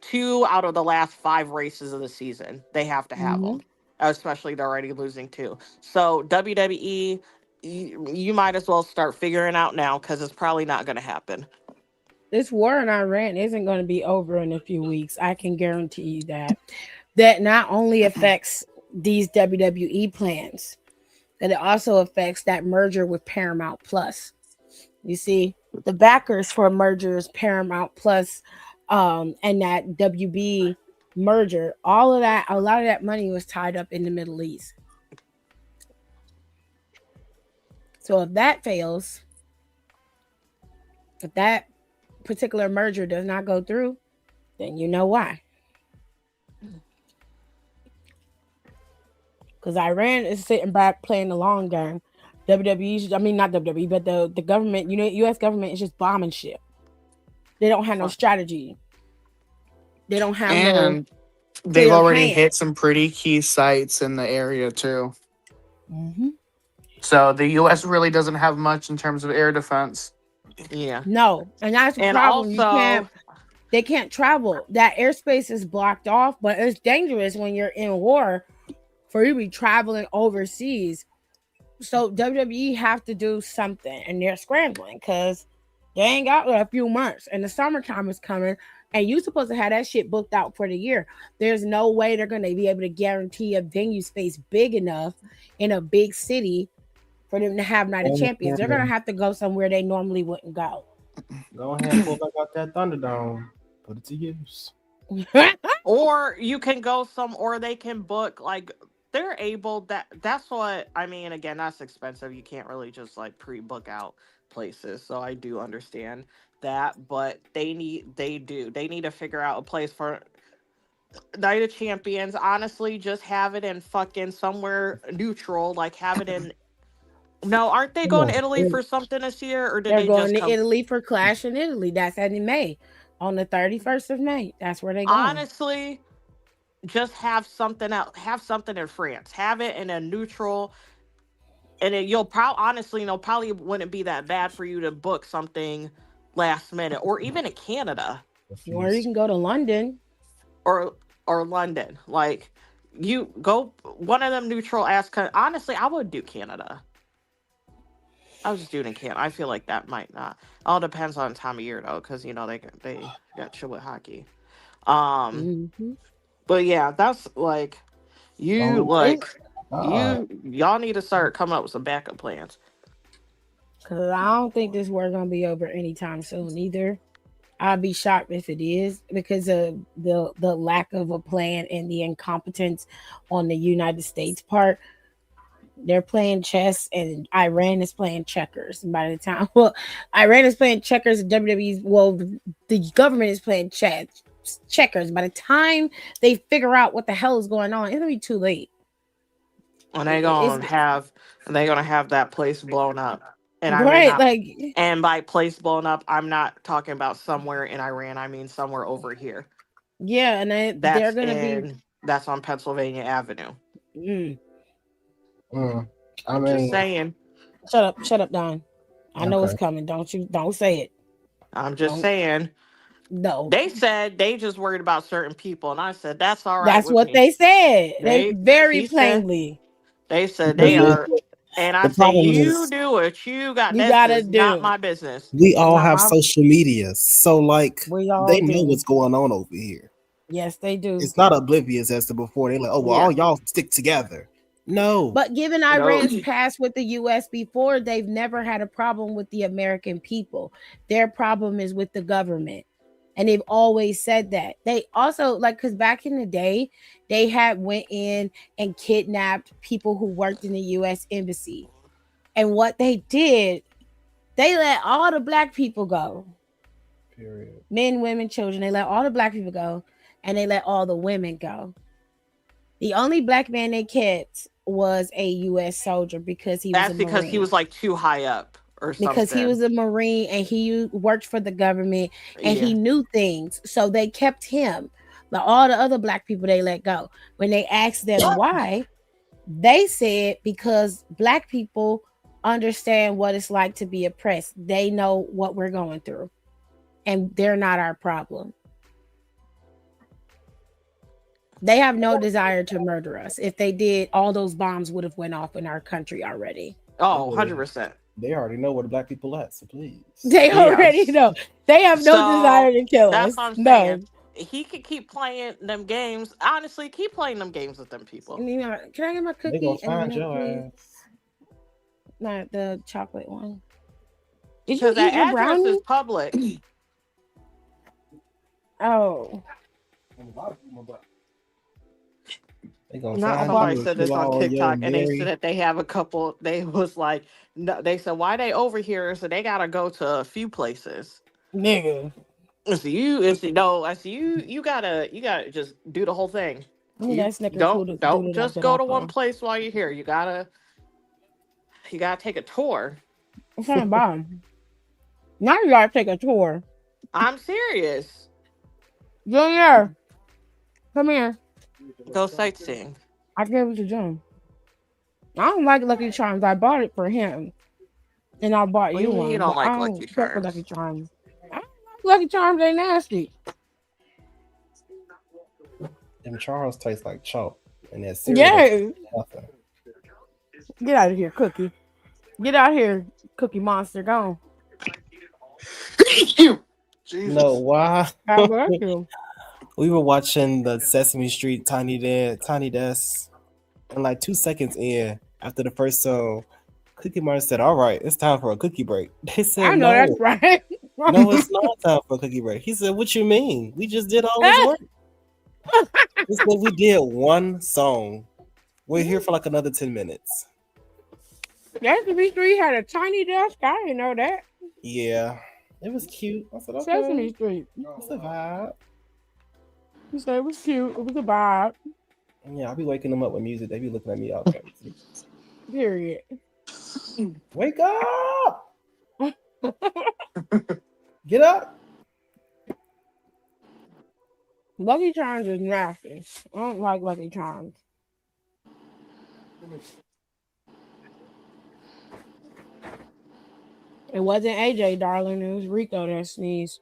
S3: two out of the last five races of the season. They have to have
S2: Hmm.
S3: them, especially they're already losing two. So WWE, you might as well start figuring out now, because it's probably not going to happen.
S2: This war in Iran isn't going to be over in a few weeks. I can guarantee you that. That not only affects these WWE plans, that it also affects that merger with Paramount Plus. You see, the backers for mergers, Paramount Plus, and that WB merger, all of that, a lot of that money was tied up in the Middle East. So if that fails, if that particular merger does not go through, then you know why. Because Iran is sitting back playing the long game. WWE, I mean not WWE, but the government, U.S. government is just bombing shit. They don't have no strategy. They don't have no
S6: And they've
S2: clear
S6: already
S2: plan.
S6: hit some pretty key sites in the area too.
S2: Hmm.
S6: So the U.S. really doesn't have much in terms of air defense.
S3: Yeah.
S2: No, and that's the
S3: And
S2: problem. You can't.
S3: also,
S2: They can't travel. That airspace is blocked off, but it's dangerous when you're in war for you to be traveling overseas. So WWE have to do something, and they're scrambling because they ain't got a few months, and the summertime is coming, and you supposed to have that shit booked out for the year. There's no way they're gonna be able to guarantee a venue space big enough in a big city for them to have Night of Champions. They're gonna have to go somewhere they normally wouldn't go.
S5: Go ahead and pull back out that Thunderdome. Put it to use.
S3: or you can go or they can book like, they're able, that's what I mean. Again, that's expensive. You can't really just like pre-book out places. So I do understand that, but they need to figure out a place for Night of Champions. Honestly, just have it in fucking somewhere neutral, like have it in No, aren't they
S5: Come
S3: going to
S5: on.
S3: Italy for something this year, or did
S2: They're
S3: they
S2: going
S3: just
S2: to
S3: come?
S2: Italy for Clash in Italy. That's in May, on the 31st of May. That's where they going.
S3: Honestly, just have something else. Have something in France. Have it in a neutral, and you'll probably honestly, probably wouldn't be that bad for you to book something last minute, or even in Canada
S2: Or you
S5: Refuse.
S2: can go to London.
S3: or London. Like you go one of them neutral ass. Honestly, I would do Canada. I was just doing it in Canada. I feel like that might not. All depends on time of year though, because they got chill with hockey. Um,
S2: Mm-hmm.
S3: but yeah, that's like you
S5: Oh,
S3: like
S5: God.
S3: y'all need to start coming up with some backup plans.
S2: Cause I don't think this war gonna be over anytime soon either. I'd be shocked if it is because of the lack of a plan and the incompetence on the United States part. They're playing chess and Iran is playing checkers. And by the time, well, Iran is playing checkers and WWE's, well, the government is playing checkers. By the time they figure out what the hell is going on, it'll be too late.
S3: And
S2: It's
S3: they gonna have that place blown up. And I mean
S2: right,
S3: not
S2: like
S3: and by place blown up, I'm not talking about somewhere in Iran. I mean somewhere over here.
S2: yeah, and they're gonna be.
S3: That's on Pennsylvania Avenue.
S2: Mm,
S5: Mm. I
S3: I'm just
S5: mean,
S3: saying.
S2: shut up, Don. I know it's
S5: okay.
S2: coming. Don't say it.
S3: I'm just
S2: Don't
S3: saying.
S2: no.
S3: They said they just worried about certain people, and I said that's all right
S2: That's
S3: with
S2: what
S3: me.
S2: they said. They
S3: They
S2: very
S3: he said
S2: plainly.
S3: they said
S5: Because
S3: they
S2: You
S3: are, and I
S7: the
S3: say
S7: problem
S3: you
S7: is
S3: do what you got. This
S2: gotta
S3: is not
S2: do.
S3: my business.
S7: we
S2: It's
S7: all
S2: not
S7: have
S2: my.
S7: social media, so like
S2: We
S7: they
S2: all
S7: know
S2: do.
S7: what's going on over here.
S2: Yes, they do.
S7: It's not oblivious as to before. They're like, oh well,
S3: Yeah.
S7: all y'all stick together. No,
S2: But given
S3: No.
S2: Iran's past with the US before, they've never had a problem with the American people. Their problem is with the government. And they've always said that. They also like because back in the day, they had went in and kidnapped people who worked in the US embassy. And what they did, they let all the black people go.
S5: Period.
S2: Men, women, children. They let all the black people go and they let all the women go. The only black man they kept was a US soldier because he was a
S3: That's because he
S2: Marine.
S3: was like too high up or
S2: Because he
S3: something.
S2: was a Marine and he worked for the government and
S3: Yeah.
S2: he knew things. So they kept him. But all the other black people they let go. When they asked them why, they said because black people understand what it's like to be oppressed. They know what we're going through. And they're not our problem. They have no desire to murder us. If they did, all those bombs would have went off in our country already.
S3: Oh, 100%.
S5: They already know where the black people at, so please.
S2: They already
S3: Yes.
S2: know. They have no desire
S3: So
S2: to kill
S3: that's
S2: us.
S3: what I'm saying.
S2: None.
S3: He could keep playing them games. Honestly, keep playing them games with them people.
S2: And, can I get my
S5: They gonna
S2: cookie and the
S5: find
S2: milk,
S5: your
S2: please?
S5: ass.
S2: Not the chocolate one. Did you
S3: Because that
S2: eat your
S3: address is
S2: brownie?
S3: public.
S2: Oh,
S5: They gonna
S3: Not
S5: find
S3: somebody
S5: you and
S3: said this
S5: kill
S3: on
S5: all your
S3: TikTok, and they said
S5: Mary.
S3: that they have a couple. They was like, no, they said why they over here, so they gotta go to a few places.
S2: nigga.
S3: You gotta just do the whole thing.
S2: Give me
S3: You
S2: that Snickers
S3: don't
S2: doodle
S3: just
S2: that
S3: go
S2: I
S3: to one
S2: found.
S3: place while you're here. You gotta take a tour.
S2: I'm trying to buy 'em. Now you gotta take a tour.
S3: I'm serious.
S2: Junior, come here.
S3: Go sightseeing.
S2: I gave it to John. I don't like Lucky Charms. I bought it for him. And I bought
S3: What do
S2: you
S3: you mean you
S2: one,
S3: don't
S2: but I
S3: like
S2: don't
S3: Lucky
S2: fuck with Lucky
S3: Charms?
S2: Charms. I don't like Lucky Charms, they nasty.
S5: Them Charles taste like chalk, and that cereal don't
S2: Yeah.
S5: taste like nothing.
S2: Get out of here, Cookie. Get out here, Cookie Monster. Go
S3: You.
S5: No,
S3: Jesus.
S5: why?
S2: God bless you.
S5: We were watching the Sesame Street Tiny Desk, and like 2 seconds in, after the first song, Cookie Monster said, "All right, it's time for a cookie break." They
S2: I
S5: said,
S2: know that's
S5: "No,
S2: right.
S5: no, it's not time for a cookie break." He said, "What you mean? We just did all this work." He said, "We did one song. We're here for like another 10 minutes."
S2: Sesame Street had a tiny desk. I didn't know that.
S5: Yeah, it was cute. I said,
S2: Sesame
S5: "Okay,
S2: Street.
S5: it's a vibe."
S2: You said it was cute. It was a vibe.
S5: Yeah, I'll be waking them up with music. They be looking at me all crazy.
S2: Period.
S5: Wake up! Get up!
S2: Lucky Charms is nasty. I don't like Lucky Charms. It wasn't AJ, darling. It was Rico that sneezed.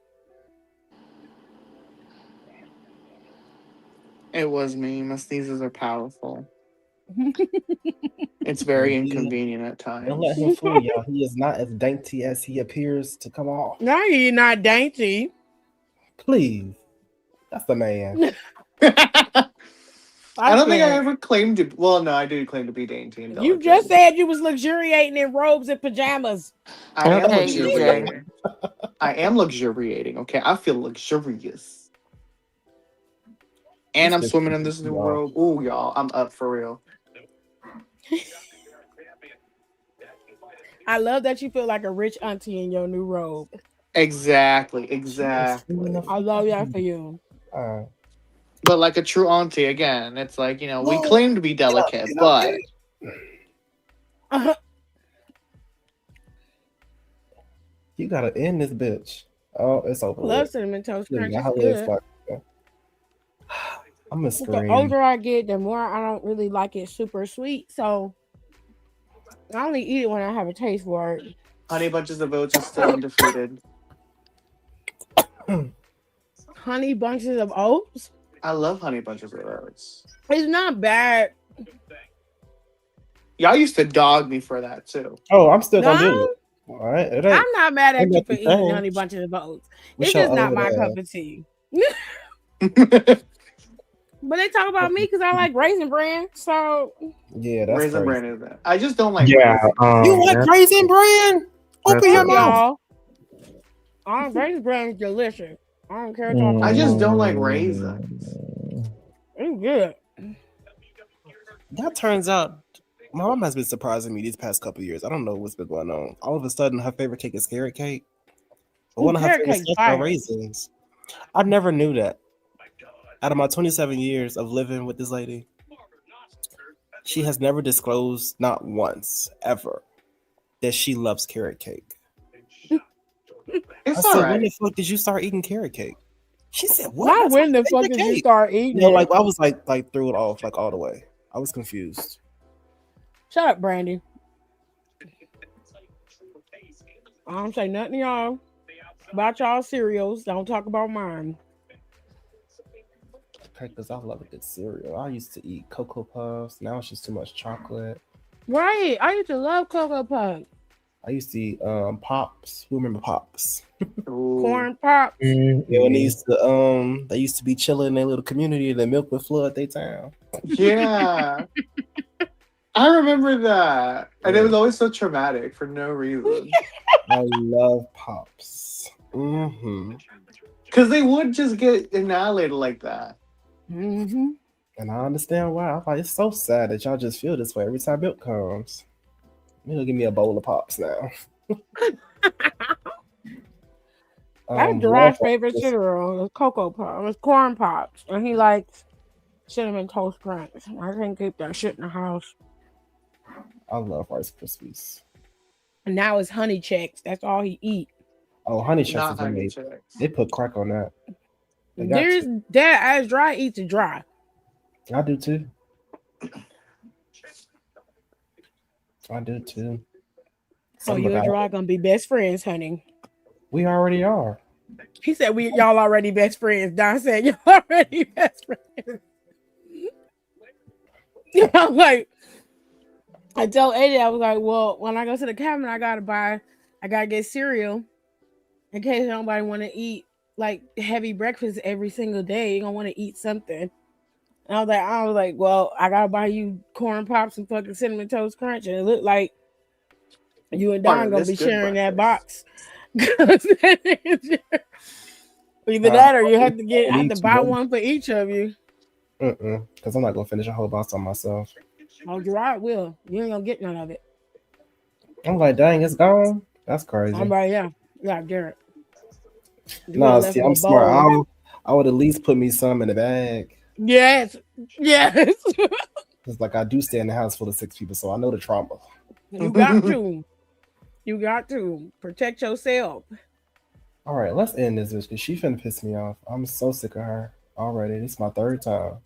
S6: It was me. My sneezes are powerful. It's very inconvenient at
S5: Don't let
S6: times.
S5: him fool y'all. He is not as dainty as he appears to come off.
S2: No, you're not dainty.
S5: Please. That's the man.
S6: I don't think I ever claimed to. Well, no, I do claim to be dainty and
S2: You
S6: delicate.
S2: just said you was luxuriating in robes and pajamas.
S6: I am
S3: Okay,
S6: luxuriating. I am luxuriating. Okay, I feel luxurious. And I'm swimming in this new robe. Ooh, y'all, I'm up for real.
S2: I love that you feel like a rich auntie in your new robe.
S6: Exactly.
S2: I love that for you.
S6: But like a true auntie, again, it's like, we claim to be delicate, but
S5: you gotta end this bitch. Oh, it's over.
S2: Love cinnamon toast crunch.
S5: Yeah,
S2: It's good.
S5: I'm gonna
S2: The
S5: scream.
S2: older I get, the more I don't really like it super sweet. So I only eat it when I have a taste for it.
S6: Honey Bunches of Oats is still undefeated.
S2: Honey Bunches of Oats?
S6: I love Honey Bunches of Oats.
S2: It's not bad.
S6: Y'all used to dog me for that too.
S5: Oh, I'm still gonna do it. All right.
S2: I'm not mad at you for
S5: nothing
S2: eating
S5: changed.
S2: Honey Bunches of Oats.
S5: What's
S2: It's just
S5: your
S2: not
S5: over
S2: my
S5: there?
S2: cup of tea. But they talk about me because I like Raisin Bran. So
S5: Yeah, that's
S6: Raisin
S5: crazy.
S6: Bran is that. I just don't like
S8: Yeah,
S6: raisin.
S5: You like Raisin Bran? Open your mouth.
S2: y'all. Raisin Bran is delicious. I don't care.
S6: I just don't like raisins.
S2: It's good.
S5: That turns out my mom has been surprising me these past couple of years. I don't know what's been going on. All of a sudden, her favorite cake is carrot cake. But one of her
S2: carrot
S5: favorite
S2: cake's
S5: stuff are
S2: fire.
S5: raisins. I never knew that. Out of my 27 years of living with this lady, she has never disclosed, not once, ever, that she loves carrot cake.
S6: It's
S5: I said,
S6: alright.
S5: when the fuck did you start eating carrot cake? She said, what?
S2: Why
S5: That's
S2: when
S5: my
S2: the fuck
S5: favorite
S2: did you
S5: cake.
S2: start eating
S5: No,
S2: it?
S5: like I was like threw it off like all the way. I was confused.
S2: Shut up, Brandy. I don't say nothing to y'all about y'all cereals. Don't talk about mine.
S5: Okay, because I love a good cereal. I used to eat Cocoa Puffs. Now it's just too much chocolate.
S2: Right. I used to love Cocoa Puffs.
S5: I used to eat Pops. Who remember Pops?
S2: Corn Pops.
S5: Yeah, when they used to be chilling in their little community, the milk would flood their town.
S6: Yeah. I remember that. And it was always so traumatic for no reason.
S5: I love Pops.
S6: Because they would just get annihilated like that.
S2: Mm-hmm.
S5: And I understand why. I'm like, it's so sad that y'all just feel this way every time milk comes. You'll give me a bowl of Pops now.
S2: That's Gerard's favorite cereal is Cocoa Puffs. It's Corn Pops. And he likes Cinnamon Toast Crunch. I can't keep that shit in the house.
S5: I love Rice Krispies.
S2: And now it's Honey Checks. That's all he eat.
S5: Oh, Honey Checks
S6: Not
S5: is
S6: Honey
S5: amazing.
S6: Checks.
S5: They put crack on that. They got
S2: There's
S5: to.
S2: Dad as dry eats it dry.
S5: I do too. I do too.
S2: So you and Dry gonna be best friends, honey.
S5: We already are.
S2: He said y'all already best friends. Don said y'all already best friends. I'm like, I told AJ, I was like, well, when I go to the cabinet, I gotta get cereal in case nobody want to eat like heavy breakfast every single day. You're gonna want to eat something. And I was like, well, I gotta buy you Corn Pops and fucking Cinnamon Toast Crunch. And it looked like you and Don gonna be sharing that box. Either that or you have to buy one for each of you.
S5: Because I'm not gonna finish a whole box on myself.
S2: Oh, Gerard will. You ain't gonna get none of it.
S5: I'm like, dang, it's gone. That's crazy.
S2: I'm like, yeah, Garrett.
S5: No, see, I'm smart. I would at least put me some in the bag.
S2: Yes.
S5: It's like I do stay in the house full of 6 people, so I know the trauma.
S2: You got to. You got to protect yourself.
S5: All right, let's end this bitch because she finna piss me off. I'm so sick of her already. This is my third time.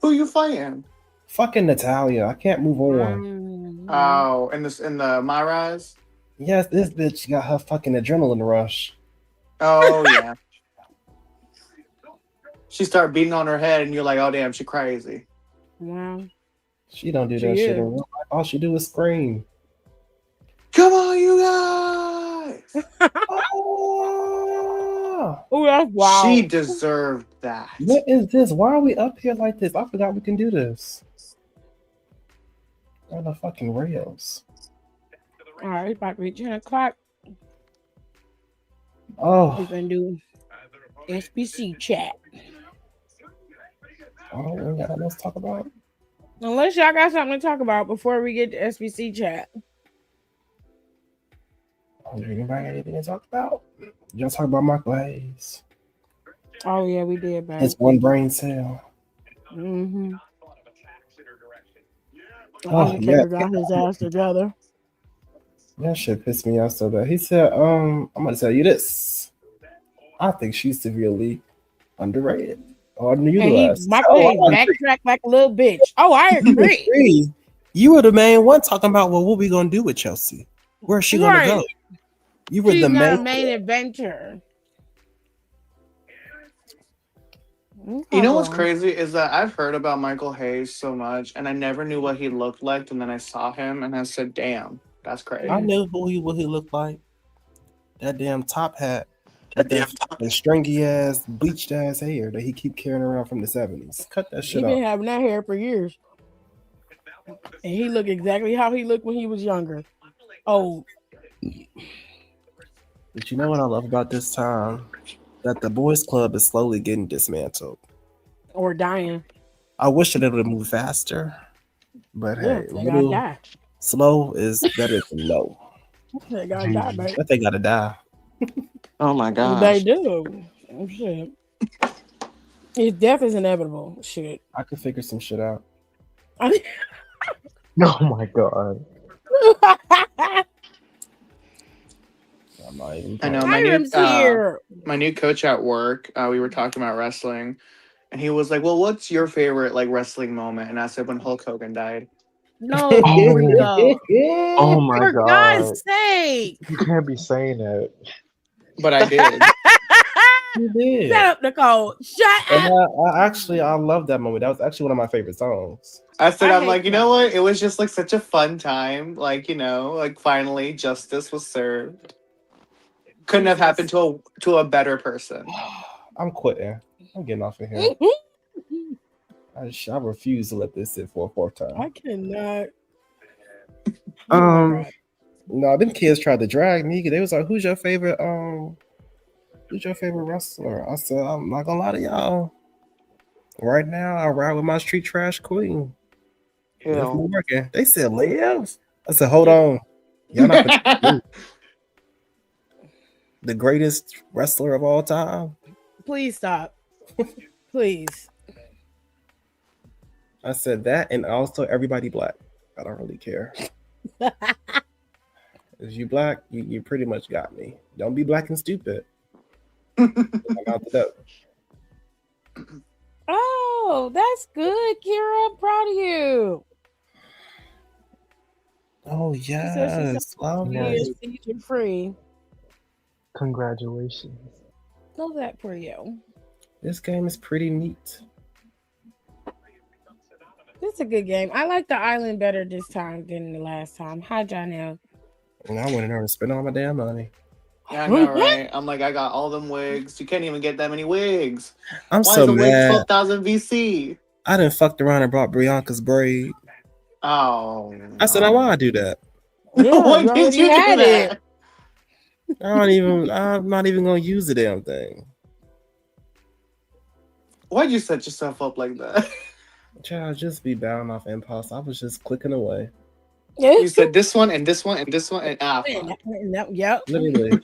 S6: Who you fighting?
S5: Fucking Natalia. I can't move on.
S6: Oh, in the My Rise?
S5: Yes, this bitch got her fucking adrenaline rush.
S6: Oh yeah. She started beating on her head, and you're like, "Oh damn, she crazy."
S2: Wow.
S5: She don't do
S2: She
S5: that shit in
S2: is.
S5: real life. All she do is scream.
S6: Come on, you guys!
S5: Oh,
S2: Oh, that's wild.
S6: She deserved that.
S5: what is this? Why are we up here like this? I forgot we can do this. On the fucking rails.
S2: All right, it's about to be 10 o'clock. We're
S5: Oh,
S2: going to do SBC chat.
S5: oh, we got nothing else to talk about.
S2: Unless y'all got something to talk about before we get to SBC chat.
S5: Oh, anybody got anything to talk about? Y'all talk about Michael Hayes.
S2: Oh, yeah, we did, babe.
S5: It's one brain cell.
S2: Mm-hmm.
S5: Oh,
S2: Undertaker
S5: yeah.
S2: got his ass together.
S5: That shit pissed me off so bad. He said, I'm gonna tell you this. I think she's severely underrated or underutilized.
S2: Michael Hayes backtracked like a little bitch. Oh, I agree.
S5: You were the main one talking about, well, what we gonna do with Chelsea? Where's she gonna go? You were
S2: She's
S5: the
S2: not a main adventure.
S6: You know what's crazy is that I've heard about Michael Hayes so much, and I never knew what he looked like, and then I saw him, and I said, "Damn, that's crazy."
S5: I knew what he looked like. That damn top hat. That stringy ass, bleached ass hair that he keep carrying around from the 70s. Cut that shit off.
S2: He been having that hair for years. And he looked exactly how he looked when he was younger. Oh.
S5: But you know what I love about this time? That the boys club is slowly getting dismantled.
S2: Or dying.
S5: I wish that it would move faster. But
S2: yeah,
S5: hey,
S2: they gotta die.
S5: Slow is better than no.
S2: They gotta die, baby.
S5: But they gotta die.
S3: Oh my gosh.
S2: They do. Oh, shit. His death is inevitable. Shit.
S5: I could figure some shit out.
S4: Oh my god.
S5: I'm not even
S6: I know my new coach at work. We were talking about wrestling, and he was like, "Well, what's your favorite like wrestling moment?" And I said, "When Hulk Hogan died."
S2: No, Rico.
S4: Oh my
S2: For
S4: god.
S2: God's sake.
S4: You can't be saying that.
S6: But I did.
S5: You did.
S2: Shut up, Nicole. Shut up.
S5: I love that moment. That was actually one of my favorite songs.
S6: I said, I'm like, you know what? It was just like such a fun time. Like, you know, like finally justice was served. Couldn't have happened to a better person.
S5: I'm quitting. I'm getting off of here. I refuse to let this sit for a fourth time.
S2: I cannot.
S5: No, them kids tried to drag me. They was like, "Who's your favorite wrestler?" I said, "I'm not gonna lie to y'all. Right now, I ride with my street trash queen. Liv Morgan." They said, "Liv." I said, "Hold on, y'all not the greatest wrestler of all time."
S2: Please stop. Please.
S5: I said that, and also everybody black. I don't really care. If you black, you pretty much got me. Don't be black and stupid. I'm out the door.
S2: Oh, that's good, Kira. I'm proud of you.
S5: Oh yes,
S2: season free.
S4: Congratulations.
S2: Love that for you.
S5: This game is pretty neat.
S2: It's a good game. I like the island better this time than the last time. Hi, Janelle.
S5: And I went in there and spent all my damn money.
S6: Yeah, I know, right? I'm like, I got all them wigs. You can't even get that many wigs.
S5: I'm
S6: Why
S5: so
S6: is a wig
S5: mad.
S6: 12,000 VC?
S5: I done fucked around and brought Bianca's braid.
S6: Oh.
S5: I said, now why I do that?
S2: Yeah,
S6: why did you do that?
S5: I'm not even gonna use the damn thing.
S6: Why'd you set yourself up like that?
S5: Child, just be bound off impulse. I was just clicking away.
S6: You said this one and this one and this one and
S2: Yep.
S5: Literally.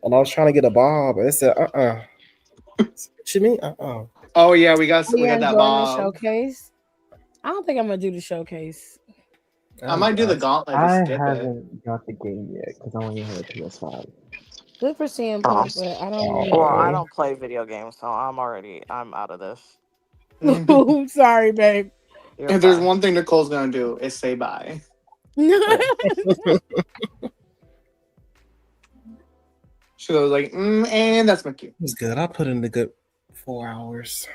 S5: And I was trying to get a bob, and it said, What you mean?
S6: Oh yeah, we got that bob.
S2: Showcase. I don't think I'm gonna do the showcase.
S6: I might do the gauntlet to
S8: I
S6: skip it.
S8: haven't got the game yet because I only have a PS5.
S2: Good for CM
S3: Oh,
S2: Punk, but I don't really
S3: well, I
S2: care.
S3: don't play video games, so I'm out of this.
S2: I'm sorry, babe.
S3: You're
S6: If there's
S3: fine.
S6: one thing Nicole's gonna do, is say bye. She goes like, and that's my cue.
S5: It was good. I put in a good 4 hours.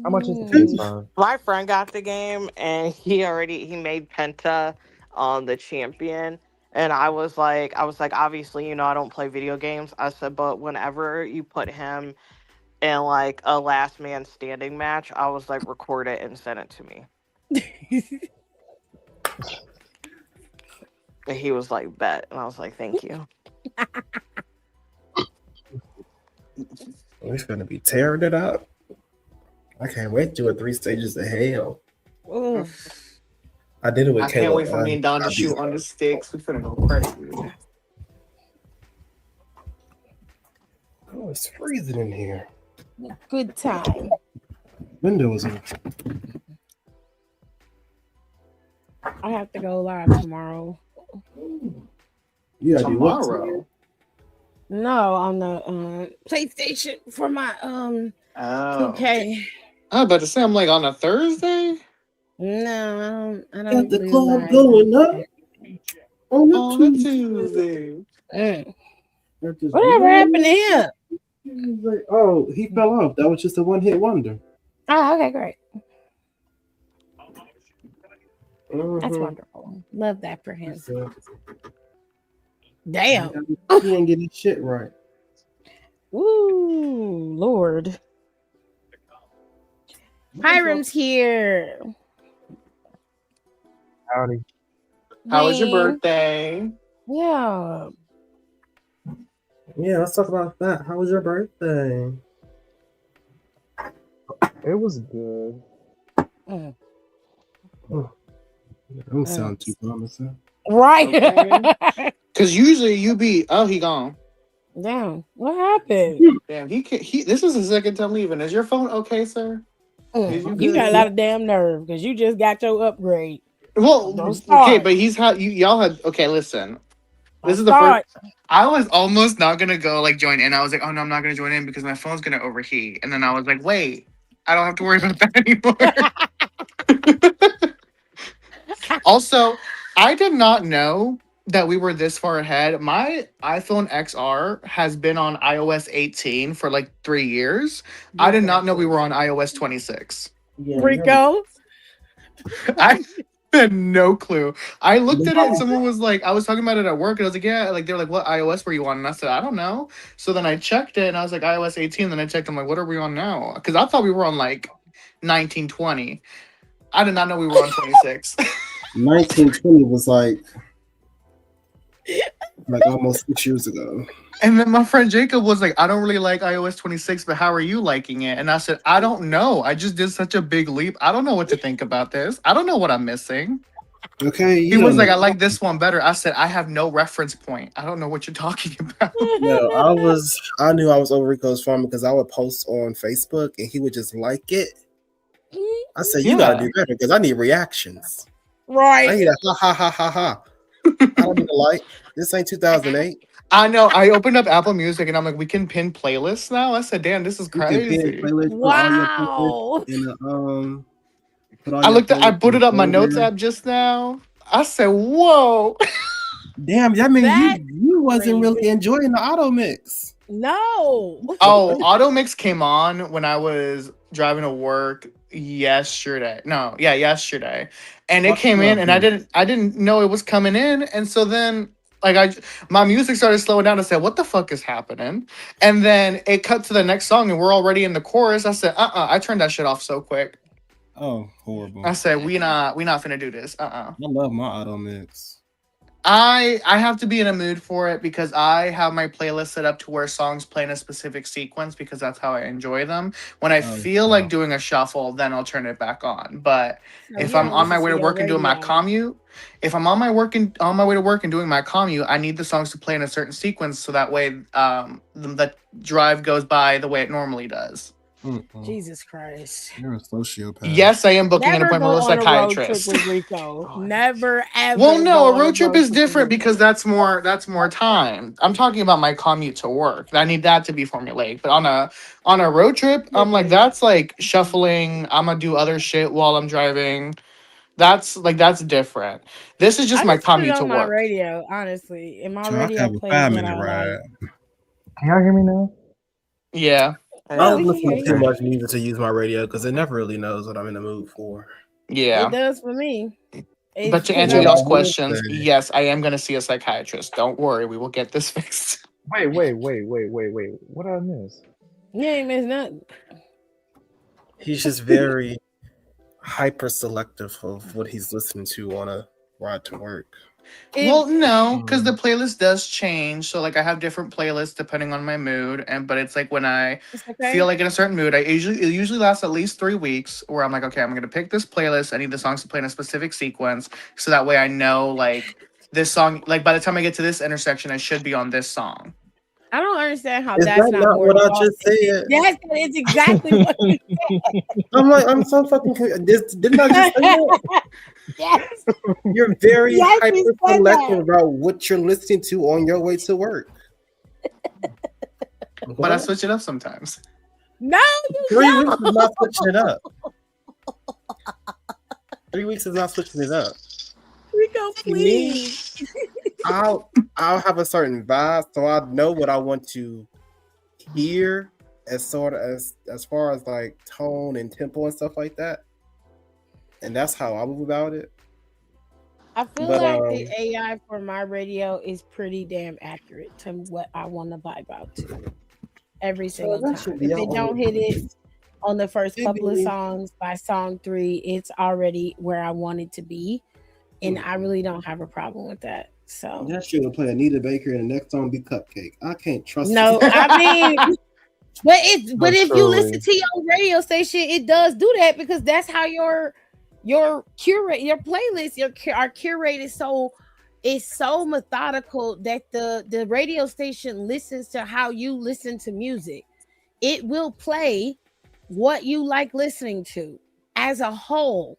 S8: How much is the
S2: Mm.
S8: PS5?
S3: My friend got the game, and he made Penta the champion. And I was like, obviously, I don't play video games. I said, but whenever you put him in like a last man standing match, I was like, record it and send it to me. And he was like, bet. And I was like, thank you.
S5: We're gonna be tearing it up. I can't wait to do it 3 stages of hell.
S2: Oof.
S5: I did it with
S6: I
S5: Kayla.
S6: can't wait for me and Don to
S5: I'll be-
S6: shoot on the sticks. We're gonna go crazy.
S5: Oh, it's freezing in here.
S2: Good time.
S5: Windows are.
S2: I have to go live tomorrow.
S5: Yeah, do what?
S6: Tomorrow.
S2: No, on the PlayStation for my
S6: Oh.
S2: 2K.
S6: I was about to say, I'm like on a Thursday.
S2: No, I
S5: Got
S2: don't
S5: the
S2: do
S5: club
S2: live.
S5: going up on the
S6: On a
S5: Tuesday.
S6: Tuesday.
S5: Got this
S2: Whatever
S5: one-
S2: happened to him?
S5: He's like, oh, he fell off. That was just a one-hit wonder.
S2: Oh, okay, great. That's
S5: Mhm.
S2: wonderful. Love that for him.
S5: So,
S2: Damn.
S5: he ain't getting shit right.
S2: Ooh, Lord. Hiram's here.
S8: Howdy.
S6: How was your
S2: Hey.
S6: birthday?
S2: Yeah.
S5: Yeah, let's talk about that. How was your birthday?
S8: It was good.
S2: Mm.
S5: I don't sound too promising.
S2: Right.
S6: Okay. Because usually you be, oh, he gone.
S2: Damn. What happened?
S6: Damn, this is his second time leaving. Is your phone okay, sir?
S2: You got a lot of damn nerve because you just got your upgrade.
S6: Well,
S2: Don't
S6: okay,
S2: start.
S6: but y'all had, okay, listen. This
S2: Don't
S6: is the
S2: start.
S6: first. I was almost not gonna go like join in. I was like, oh no, I'm not gonna join in because my phone's gonna overheat. And then I was like, wait, I don't have to worry about that anymore. Also, I did not know that we were this far ahead. My iPhone XR has been on iOS 18 for like 3 years. I did not know we were on iOS 26.
S5: Yeah,
S2: Rico.
S6: I had no clue. I looked at it and someone was like, I was talking about it at work and I was like, yeah, like they're like, what iOS were you on? And I said, I don't know. So then I checked it and I was like, iOS 18. Then I checked, I'm like, what are we on now? Because I thought we were on like 1920. I did not know we were on 26.
S5: 1920 was like almost 6 years ago.
S6: And then my friend Jacob was like, I don't really like iOS 26, but how are you liking it? And I said, I don't know. I just did such a big leap. I don't know what to think about this. I don't know what I'm missing.
S5: Okay.
S6: He was like, I like this one better. I said, I have no reference point. I don't know what you're talking about.
S5: No, I knew I was over Rico's phone because I would post on Facebook and he would just like it. I said, you gotta do better because I need reactions.
S2: Right.
S5: I need a ha ha ha ha ha. I don't need a like. This ain't 2008.
S6: I know. I opened up Apple Music and I'm like, we can pin playlists now. I said, damn, this is
S5: You can pin
S6: crazy.
S5: playlists,
S2: Wow.
S5: put all
S6: I
S5: your
S6: looked at, I
S5: playlists
S6: booted
S5: in
S6: up my
S5: the
S6: notes
S5: folder.
S6: app just now. I said, whoa.
S5: Damn, I mean
S2: That's
S5: you wasn't really
S2: crazy.
S5: enjoying the auto mix.
S2: No.
S6: Oh, Auto Mix came on when I was driving to work yesterday. No, yeah, yesterday. And it
S5: Fuck
S6: came in
S5: love,
S6: and
S5: dude.
S6: I didn't know it was coming in. And so then my music started slowing down. I said, what the fuck is happening? And then it cut to the next song and we're already in the chorus. I said, I turned that shit off so quick.
S5: Oh, horrible.
S6: I said, we not finna do this.
S5: I love my auto mix.
S6: I have to be in a mood for it because I have my playlist set up to where songs play in a specific sequence because that's how I enjoy them. When I feel like doing a shuffle, then I'll turn it back on. But if I'm on my way to work and doing my commute, if I'm on my way to work and doing my commute, I need the songs to play in a certain sequence so that way the drive goes by the way it normally does.
S7: Mm-mm.
S2: Jesus Christ.
S7: You're a sociopath.
S6: Yes, I am booking an
S2: Never
S6: appointment
S2: go
S6: with a
S2: on a road trip
S6: psychiatrist.
S2: with Rico.
S3: Oh,
S2: Never ever.
S6: Well, no,
S2: go
S6: a
S2: on
S6: road trip is
S2: trip with
S6: different
S2: Rico.
S6: because that's more time. I'm talking about my commute to work. I need that to be formulaic. But on a road trip, I'm like that's like shuffling. I'm gonna do other shit while I'm driving. That's different. This is just
S2: I
S6: my
S2: just put it
S6: commute to
S2: on my
S6: work.
S2: radio, honestly, and my
S7: So I can
S2: radio
S7: have a
S2: plays what
S7: 5-minute
S2: I
S7: ride.
S2: like.
S8: Can y'all hear me now?
S6: Yeah,
S5: I
S2: Yeah,
S5: don't
S2: we can
S5: listen
S2: hear
S5: to too
S2: you.
S5: much music to use my radio because it never really knows what I'm in the mood for.
S6: yeah.
S2: It does for me. It's
S6: But to
S7: But
S2: because
S6: answer
S2: I
S7: what I
S6: y'all's
S2: listen.
S7: will
S6: questions,
S7: say,
S6: yes, I am gonna see a psychiatrist. Don't worry, we will get this fixed.
S8: Wait. What did I miss?
S2: You ain't miss nothing.
S5: He's just very hyper selective of what he's listening to on a ride to work.
S6: Well, no, because the
S5: Mm.
S6: playlist does change. So like I have different playlists depending on my mood, but it's like when I
S2: It's
S6: feel
S2: okay.
S6: like in a certain mood, it usually lasts at least 3 weeks where I'm like, okay, I'm gonna pick this playlist. I need the songs to play in a specific sequence, so that way I know like this song. Like by the time I get to this intersection, I should be on this song.
S2: I don't understand how
S5: Is
S2: that's
S5: that
S2: not
S5: not
S2: more
S5: what I
S2: exhausting.
S5: just said?
S2: Yes, that is exactly what you
S5: I'm like, I'm so fucking. Didn't I just say that?
S2: Yes.
S5: You're very
S2: Yes, you
S5: hyper
S2: said
S5: selective
S2: that.
S5: about what you're listening to on your way to work.
S6: But I
S5: What?
S6: switch it up sometimes.
S2: No, you
S5: 3
S2: don't.
S5: weeks is not switching it up. 3 weeks is not switching it up.
S2: Rico,
S5: To me,
S2: please.
S5: I'll have a certain vibe, so I know what I want to hear as far as like tone and tempo and stuff like that, and that's how I move about it.
S2: I feel
S5: But
S2: like the AI for my radio is pretty damn accurate to what I want to vibe out to every single
S5: that
S2: time.
S5: should be
S2: If
S5: our
S2: it don't
S5: only
S2: hit it on the first couple of
S5: maybe.
S2: songs, by song 3, it's already where I want it to be, and I really don't have a problem with that. So
S5: That shit will play Anita Baker and the next song be Cupcake. I can't trust
S2: no,
S5: it.
S2: I mean, but if you listen
S8: truly.
S2: to your radio station, it does do that because that's how your playlist are curated. So it's so methodical that the radio station listens to how you listen to music. It will play what you like listening to as a whole.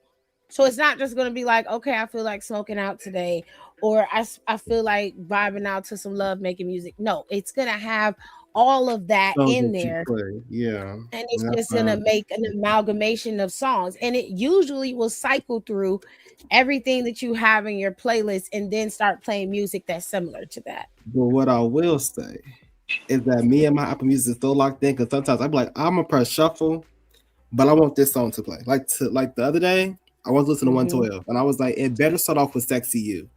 S2: So it's not just going to be like, okay, I feel like smoking out today, or I feel like vibing out to some love making music. No, it's going to have all of that
S5: Songs
S2: in
S5: that you
S2: there,
S5: play, yeah.
S2: and it's
S5: That's
S2: just going to make an amalgamation of songs, and it usually will cycle through everything that you have in your playlist and then start playing music that's similar to that.
S5: But what I will say is that me and my Apple Music is so locked in because sometimes I'm like, I'm gonna press shuffle, but I want this song to play. Like the other day, I was listening to 112, and I was like, it better start off with "Sexy You."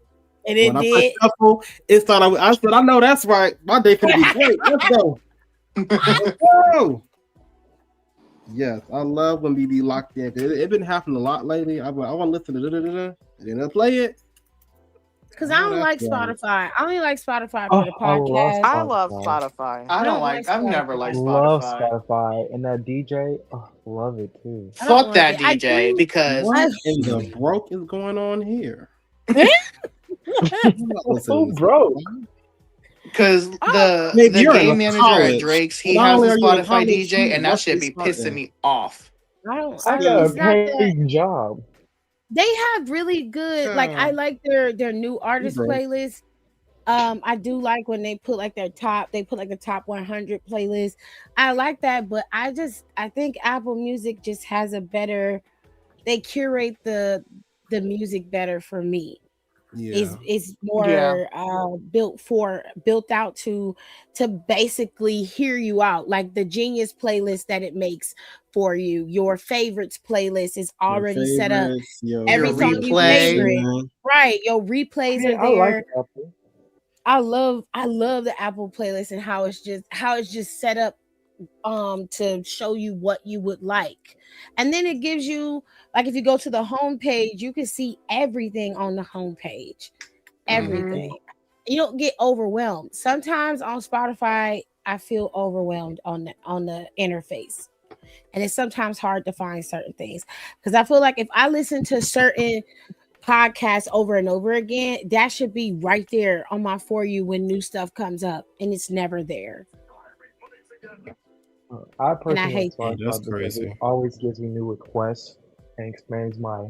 S2: And it
S5: When I press
S2: did.
S5: shuffle, it started. I said, I know that's right. My day finna be great. Let's go. Let's go. Yes, I love when we be locked in. It's been happening a lot lately. I want to listen to and then I play it.
S2: Because I don't like Spotify. I only like Spotify for the
S8: I love
S2: podcast.
S3: I love
S8: Spotify.
S3: Spotify.
S6: I don't
S2: don't
S6: like.
S2: like
S6: I've never liked
S8: Love
S6: Spotify.
S8: Spotify and that DJ. Oh, love it too.
S2: I don't
S6: Fuck
S2: like
S6: that
S2: it. I
S6: DJ
S2: do.
S6: because
S5: What in the broke is going on here?
S8: Who broke?
S6: the
S5: Maybe you're in
S6: game manager at
S5: college.
S6: Drake's, he
S5: Not
S6: has
S5: only
S6: a
S5: are you in
S6: Spotify
S5: college,
S6: DJ,
S5: you
S6: and that
S5: must
S6: shit
S5: be
S6: be pissing
S5: starting.
S6: me off.
S2: I don't.
S8: I got a
S2: It's not that
S8: paid job.
S2: they have really good. Like I like their new artist
S5: broke.
S2: playlist. I do like when they put like their top. They put like the top 100 playlist. I like that, but I think Apple Music just has a better. They curate the music better for me.
S5: Yeah.
S2: Is more built out to basically hear you out, like the Genius playlist that it makes for you. Your favorites playlist is already set up. Every
S6: Your
S2: song you
S6: replay.
S2: favorite, right? Your replays
S8: Yeah,
S2: are
S8: I like
S2: there.
S8: Apple.
S2: I love the Apple playlist and how it's just set up to show you what you would like. And then it gives you, like, if you go to the home page, you can see everything on the home page. Everything. You don't get overwhelmed. Sometimes on Spotify, I feel overwhelmed on the interface. And it's sometimes hard to find certain things. Because I feel like if I listen to certain podcasts over and over again, that should be right there on my For You when new stuff comes up, and it's never there.
S8: I
S2: And I
S8: personally like
S2: hate that.
S5: That's
S8: Spotify because it
S5: crazy.
S8: always gives me new requests and expands my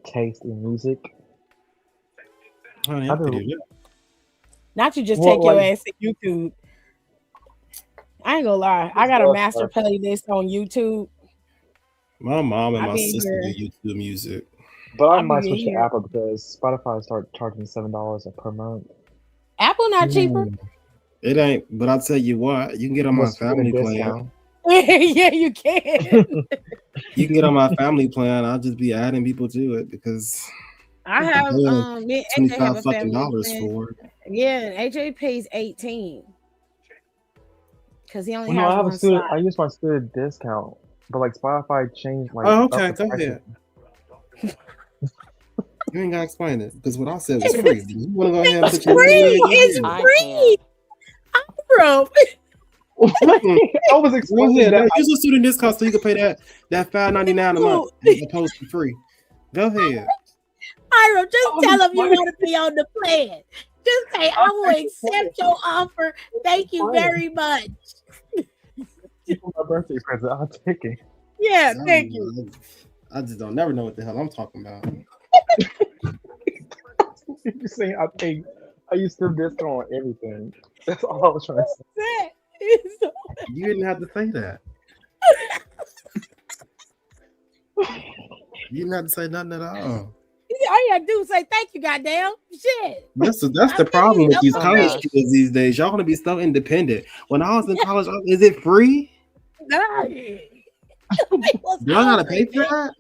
S8: taste in music.
S5: Honey,
S8: I
S5: I could
S8: do.
S5: do that.
S2: Not you just
S8: Well,
S2: take your
S8: like,
S2: ass to YouTube. I ain't gonna lie. I
S8: just
S2: got a
S8: love
S2: master
S8: Spotify.
S2: playlist on YouTube.
S5: My mom and
S2: I
S5: my
S2: be in
S5: sister do
S2: here.
S5: YouTube music.
S8: But I
S2: I be
S8: might
S2: in
S8: switch to
S2: here.
S8: Apple because Spotify started charging $7 per month.
S2: Apple not cheaper.
S5: It ain't, but I'll tell you what, you can get on my
S8: With
S5: family
S8: student
S5: plan.
S8: discount.
S2: Yeah, you can.
S5: You can get on my family plan. I'll just be adding people to it because
S2: I
S5: I'm
S2: have
S5: paying
S2: me and AJ have a
S5: $25
S2: family
S5: fucking
S2: plan.
S5: for it.
S2: Yeah, and AJ pays 18 because he only
S8: Well, no, I
S2: has
S8: have a
S2: one
S8: student.
S2: slot.
S8: I use my student discount, but like Spotify changed like
S5: Oh,
S8: up
S5: okay,
S8: the
S5: go
S8: prices.
S5: ahead. You ain't gotta explain it because what I said was free. You want to go ahead and
S2: It's
S5: put your money
S2: free.
S5: in? Go
S2: It's
S5: ahead.
S3: I
S2: free,
S3: can't.
S2: bro.
S8: I was
S5: Go
S8: explaining
S5: ahead.
S8: that.
S5: Now use a student discount so you can pay that $5.99 a month as opposed to free. Go ahead.
S2: Ira, just
S8: I was
S2: tell him you
S8: explaining.
S2: want to be on the plan. Just say, I will accept your offer. Thank you very much.
S8: For my birthday present, I'll take it.
S2: Yeah, thank you.
S5: I just don't never know what the hell I'm talking about.
S8: You're saying I use student discount on everything. That's all I was trying to say.
S5: You didn't have to say that. You didn't have to say nothing at all.
S2: All you gotta do is say thank you, goddamn. Shit.
S5: That's the problem with these
S3: Oh,
S5: college
S3: gosh.
S5: kids these days. Y'all want to be so independent. When I was in college, is it free?
S2: Was
S5: Do I gotta
S2: hungry,
S5: pay for
S2: bitch.
S5: that?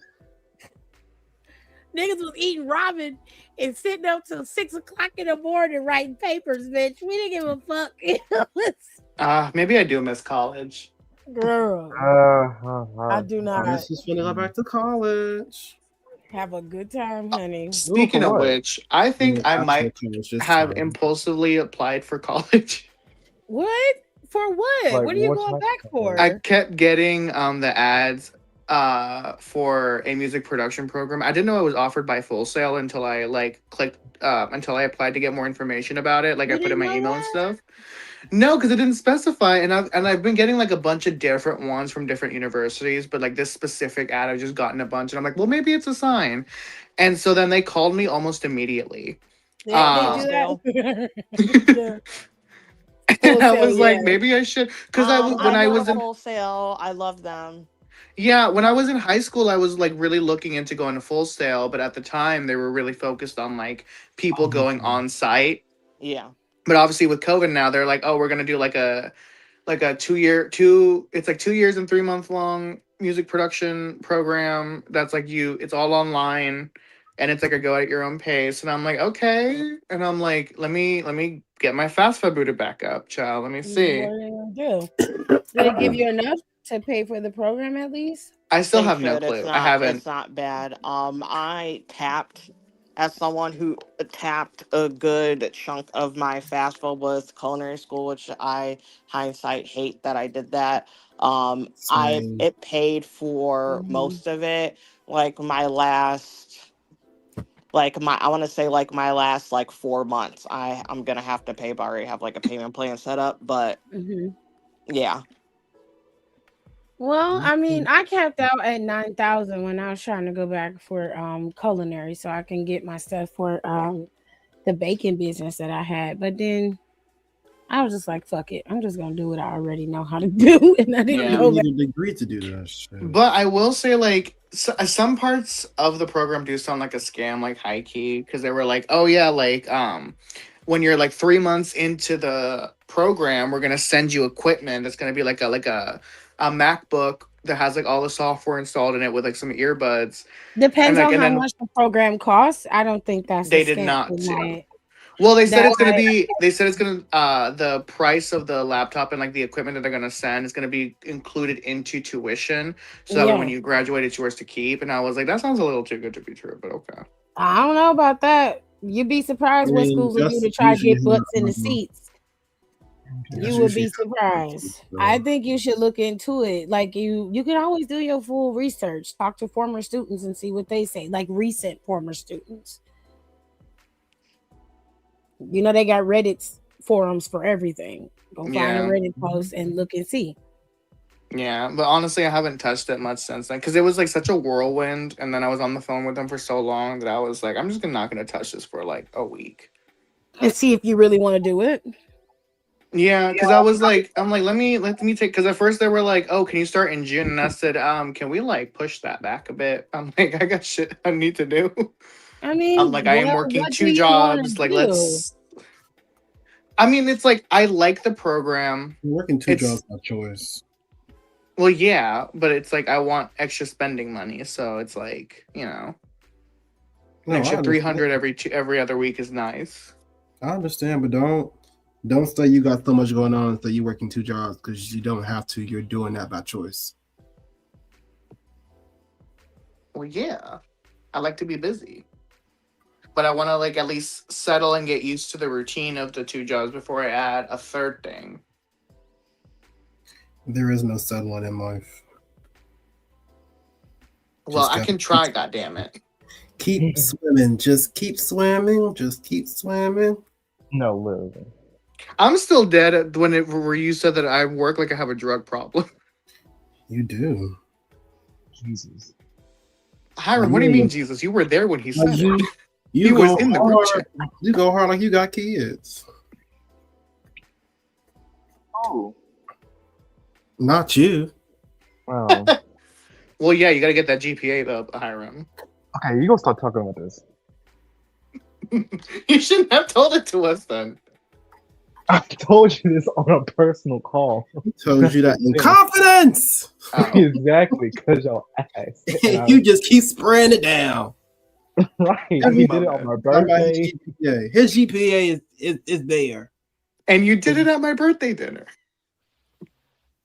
S2: Niggas was eating ramen and sitting up till 6 o'clock in the morning writing papers, bitch. We didn't give a fuck.
S6: Maybe I do miss college.
S2: Girl, I do
S5: I
S2: not
S5: guess she's gonna go back to college.
S2: have a good time, honey.
S6: Speaking of
S8: what?
S6: which, I think I
S5: Actual
S6: might
S5: college this
S6: have
S5: time.
S6: impulsively applied for college.
S2: What? For what?
S8: Like,
S2: What are you
S8: what
S2: going
S8: type
S2: back
S8: of
S2: for?
S6: I kept getting the ads for a music production program. I didn't know it was offered by Full Sail until I clicked until I applied to get more information about it. Like
S2: You
S6: I put in
S2: didn't
S6: my
S2: know
S6: email and
S2: that?
S6: stuff. No, because it didn't specify, and I've been getting like a bunch of different ones from different universities, but like this specific ad, I've just gotten a bunch, and I'm like, well, maybe it's a sign. And so then they called me almost immediately.
S2: Yeah, they do
S3: Still.
S2: that.
S6: And I
S2: Full
S6: was
S2: Sail,
S6: like,
S2: yeah.
S6: maybe I should, because
S3: I
S6: when I
S3: know
S6: was
S3: the
S6: in
S3: Full Sail. I love them.
S6: when I was in high school, I was like really looking into going to Full Sail, but at the time they were really focused on like people going on site.
S3: Yeah.
S6: But obviously with COVID now, they're like, oh, we're gonna do like a 2 year it's like 2 years and 3 month long music production program that's like it's all online and it's like a go at your own pace, and I'm like, okay, and I'm like, let me get my FAFSA booted back up, child, let me
S2: What
S6: see.
S2: are they gonna do? Do they give you enough to pay for the program at least?
S6: I still
S3: They
S6: have no
S3: should. It's
S6: clue. I
S3: not.
S6: haven't.
S3: It's not bad. I tapped as someone who tapped a good chunk of my FAFSA with culinary school, which I hindsight hate that I did that.
S5: Same.
S3: It paid for
S2: Mhm.
S3: most of it. Like my last, I want to say like my last 4 months. I'm gonna have to pay, but I already have like a payment plan set up. But
S2: Mhm.
S3: yeah,
S2: Well, I mean, I capped out at 9,000 when I was trying to go back for culinary, so I can get my stuff for the baking business that I had. But then I was just like, "Fuck it, I'm just gonna do what I already know how to do," and I
S5: You
S2: didn't
S5: don't
S6: Yeah.
S2: go
S5: even
S2: back.
S5: need a degree to do that shit.
S6: But I will say, like, some parts of the program do sound like a scam, like high key, because they were like, "Oh yeah, like, when you're like 3 months into the program, we're gonna send you equipment that's gonna be like a MacBook that has like all the software installed in it with like some earbuds, and
S2: Depends
S6: like,
S2: on
S6: and
S2: how
S6: then
S2: much the program costs. I don't think that's a
S6: they did
S2: scam.
S6: not say. Well,
S2: That might
S6: they said it's gonna the price of the laptop and like the equipment that they're gonna send is gonna be included into tuition. So that way when
S2: yeah.
S6: you graduate it's yours to keep. And I was like, that sounds a little too good to be true, but okay.
S2: I don't know about that. You'd be
S5: I
S2: surprised what
S5: mean,
S2: schools will do
S5: that's
S2: to try to
S5: usually
S2: get butts in the seats.
S5: that's
S2: You would
S5: usually
S2: be surprised. I think you should look into it. Like you can always do your full research. Talk to former students and see what they say. Like recent former students. You know they got Reddit forums for everything. Go find a
S6: Yeah.
S2: Reddit post and look and see.
S6: Yeah, but honestly, I haven't touched it much since then because it was like such a whirlwind, and then I was on the phone with them for so long that I was like, I'm just not gonna touch this for like a week.
S2: And see if you really want to do it.
S6: Yeah, because I was like, I'm like, let me take. Because at first they were like, oh, can you start in June? And I said, can we like push that back a bit? I'm like, I got shit I need to do.
S2: I mean,
S6: I'm like, I am
S2: well,
S6: working
S2: what do
S6: 2
S2: you want to
S6: jobs. Like,
S2: do?
S6: let's. I mean, it's like I like the program.
S7: You're working 2
S6: It's
S7: jobs by choice.
S6: well, yeah, but it's like I want extra spending money, so it's like an
S7: No, I
S6: extra
S7: understand.
S6: 300 every other week is nice.
S7: I understand, but don't say you got so much going on that you're working 2 jobs because you don't have to. You're doing that by choice.
S6: Well, yeah, I like to be busy, but I want to like at least settle and get used to the routine of the 2 jobs before I add a third thing.
S7: There is no settling in life.
S6: Well,
S7: Just
S6: I
S7: gotta
S6: can try, goddammit.
S7: keep swimming. Just keep swimming. Just keep swimming.
S8: No, literally.
S6: I'm still dead at where you said that I work like I have a drug problem.
S7: You do.
S8: Jesus.
S6: Hiram, what do you mean, Jesus? You were there when he
S7: Like
S6: said
S7: you,
S6: it.
S7: you
S6: He
S7: go
S6: was in the group
S7: hard.
S6: chat.
S7: You go hard like you got kids.
S8: Oh.
S7: Not you.
S8: Wow.
S6: Well, yeah, you got to get that GPA up, Hiram.
S8: Okay, you gonna start talking about this.
S6: You shouldn't have told it to us then.
S8: I told you this on a personal call.
S7: Told you that in confidence.
S6: Oh.
S8: Exactly, because y'all asked.
S7: You just keep spreading it down.
S8: Right. He
S6: My
S8: did it on
S6: bad.
S8: my
S7: Talking about
S8: birthday.
S7: His GPA is there.
S6: And you did it at my birthday dinner.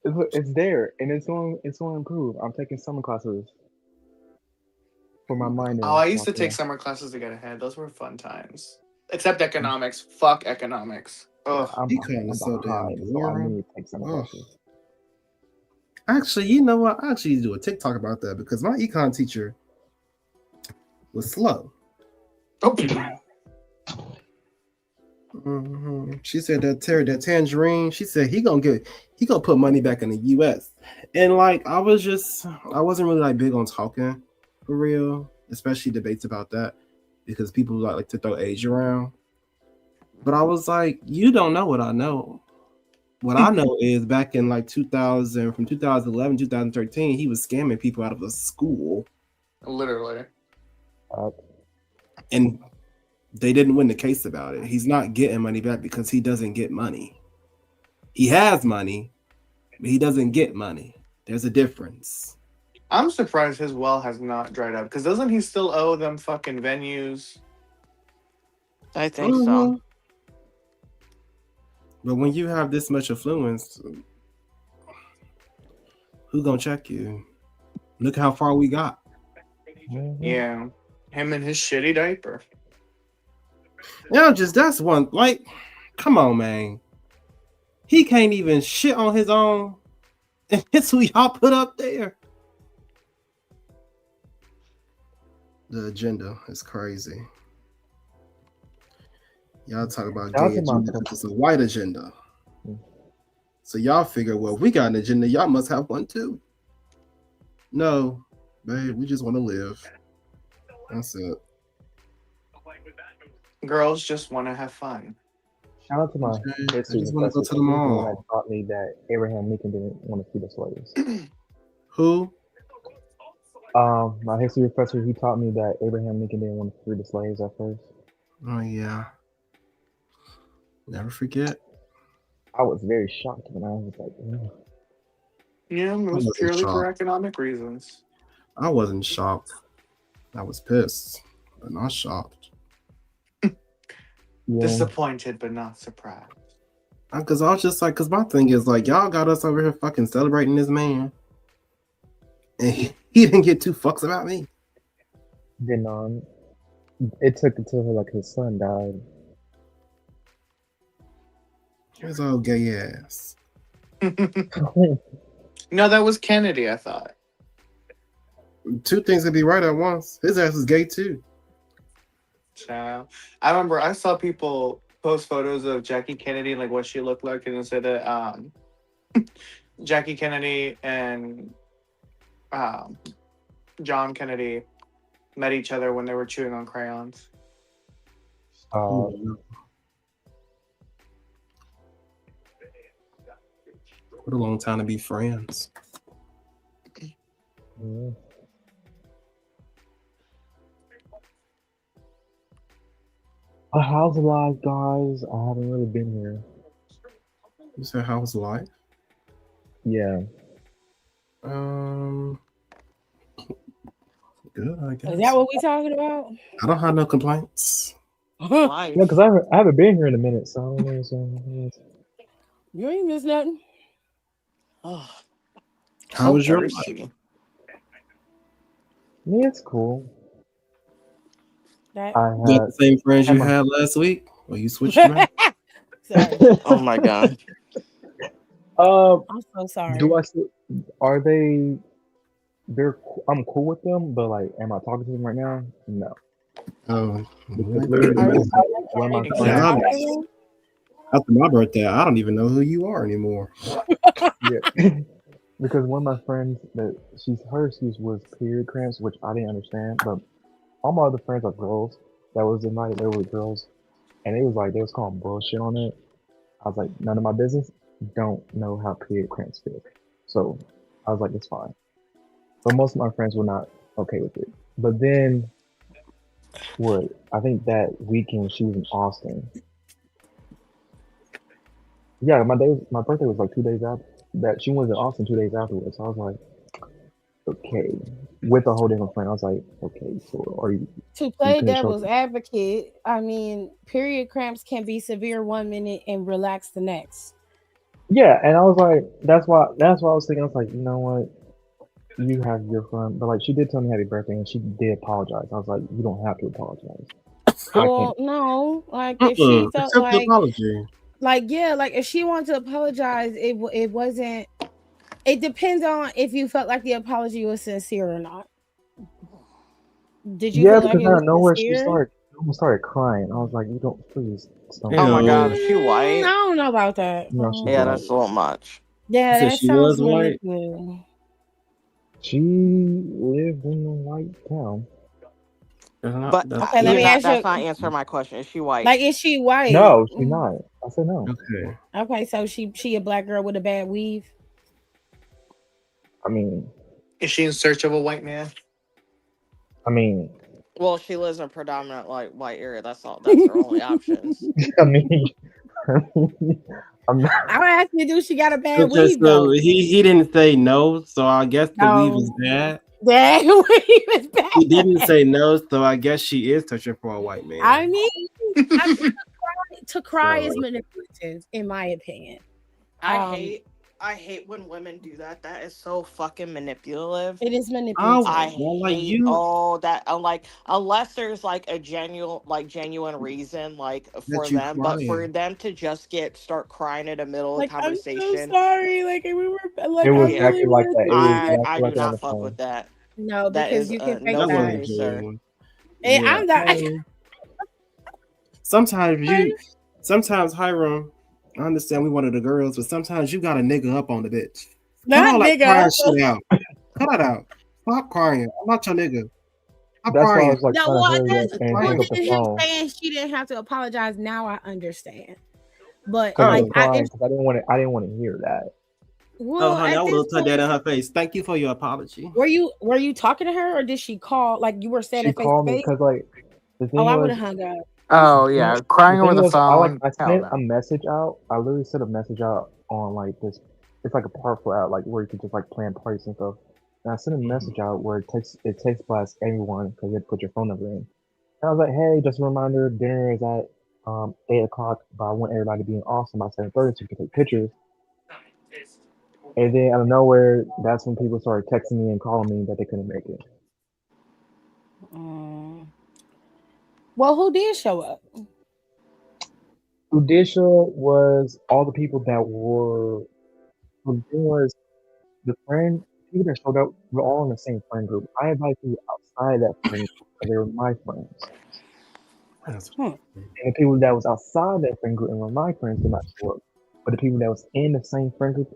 S8: It's there, and it's going to improve. I'm taking summer classes for my minor.
S6: Oh, I used to take summer classes to get ahead. Those were fun times. Except economics. Fuck economics. Ugh.
S8: I'm
S7: Econ is so damn
S8: behind, so I
S7: boring.
S8: need to take summer
S7: Ugh.
S8: classes.
S7: Actually, you know what? I actually do a TikTok about that because my econ teacher was slow.
S6: Oh.
S7: She said that tangerine. She said he gonna put money back in the U.S. And like I wasn't really like big on talking for real, especially debates about that because people like to throw age around. But I was like, you don't know what I know. What I know is back in like 2000, from 2011, 2013, he was scamming people out of a school.
S6: Literally.
S7: And they didn't win the case about it. He's not getting money back because he doesn't get money. He has money, but he doesn't get money. There's a difference.
S6: I'm surprised his well has not dried up because doesn't he still owe them fucking venues?
S3: I think so.
S7: But when you have this much affluence, who gonna check you? Look how far we got.
S6: Yeah. Him and his shitty diaper.
S7: That's one. Like, come on, man. He can't even shit on his own. And it's who y'all put up there. The agenda is crazy. Y'all talk about gay agenda because it's a white agenda. So y'all figure, well, we got an agenda. Y'all must have one too. No, babe, we just want to live. That's it.
S6: Girls just want to have fun.
S8: Shout out to my history
S7: just want to go to the
S8: that
S7: mall.
S8: taught me that Abraham Lincoln didn't want to free the slaves.
S7: Who?
S8: My history professor, he taught me that Abraham Lincoln didn't want to free the slaves at first.
S7: Oh yeah. Never forget.
S8: I was very shocked when I was like,
S6: Yeah, it was purely for economic reasons.
S7: I wasn't shocked. I was pissed, but not shocked.
S8: Yeah.
S6: Disappointed, but not surprised.
S7: Because I was just like, because my thing is like, y'all got us over here fucking celebrating this man, and he didn't get 2 fucks about me.
S8: Then it took until like his son died.
S7: His old gay ass.
S6: No, that was Kennedy, I thought.
S7: 2 things could be right at once. His ass is gay too.
S6: Child. I remember I saw people post photos of Jackie Kennedy, like what she looked like, and they said that Jackie Kennedy and John Kennedy met each other when they were chewing on crayons.
S7: What a long time to be friends.
S8: Yeah. How's life, guys? I haven't really been here.
S7: You said how's life?
S8: Yeah.
S7: Good, I guess.
S2: Is that what we talking about?
S7: I don't have no complaints.
S3: Life.
S8: Yeah, because I haven't been here in a minute, so I don't know.
S2: You ain't missed nothing.
S3: Oh,
S7: How
S3: so
S7: was your life?
S3: thirsty.
S8: Yeah, it's cool.
S2: That,
S8: I
S7: You got
S8: had
S7: the same friends you
S8: Emma.
S7: had last week? Or you switched them out?
S2: sorry.
S3: Oh my god.
S2: I'm so sorry.
S8: Do I still? Are they? I'm cool with them, but like, am I talking to them right now? No.
S7: Oh,
S8: Because literally,
S2: Are you
S8: one of my
S6: Exactly.
S8: friends.
S7: after my birthday, I don't even know who you are anymore.
S8: Yeah. Because one of my friends that she was period cramps, which I didn't understand, but all my other friends are girls that was invited. They were girls, and they was calling bullshit on it. I was like, none of my business. Don't know how period cramps feel, so I was like, it's fine. But most of my friends were not okay with it. But then, what? I think that weekend she was in Austin. Yeah, my birthday was like 2 days after that. She was in Austin 2 days afterwards. So I was like, okay, with a whole different friend. I was like, okay, so are you?
S2: To
S8: You
S2: play
S8: couldn't show.
S2: devil's advocate, I mean, period cramps can be severe 1 minute and relax the next.
S8: Yeah, and I was like, that's why I was thinking. I was like, you know what? You have your friend, but like she did tell me happy birthday, and she did apologize. I was like, you don't have to apologize. I
S2: Well,
S8: can't.
S2: no, like if she felt
S7: Accept the apology.
S2: like if she wanted to apologize, it wasn't. It depends on if you felt like the apology was sincere or not. Did you
S8: Yeah,
S2: feel like
S8: because
S2: it
S8: out
S2: was
S8: of nowhere
S2: sincere?
S8: she almost started crying. I was like, you don't please don't
S3: Oh
S8: cry.
S3: my god,
S7: Ew.
S3: is she
S2: I
S3: white?
S2: don't know about that.
S8: No, she's
S3: Yeah,
S8: white.
S3: that's a little much.
S2: Yeah,
S7: You said
S2: that
S7: she
S2: sounds
S7: was white?
S2: manipulative.
S8: She lived in a white town.
S3: But
S7: That's
S2: Okay, let
S3: you're
S2: me
S3: not.
S2: ask
S3: That's
S2: you.
S3: not answering my question. Is she white?
S2: Like, is she white?
S8: No, she's not. I said no.
S7: okay.
S2: Okay, so she a black girl with a bad weave.
S8: I mean,
S6: Is she in search of a white man?
S8: I mean,
S3: Well, she lives in a predominant like white area. That's all. That's her only options.
S8: I mean, I'm not.
S2: I would ask you, do she got a bad
S7: Okay,
S2: weave
S7: so
S2: though?
S7: he didn't say no, so I guess the weave is
S2: No,
S7: bad.
S2: that weave is bad.
S7: He didn't say no, so I guess she is searching for a white man.
S2: I mean, to cry is
S7: So,
S2: manipulative, in my opinion.
S3: I hate when women do that. That is so fucking manipulative.
S2: It is
S7: oh,
S2: manipulative.
S3: I
S7: well, like
S3: hate
S7: you,
S3: all that. Like unless there's like a genuine reason like for
S7: that you
S3: them, but for
S7: crying.
S3: them to just start crying in the middle of
S2: Like, I'm so
S3: conversation,
S2: sorry. Like, we were like,
S8: It
S2: I
S8: was
S3: yeah,
S2: really
S8: exactly like
S2: want
S8: that.
S2: to
S8: It was
S2: say that.
S3: I
S8: exactly
S3: do
S8: like that on
S3: not
S8: the
S3: fuck
S8: phone.
S3: with that.
S2: No,
S3: That
S2: because
S3: is
S2: you can fake
S3: no
S7: That
S3: for
S2: that.
S7: wasn't
S3: me, sir.
S7: genuine.
S2: And
S7: Yeah.
S2: I'm not.
S7: Sometimes Hiram, I understand we one of the girls, but sometimes you got a nigga up on the bitch. Cut
S2: Not
S7: all that
S2: nigga.
S7: crying shit out. Cut it out. Stop crying. I'm not your nigga. Stop
S8: That's why I
S7: crying.
S8: was like
S2: No,
S8: trying to
S2: well,
S8: hurry up
S2: that's
S8: and
S2: well,
S8: pick up the
S2: then him
S8: phone.
S2: saying she didn't have to apologize. Now I understand. But
S8: Because I
S2: like,
S8: was crying because I didn't want to hear that.
S7: Oh,
S2: well,
S7: honey, I
S2: at
S7: would
S2: this
S7: have put
S2: point,
S7: that in her face. Thank you for your apology.
S2: were you talking to her or did she call? Like, you were saying
S8: She
S2: it face to
S8: called me
S2: face?
S8: because like the
S2: Oh,
S8: thing
S2: I would
S8: was
S2: have hung up.
S6: Oh
S8: the
S6: yeah,
S8: thing,
S6: crying
S8: the
S6: over
S8: thing
S6: the
S8: was
S6: phone.
S8: I
S6: Hell
S8: sent a
S6: no.
S8: message out. I literally sent a message out on like this. It's like a parcel out like where you can just like plan parties and stuff. And I sent a message out where it takes blasts everyone because you have to put your phone number in. And I was like, hey, just a reminder, dinner is at 8 o'clock, but I want everybody to be in Austin by 7:30 so you can take pictures. And then out of nowhere, that's when people started texting me and calling me that they couldn't make it.
S2: Mm. Well, who did show up?
S8: Udisha was all the people that were. The thing was the people that showed up were all in the same friend group. I invited people outside that friend group because they were my friends. And the people that was outside that friend group and were my friends did not show up. But the people that was in the same friend group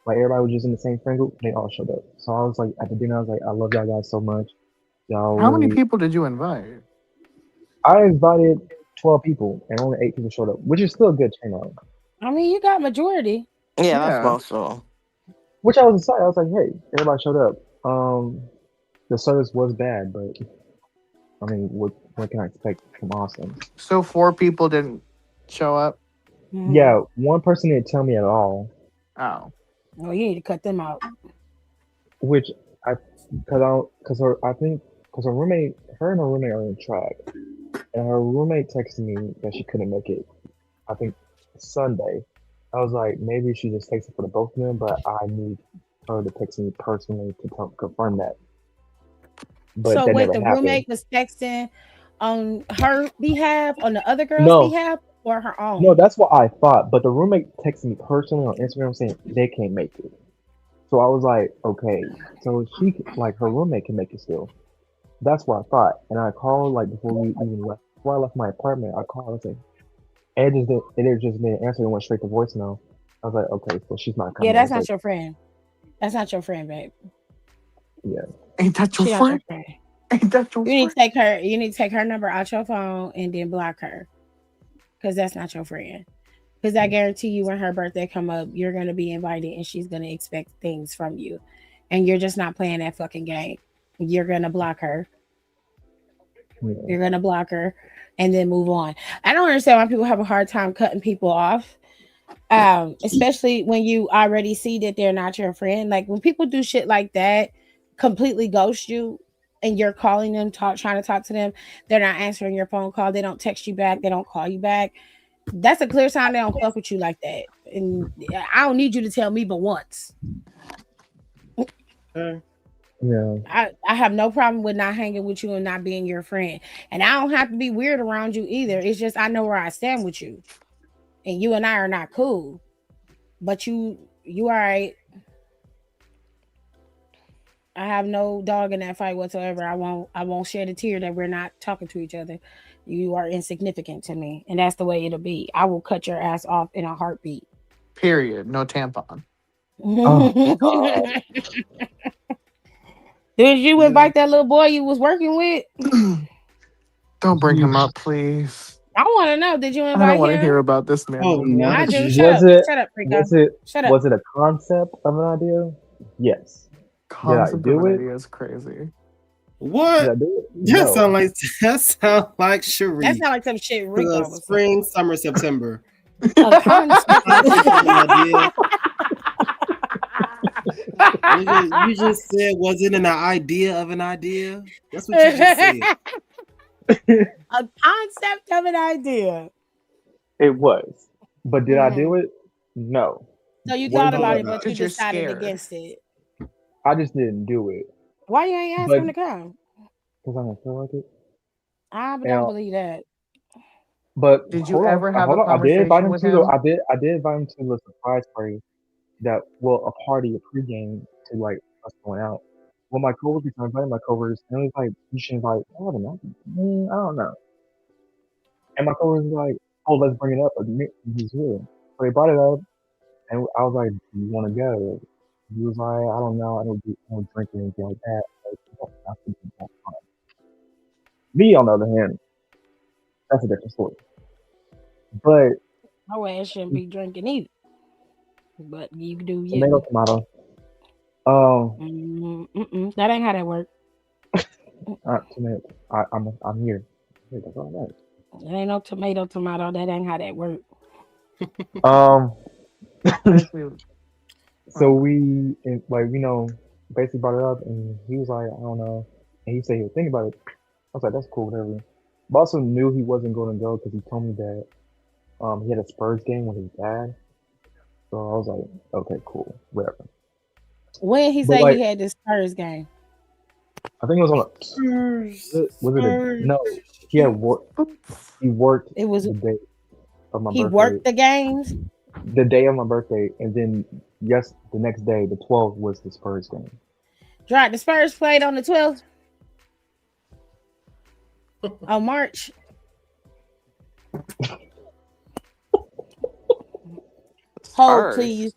S8: Like everybody was just in the same friend group. They all showed up. So I was like at the dinner. I was like, I love y'all guys so much. Y'all
S6: How many
S8: really.
S6: people did you invite?
S8: I invited 12 people and only 8 people showed up, which is still a good turnout.
S2: I mean, you got majority.
S3: Yeah, that's
S6: Yeah.
S3: most of them.
S8: Which I was excited. I was like, hey, everybody showed up. The service was bad, but I mean, what can I expect from Austin?
S6: So 4 people didn't show up.
S2: Mhm.
S8: Yeah, one person didn't tell me at all,
S6: Oh,
S2: Well, you need to cut them out.
S8: which because her roommate, her and her roommate are in track, and her roommate texted me that she couldn't make it. I think Sunday. I was like, maybe she just texted for the both of them, but I need her to text me personally to confirm that. But
S2: So
S8: that
S2: wait,
S8: never
S2: the
S8: happened.
S2: roommate was texting on her behalf, on the other girl's
S8: No,
S2: behalf, or her own?
S8: no, that's what I thought. But the roommate texted me personally on Instagram saying they can't make it. So I was like, okay, so like her roommate can make it still. That's what I thought. And I called like before we even left. Before I left my apartment, I called and said, it just didn't answer. It went straight to voicemail. I was like, okay, so she's not
S2: Yeah,
S8: coming. I
S2: that's
S8: was like,
S2: not your friend. That's not your friend, babe.
S8: yeah,
S6: ain't that your
S2: She not your
S6: friend?
S2: friend.
S6: Ain't that your
S2: You need to
S6: friend?
S2: take her. You need to take her number out your phone and then block her, because that's not your friend. Because I guarantee you, when her birthday come up, you're gonna be invited, and she's gonna expect things from you, and you're just not playing that fucking game. You're gonna block her.
S8: yeah.
S2: You're gonna block her, and then move on. I don't understand why people have a hard time cutting people off, especially when you already see that they're not your friend. Like when people do shit like that, completely ghost you, and you're calling them, trying to talk to them, they're not answering your phone call, they don't text you back, they don't call you back. That's a clear sign they don't fuck with you like that. And I don't need you to tell me but once.
S7: Okay.
S8: Yeah.
S2: I have no problem with not hanging with you and not being your friend. And I don't have to be weird around you either. It's just I know where I stand with you. And you and I are not cool. But you all right. I have no dog in that fight whatsoever. I won't shed a tear that we're not talking to each other. You are insignificant to me. And that's the way it'll be. I will cut your ass off in a heartbeat.
S6: Period. No tampon.
S8: Oh God.
S2: Did you
S7: Yeah.
S2: invite that little boy you was working with?
S6: Don't bring him up, please.
S2: I want to know. Did you
S6: I don't
S2: invite
S6: want to hear
S2: him?
S6: about this man
S7: Oh,
S6: no more.
S2: I
S7: not
S2: do.
S7: you.
S2: Shut up.
S8: Was it
S2: Shut up, Rico.
S8: was it
S2: Shut up.
S8: was it a concept of an idea? Yes. Did I
S6: Concept of
S8: do
S6: an
S8: it?
S6: idea is crazy.
S8: Did
S7: What?
S8: I do it?
S7: That
S8: No.
S7: sound like
S2: That
S7: Cherie.
S2: sounds like some shit Rico was saying.
S7: Spring, summer, September.
S2: A concept.
S7: Concept of an idea. You just said, was it an idea of an idea? That's what you just said.
S2: A concept of an idea.
S8: It was. But did I do
S2: Mhm.
S8: it? No.
S2: So you
S8: What
S2: thought
S8: did
S2: about
S8: you
S2: it, but you
S6: Because you're
S2: decided
S6: scared.
S2: against it.
S8: I just didn't do it.
S2: Why you ain't ask
S8: But
S2: him to come?
S8: because I didn't feel like it.
S2: I don't
S8: And,
S2: believe that.
S8: but
S6: Did you ever have
S8: hold
S6: a
S8: on. I did invite
S6: conversation
S8: him
S6: with
S8: to though.
S6: him?
S8: I did invite him to the surprise party a party, a pregame to like us going out. Well, my coworkers, I invited my coworkers, and it was like, you should invite all of them. I don't know. And my coworkers was like, oh, let's bring it up. He's here. So they brought it up, and I was like, do you want to go? He was like, I don't know. I don't drink or anything like that. Like, I think that's fine. Me, on the other hand, that's a different story. But
S2: No ass shouldn't be drinking either. But you do
S8: tomato,
S2: you.
S8: tomato.
S2: That ain't how that work.
S8: Tomato. I'm here. Hey, that's all right.
S2: It ain't no tomato. That ain't how that work.
S6: Basically,
S8: So we basically brought it up, and he was like, I don't know, and he said he would think about it. I was like, that's cool, whatever. But I also knew he wasn't going to go because he told me that he had a Spurs game with his dad. So I was like, okay, cool, whatever.
S2: When he
S8: But
S2: say
S8: like,
S2: he had this Spurs game?
S8: I think it was on no? He had work. He worked
S2: It was
S8: the day of my
S2: he
S8: birthday.
S2: worked the games.
S8: The day of my birthday, and then the next day, the 12th was the Spurs game.
S2: Right, the Spurs played on the 12th of March. Hold,
S3: Spurs.
S2: please.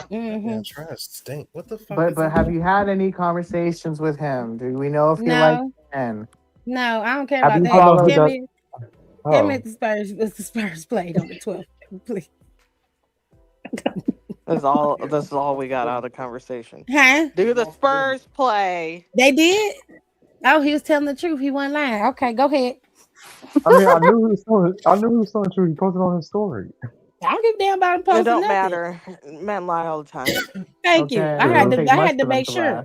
S7: Yeah, trash stink. What the fuck?
S6: But have you had any conversations with him? Do we know if he likes
S2: No,
S6: men?
S2: no, I don't care
S6: Have
S2: about
S6: you
S2: that.
S8: know who
S6: followed?
S2: Tell
S8: does.
S2: me, tell me
S8: Oh,
S2: if the Spurs played on the 12th, please.
S3: That's all we got out of the conversation.
S2: Huh?
S3: Do the Spurs play?
S2: They did? Oh, he was telling the truth. He wasn't lying. Okay, go ahead.
S8: I mean, I knew he was telling. I knew he was telling the truth. He posted on his story.
S2: I don't give a damn about him
S3: It
S2: posting
S3: don't
S2: nothing.
S3: matter. Men lie all the time.
S2: Thank you.
S6: Okay,
S2: I
S6: it
S2: had
S6: don't
S2: to.
S6: take
S2: I
S6: much
S2: had to
S6: for them
S2: make
S6: to
S2: sure.
S6: lie.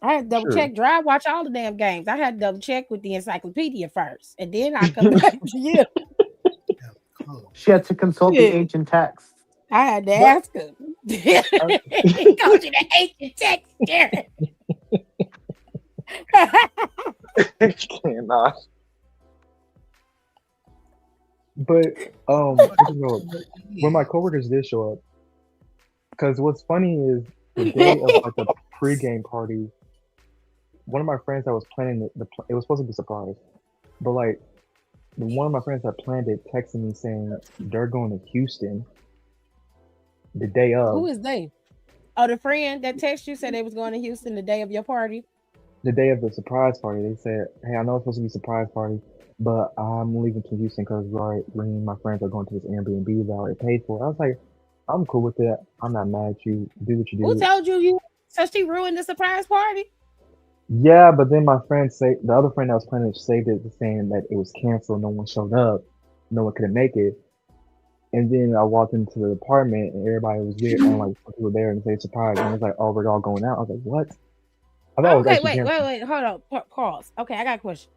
S2: I had to double
S8: Sure.
S2: check. Dry watch all the damn games. I had to double check with the encyclopedia first, and then I come back to you.
S7: Oh,
S6: She had to consult the
S2: Yeah.
S6: ancient text.
S2: I had to
S8: But-
S2: ask him. He called you the ancient text, Jared.
S8: Cannot. But when my coworkers did show up, because what's funny is the day of like the pregame party, one of my friends that was planning it was supposed to be a surprise, but like one of my friends that planned it texted me saying they're going to Houston the day of.
S2: Who is they? Oh, the friend that texted you said they was going to Houston the day of your party.
S8: The day of the surprise party, they said, "Hey, I know it's supposed to be a surprise party, but I'm leaving to Houston because me and my friends are going to this Airbnb that I already paid for." I was like, "I'm cool with that. I'm not mad at you. Do what you
S2: Who
S8: do."
S2: told you? So she ruined the surprise party?
S8: Yeah, but then my friend the other friend that was planning saved it, saying that it was canceled. No one showed up. No one couldn't make it. And then I walked into the apartment and everybody was there, and like some people were there and they surprised. And it was like, "Oh, we're all going out." I was like, "What?" I thought it was
S2: Okay,
S8: actually canceled.
S2: wait. Hold on. Pause. Okay, I got a question.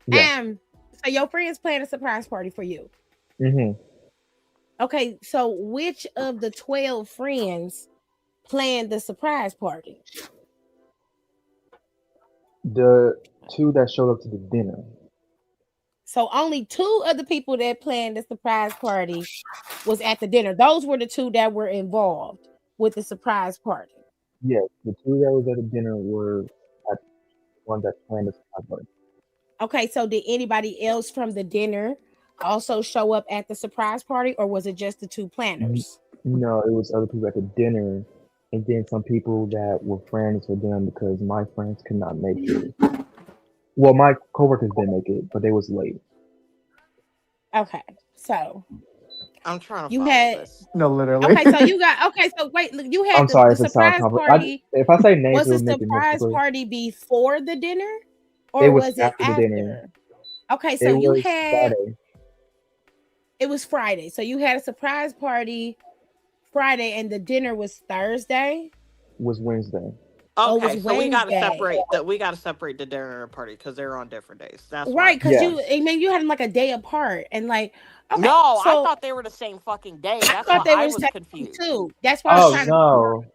S8: Yeah.
S2: So your friends planned a surprise party for you.
S8: Mhm.
S2: Okay, so which of the 12 friends planned the surprise party?
S8: The two that showed up to the dinner.
S2: So only 2 of the people that planned the surprise party was at the dinner. Those were the 2 that were involved with the surprise party.
S8: Yes, the two that was at the dinner were at the one that planned the surprise party.
S2: Okay, so did anybody else from the dinner also show up at the surprise party, or was it just the 2 planners?
S8: No, it was other people at the dinner, and then some people that were friends with them because my friends could not make it. Well, my coworkers didn't make it, but they was late.
S2: Okay, so
S3: I'm trying to
S2: you
S3: follow
S2: had
S3: this.
S6: No, literally.
S2: okay, so you got okay, so wait, look, you had
S8: I'm sorry
S2: the
S8: if it sounds
S2: surprise
S8: complicated.
S2: party.
S8: If I say names,
S2: Was the
S8: it'll make it more
S2: surprise
S8: clear.
S2: party before the dinner, or
S8: It was
S2: was it
S8: after the
S2: after?
S8: dinner.
S2: Okay, so
S8: It
S2: you
S8: was
S2: had
S8: Friday.
S2: it was Friday, so you had a surprise party Friday, and the dinner was Thursday.
S8: Was Wednesday.
S2: Oh, it
S3: Okay,
S2: was
S3: so we gotta
S2: Wednesday.
S3: separate the dinner and party because they're on different days. That's why.
S2: Right, because
S8: Yes.
S2: I mean, you had them like a day apart, and like, okay,
S3: No, I
S2: so
S3: thought they were the same fucking day.
S2: I
S3: That's
S2: thought
S3: why
S2: they
S3: I
S2: were
S3: was
S2: saying
S3: confused.
S2: too. That's why I was
S8: Oh
S2: trying to.
S8: no,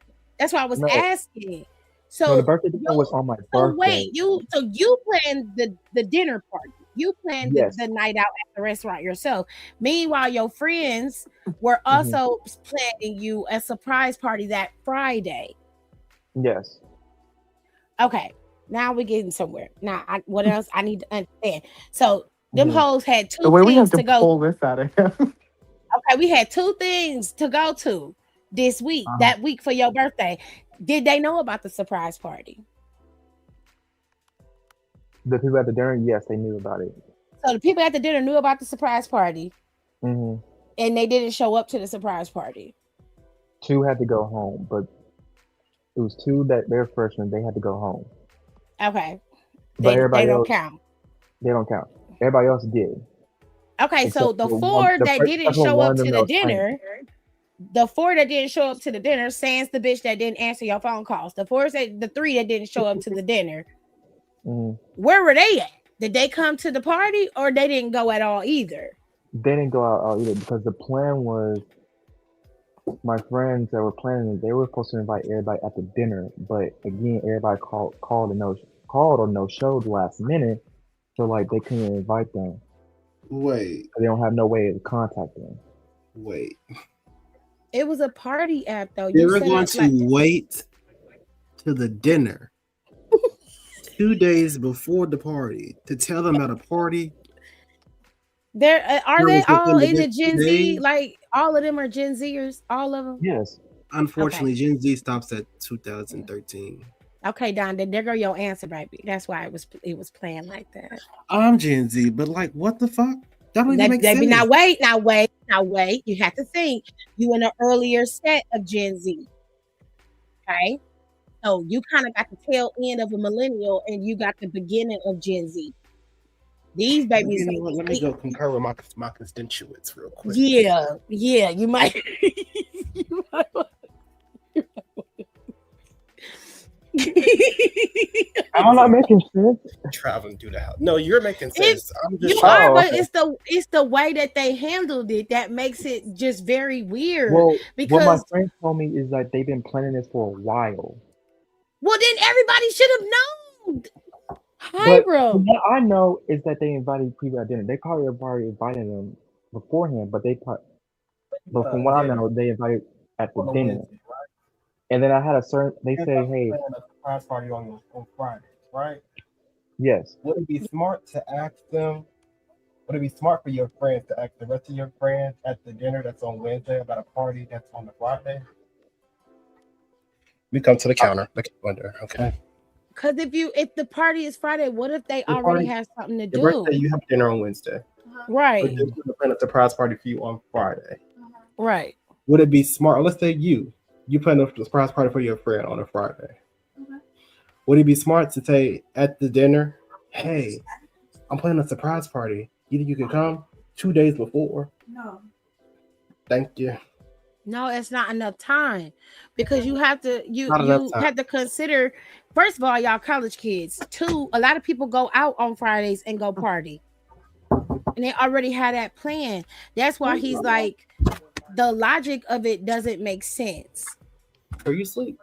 S2: That's why I was
S8: no,
S2: asking.
S8: no.
S2: So
S8: The birthday dinner was on my
S2: so
S8: birthday.
S2: wait, you planned the dinner party. You planned
S8: Yes.
S2: the night out at the restaurant yourself. Meanwhile, your friends were
S8: Mhm.
S2: also planning you a surprise party that Friday.
S8: Yes.
S2: Okay, now we're getting somewhere. Now, what else I need to understand? So them
S8: Mhm.
S2: hoes had
S6: The
S2: two
S6: way we have
S2: things
S6: to
S2: to go.
S6: pull this out of him.
S2: Okay, we had 2 things to go to this week, that week for your birthday. Did they know about the surprise party?
S8: The people at the dinner, yes, they knew about it.
S2: So the people at the dinner knew about the surprise party,
S8: hmm
S2: and they didn't show up to the surprise party.
S8: 2 had to go home, but it was 2 that they're freshmen. They had to go home,
S2: Okay,
S8: but
S2: they
S8: everybody
S2: don't
S8: else,
S2: count.
S8: they don't count. Everybody else did,
S2: Okay, so
S8: except
S2: the
S8: for
S2: 4 that didn't
S8: except for
S2: show
S8: one
S2: up
S8: of them
S2: to
S8: that
S2: the
S8: was playing.
S2: dinner, the 4 that didn't show up to the dinner, sans the bitch that didn't answer your phone calls. The 3 that didn't show up to the dinner,
S8: Mhm.
S2: where were they at? Did they come to the party, or they didn't go at all either?
S8: They didn't go out either because the plan was my friends that were planning it. They were supposed to invite everybody at the dinner, but again, everybody called or no showed last minute, so like they couldn't invite them.
S7: wait,
S8: They don't have no way to contact them.
S7: wait.
S2: It was a party app though.
S7: They
S2: You
S7: were
S2: set
S7: going
S2: up
S7: to
S2: like
S7: wait to the dinner 2 days before the party to tell them about a party.
S2: there are they
S7: Within
S2: all
S7: the
S2: in the
S7: next 2
S2: Gen Z?
S7: days.
S2: Like all of them are Gen Zers, all of them.
S8: Yes,
S7: Unfortunately, Gen Z stops at 2013.
S2: Okay, Don, then there go your answer, baby. That's why it was playing like that.
S7: I'm Gen Z, but like, what the fuck? That don't even make
S2: Baby,
S7: sense.
S2: now wait. You have to think you in an earlier set of Gen Z. Okay. So you kind of got the tail end of a millennial and you got the beginning of Gen Z. These babies.
S7: You know what? Let me go concur with my constituents real quick.
S2: Yeah, you might. You might
S8: I'm not making sense.
S7: Traveling through the house. No, you're making sense. I'm just
S2: you
S7: trying.
S2: are, but it's the way that they handled it that makes it just very weird.
S8: Well,
S2: because
S8: what my friend told me is that they've been planning this for a while.
S2: Well, then everybody should have known.
S8: But
S2: Hiram.
S8: what I know is that they invited people at dinner. They probably have already invited them beforehand, but from what I know, they invited at the dinner.
S7: Wednesday, right?
S8: And then I had they say, hey,
S7: a surprise party on Friday, right?
S8: yes.
S7: Would it be smart to ask them? Would it be smart for your friends to ask the rest of your friends at the dinner that's on Wednesday about a party that's on the Friday? We come to the counter. The calendar, okay.
S2: Because if the party is Friday, what if they already have something to do?
S7: Your birthday, you have dinner on Wednesday.
S2: Right.
S7: But they're going to plan a surprise party for you on Friday.
S2: Right.
S7: Would it be smart? Let's say you plan a surprise party for your friend on a Friday. Would it be smart to say at the dinner, hey, I'm planning a surprise party. You think you could come 2 days before?
S9: No.
S7: Thank you.
S2: No, it's not enough time because you have to
S7: Have
S2: to consider. First of all, y'all college kids. Two, a lot of people go out on Fridays and go party, and they already had that plan. That's why he's like, the logic of it doesn't make sense.
S7: Are you asleep?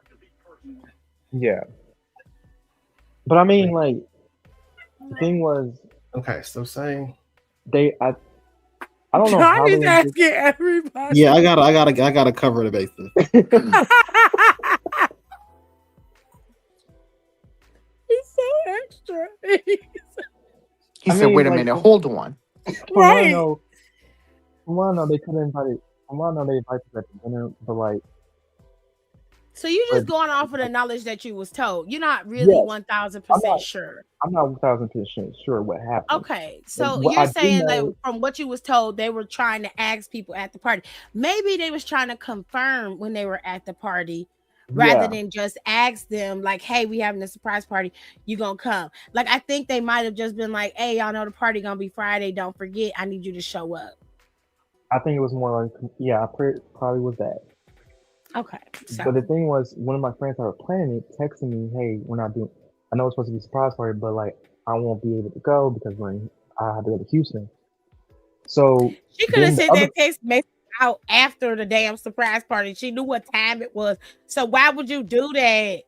S8: Yeah. But I mean, like, the thing was,
S7: okay. So saying
S8: I don't know how
S2: Johnny's asking everybody.
S7: Yeah, I gotta cover the bases.
S2: He's so extra.
S6: He said, "Wait a minute, hold on."
S2: Right.
S8: From what I know, they could have invited. From what I know, they invited us at the dinner, but like.
S2: So you're just going off of the knowledge that you was told. You're not really 1,000% sure.
S8: I'm not 1,000% sure what happened.
S2: Okay, so
S8: What
S2: you're saying that from what you was told, they were trying to ask people at the party. Maybe they was trying to confirm when they were at the party, rather than just ask them like, "Hey, we having a surprise party. You gonna come?" Like I think they might have just been like, "Hey, y'all know the party gonna be Friday. Don't forget. I need you to show up."
S8: I think it was more like, probably was that.
S2: Okay. So.
S8: But the thing was, one of my friends that were planning it texted me, "Hey, we're not doing. I know it's supposed to be a surprise party, but like I won't be able to go because I have to go to Houston." So
S2: she could have sent that text message out after the damn surprise party. She knew what time it was. So why would you do that?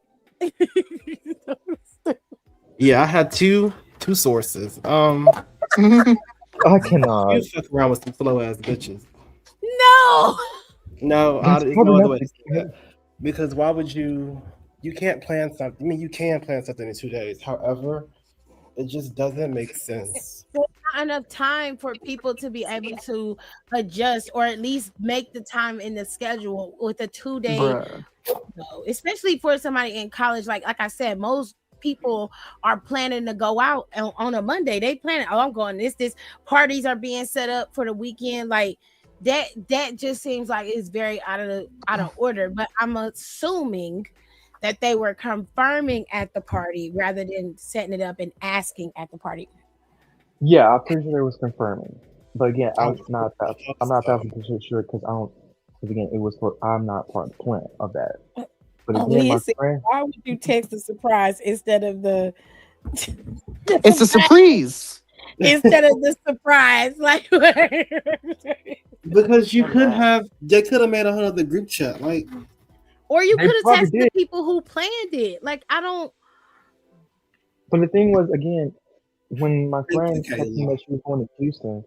S7: Yeah, I had two sources.
S8: I cannot.
S7: You fuck around with some slow ass bitches.
S2: No,
S7: I'd ignore the way to say that. Because why would you can't plan something. I mean, you can plan something in 2 days. However, it just doesn't make sense.
S2: There's not enough time for people to be able to adjust or at least make the time in the schedule with a 2-day window, especially for somebody in college. Like I said, most people are planning to go out on a Monday. They plan, I'm going this parties are being set up for the weekend. Like that just seems like it's very out of order. But I'm assuming that they were confirming at the party rather than setting it up and asking at the party.
S8: Yeah, I'm pretty sure they was confirming. But again, I'm not 1,000% sure because again, it was I'm not part of the plan of that. But again, my friend,
S2: why would you text a surprise instead of the?
S6: It's a surprise.
S2: Instead of the surprise, like
S7: because they could have made a whole other group chat, like,
S2: or you could have texted the people who planned it. Like I don't.
S8: But the thing was, again, when my friend texted me that she was going to Houston,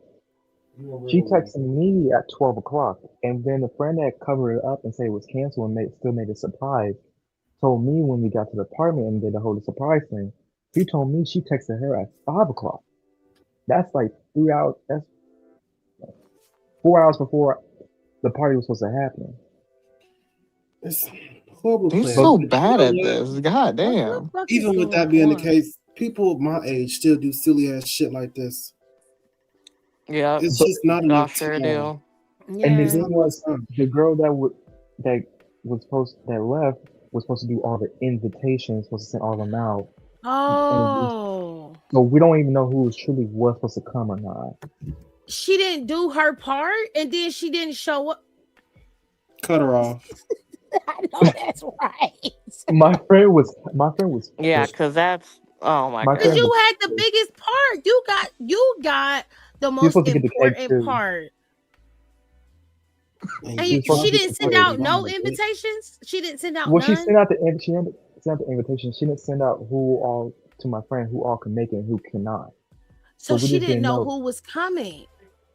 S8: she texted me at 12 o'clock, and then the friend that covered it up and said it was canceled and still made a surprise told me when we got to the apartment and did the whole surprise thing. He told me she texted her at 5 o'clock. That's like 3 hours. That's 4 hours before the party was supposed to happen.
S7: It's horrible
S6: They're
S7: plan.
S6: so
S7: But you
S6: bad
S7: know
S6: at
S7: what?
S6: this. God
S2: What the
S6: damn.
S2: fuck is
S7: Even with
S2: going
S7: that being the
S2: on?
S7: case, people my age still do silly ass shit like this.
S3: Yep,
S7: It's
S8: But
S7: just not
S3: y'all
S7: enough
S3: sure
S7: time.
S3: do.
S8: and the
S7: It's
S2: Yeah.
S7: not
S8: thing
S7: enough
S8: was,
S7: time.
S8: the girl that left was supposed to do all the invitations, supposed to send all them out, and
S2: Oh,
S8: so we don't even know who truly was supposed to come or not.
S2: she didn't do her part, and then she didn't show up.
S7: Cut her off.
S2: I know that's right.
S8: My friend was
S3: Yeah,
S8: pissed.
S3: because that's, oh my
S8: My
S2: Cause
S8: friend
S3: God.
S8: was
S2: you had the
S8: pissed.
S2: biggest part. You got the
S8: She was
S2: most
S8: supposed to get the cake
S2: important
S8: too.
S2: part.
S7: And
S2: And
S8: She
S7: you
S8: was supposed
S2: she
S8: to
S7: trying
S8: get
S7: to
S8: the
S2: didn't send
S7: spread
S8: cake.
S2: out
S7: it
S2: no
S7: out, bitch.
S2: invitations. She didn't send out
S8: Well, she
S2: none.
S8: sent out the invitation. She didn't send out who all to my friend who all can make it and who cannot. So
S2: So
S8: we
S2: she
S8: just
S2: didn't
S8: didn't
S2: know
S8: know
S2: who was coming.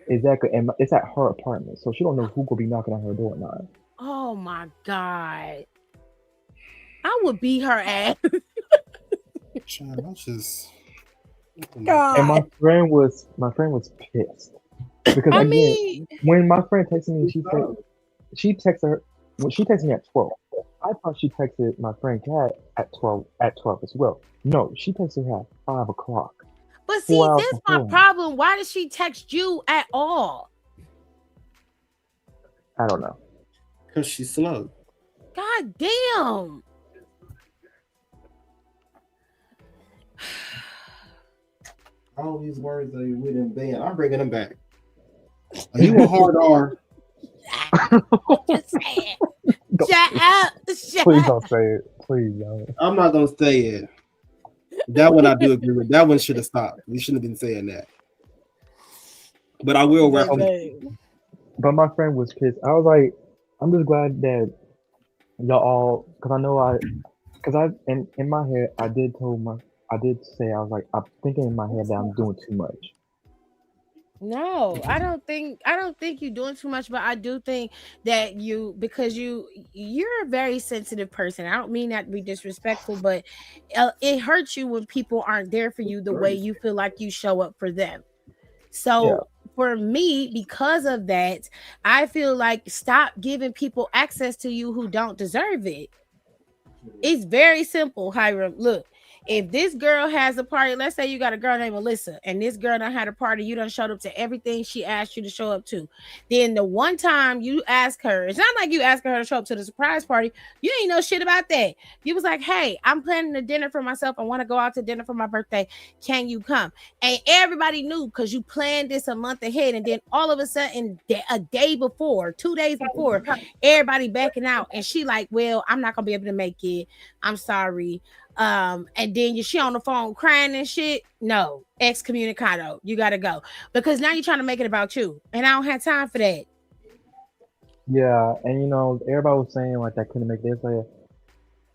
S8: exactly, and it's at her apartment, so she don't know who gonna be knocking on her door or not.
S2: Oh my God. I would beat her ass.
S7: Child, I just oh my
S2: God.
S8: And
S7: god.
S8: my friend was pissed because
S2: I
S8: again,
S2: mean,
S8: when my friend texted me,
S7: Who's up?
S8: she texted her when she texted me at 12. I thought she texted my friend Kat at 12 as well. No, she texted her at 5 o'clock,
S2: but see,
S8: 4 hours
S2: that's my
S8: before.
S2: problem. Why did she text you at all?
S8: I don't know.
S7: Because she's slow.
S2: God damn.
S7: All these words that we didn't ban, I'm bringing them back. Are you a hard R?
S2: Just saying. Shut up. Shut
S8: Please
S2: up.
S8: don't say it. Please don't.
S7: I'm not gonna say it. That one I do agree with. That one should have stopped. We shouldn't have been saying that. But I will
S2: But,
S7: reference.
S8: But my friend was pissed. I was like, I'm just glad that y'all all, because I know because in my head, I did say, I was like, I'm thinking in my head that I'm doing too much.
S2: no, I don't think you're doing too much, but I do think that because you're a very sensitive person. I don't mean that to be disrespectful, but it hurts you when people aren't there for you the way you feel like you show up for them.
S8: Yeah.
S2: So for me, because of that, I feel like stop giving people access to you who don't deserve it. It's very simple, Hiram. Look, if this girl has a party, let's say you got a girl named Melissa, and this girl done had a party, you done showed up to everything she asked you to show up to. Then the one time you ask her, it's not like you asking her to show up to the surprise party. You ain't know shit about that. You was like, hey, I'm planning a dinner for myself. I want to go out to dinner for my birthday. Can you come? And everybody knew because you planned this a month ahead. And then all of a sudden, a day before, 2 days before, everybody backing out. And she like, well, I'm not gonna be able to make it. I'm sorry. And then she on the phone crying and shit. No, excommunicado. You gotta go. Because now you're trying to make it about you. And I don't have time for that.
S8: Yeah, and everybody was saying like that couldn't make this. Like,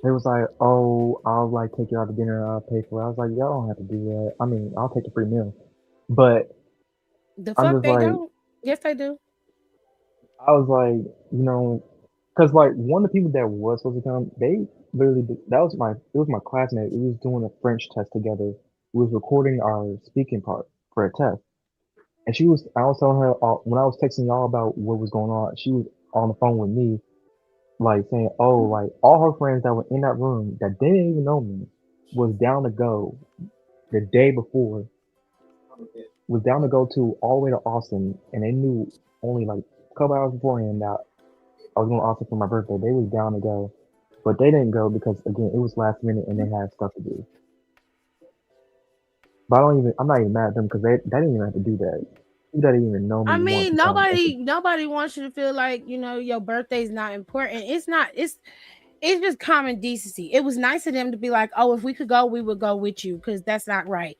S8: they was like, oh, I'll like take you out to dinner. I'll pay for it. I was like, y'all don't have to do that. I mean, I'll take a free meal, but
S2: The
S8: I'm
S2: fuck
S8: just
S2: they
S8: like,
S2: don't. Yes, they do.
S8: I was like, because like one of the people that was supposed to come, they literally it was my classmate. We was doing a French test together. We was recording our speaking part for a test, and I was telling her when I was texting y'all about what was going on. She was on the phone with me, like saying, oh, like all her friends that were in that room that didn't even know me was down to go the day before, was down to go to all the way to Austin, and they knew only like a couple hours beforehand that I was going to Austin for my birthday. They was down to go, but they didn't go because again it was last minute and they had stuff to do. But I'm not even mad at them because they didn't even have to do that. People that didn't even know me
S2: I
S8: wanted
S2: mean,
S8: to come.
S2: nobody wants you to feel like, your birthday's not important. It's not, it's just common decency. It was nice of them to be like, oh, if we could go, we would go with you, because that's not right.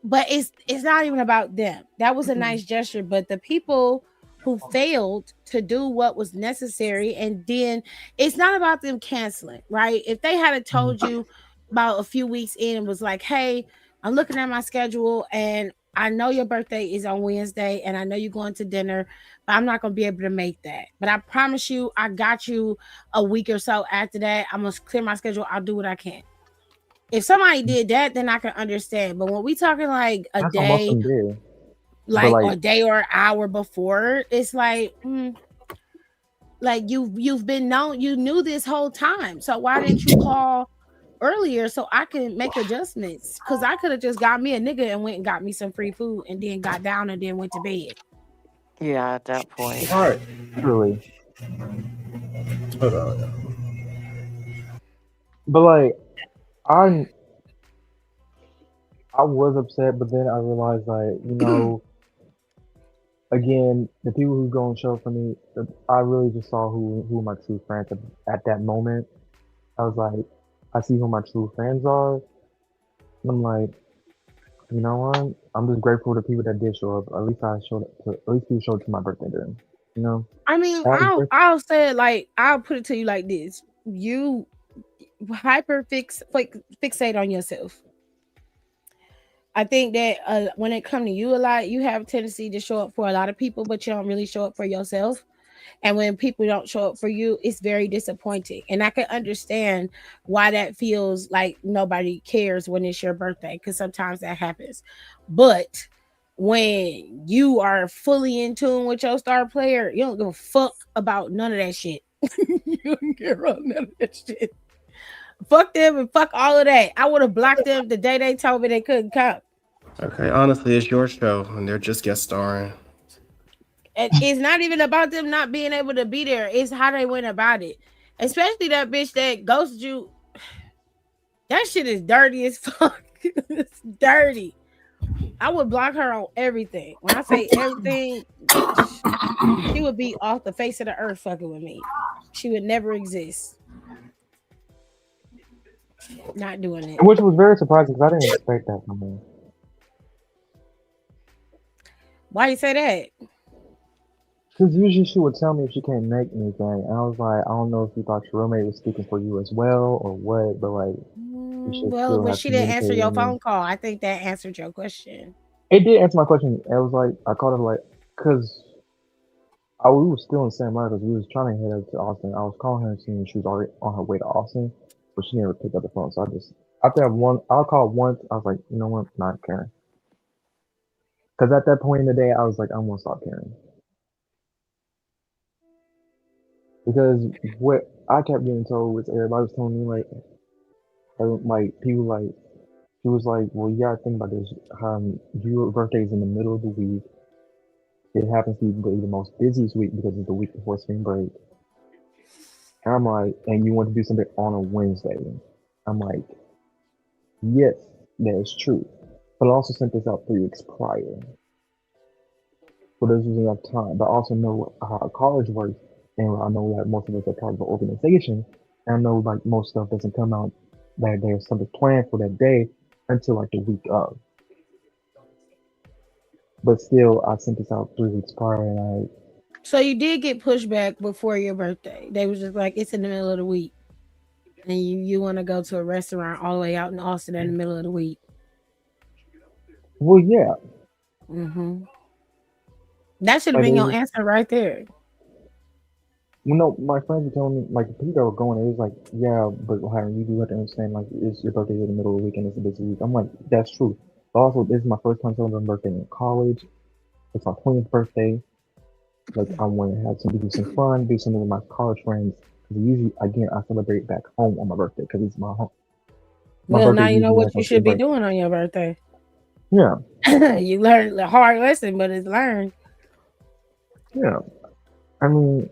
S2: But it's not even about them. That was a nice gesture, but the people who failed to do what was necessary, and then it's not about them canceling, right? If they had told you about a few weeks in and was like, hey, I'm looking at my schedule and I know your birthday is on Wednesday and I know you're going to dinner, but I'm not going to be able to make that. But I promise you, I got you a week or so after that. I'm going to clear my schedule. I'll do what I can. If somebody did that, then I can understand. But when we talking like a
S8: That's what most
S2: day,
S8: of them did.
S2: like
S8: But
S2: a day or an hour before, it's like Like you've been known, you knew this whole time. So why didn't you call earlier so I can make adjustments? Because I could have just got me a nigga and went and got me some free food and then got down and then went to bed.
S3: Yeah, at that point.
S7: All right.
S8: Truly.
S7: Hold on.
S8: But like, I I was upset, but then I realized, like, again, the people who go and show up for me, I really just saw who my true friends at that moment. I was like, I see who my true friends are. And I'm like, you know what? I'm just grateful to people that did show up. At least I showed up to. At least people showed up to my birthday dinner. You know,
S2: I mean,
S8: I was
S2: I'll say it like, I'll put it to you like this: you fixate on yourself. I think that when it comes to you a lot, you have a tendency to show up for a lot of people, but you don't really show up for yourself. And when people don't show up for you, it's very disappointing. And I can understand why that feels like nobody cares when it's your birthday, because sometimes that happens. But when you are fully in tune with your star player, you don't give a fuck about none of that shit. You don't care about none of that shit. Fuck them and fuck all of that. I would have blocked them the day they told me they couldn't come.
S7: Okay, honestly, it's your show, and they're just guest starring.
S2: And it's not even about them not being able to be there. It's how they went about it. Especially that bitch that ghosted you. That shit is dirty as fuck. It's dirty. I would block her on everything. When I say everything, she would be off the face of the earth fucking with me. She would never exist. Not doing it.
S8: which was very surprising because I didn't expect that from her.
S2: Why you say that?
S8: Because usually she would tell me if she can't make anything, and I was like, I don't know if you thought your roommate was speaking for you as well or what, but like, we should
S2: Well,
S8: still
S2: but
S8: have
S2: she didn't answer
S8: communicated.
S2: your
S8: And then
S2: phone call. I think that answered your question.
S8: it did answer my question. It was like I called her like, because we were still in San Marcos. We was trying to head up to Austin. I was calling her and seeing she was already on her way to Austin, but she never picked up the phone. So I just after that one, I'll call once. I was like, you know what, not caring. Because at that point in the day, I was like, I'm gonna stop caring. Because what I kept getting told was everybody was telling me like people like she was like, well, you gotta think about this. Your birthday's in the middle of the week. It happens to be the most busiest week because it's the week before spring break. And I'm like, and you want to do something on a Wednesday? I'm like, yes, that is true. But I also sent this out 3 weeks prior. So there's usually enough time. But I also know how college works, and I know that most of us are part of an organization, and I know like most stuff doesn't come out that there's something planned for that day until like the week of. But still, I sent this out 3 weeks prior, and
S2: So you did get pushback before your birthday. They was just like, it's in the middle of the week. And you want to go to a restaurant all the way out in Austin in the middle of the week.
S8: well, yeah,
S2: That should have
S8: like
S2: been
S8: it
S2: your
S8: was,
S2: answer right there.
S8: well, no, my friends were telling me like the people that were going, it was like, yeah, but Harry, you do have to understand like it's your birthday in the middle of the week and it's a busy week. I'm like, that's true. But also, this is my first time celebrating my birthday in college. It's my 20th birthday. Like I want to have some do some fun, do something with my college friends. Because usually, again, I celebrate back home on my birthday because it's my home. My
S2: Well,
S8: birthday
S2: now
S8: is
S2: you know
S8: usually
S2: what
S8: like
S2: you
S8: on spring
S2: should be
S8: break.
S2: doing on your birthday.
S8: Yeah,
S2: You learned the hard lesson, but it's learned.
S8: yeah. I mean,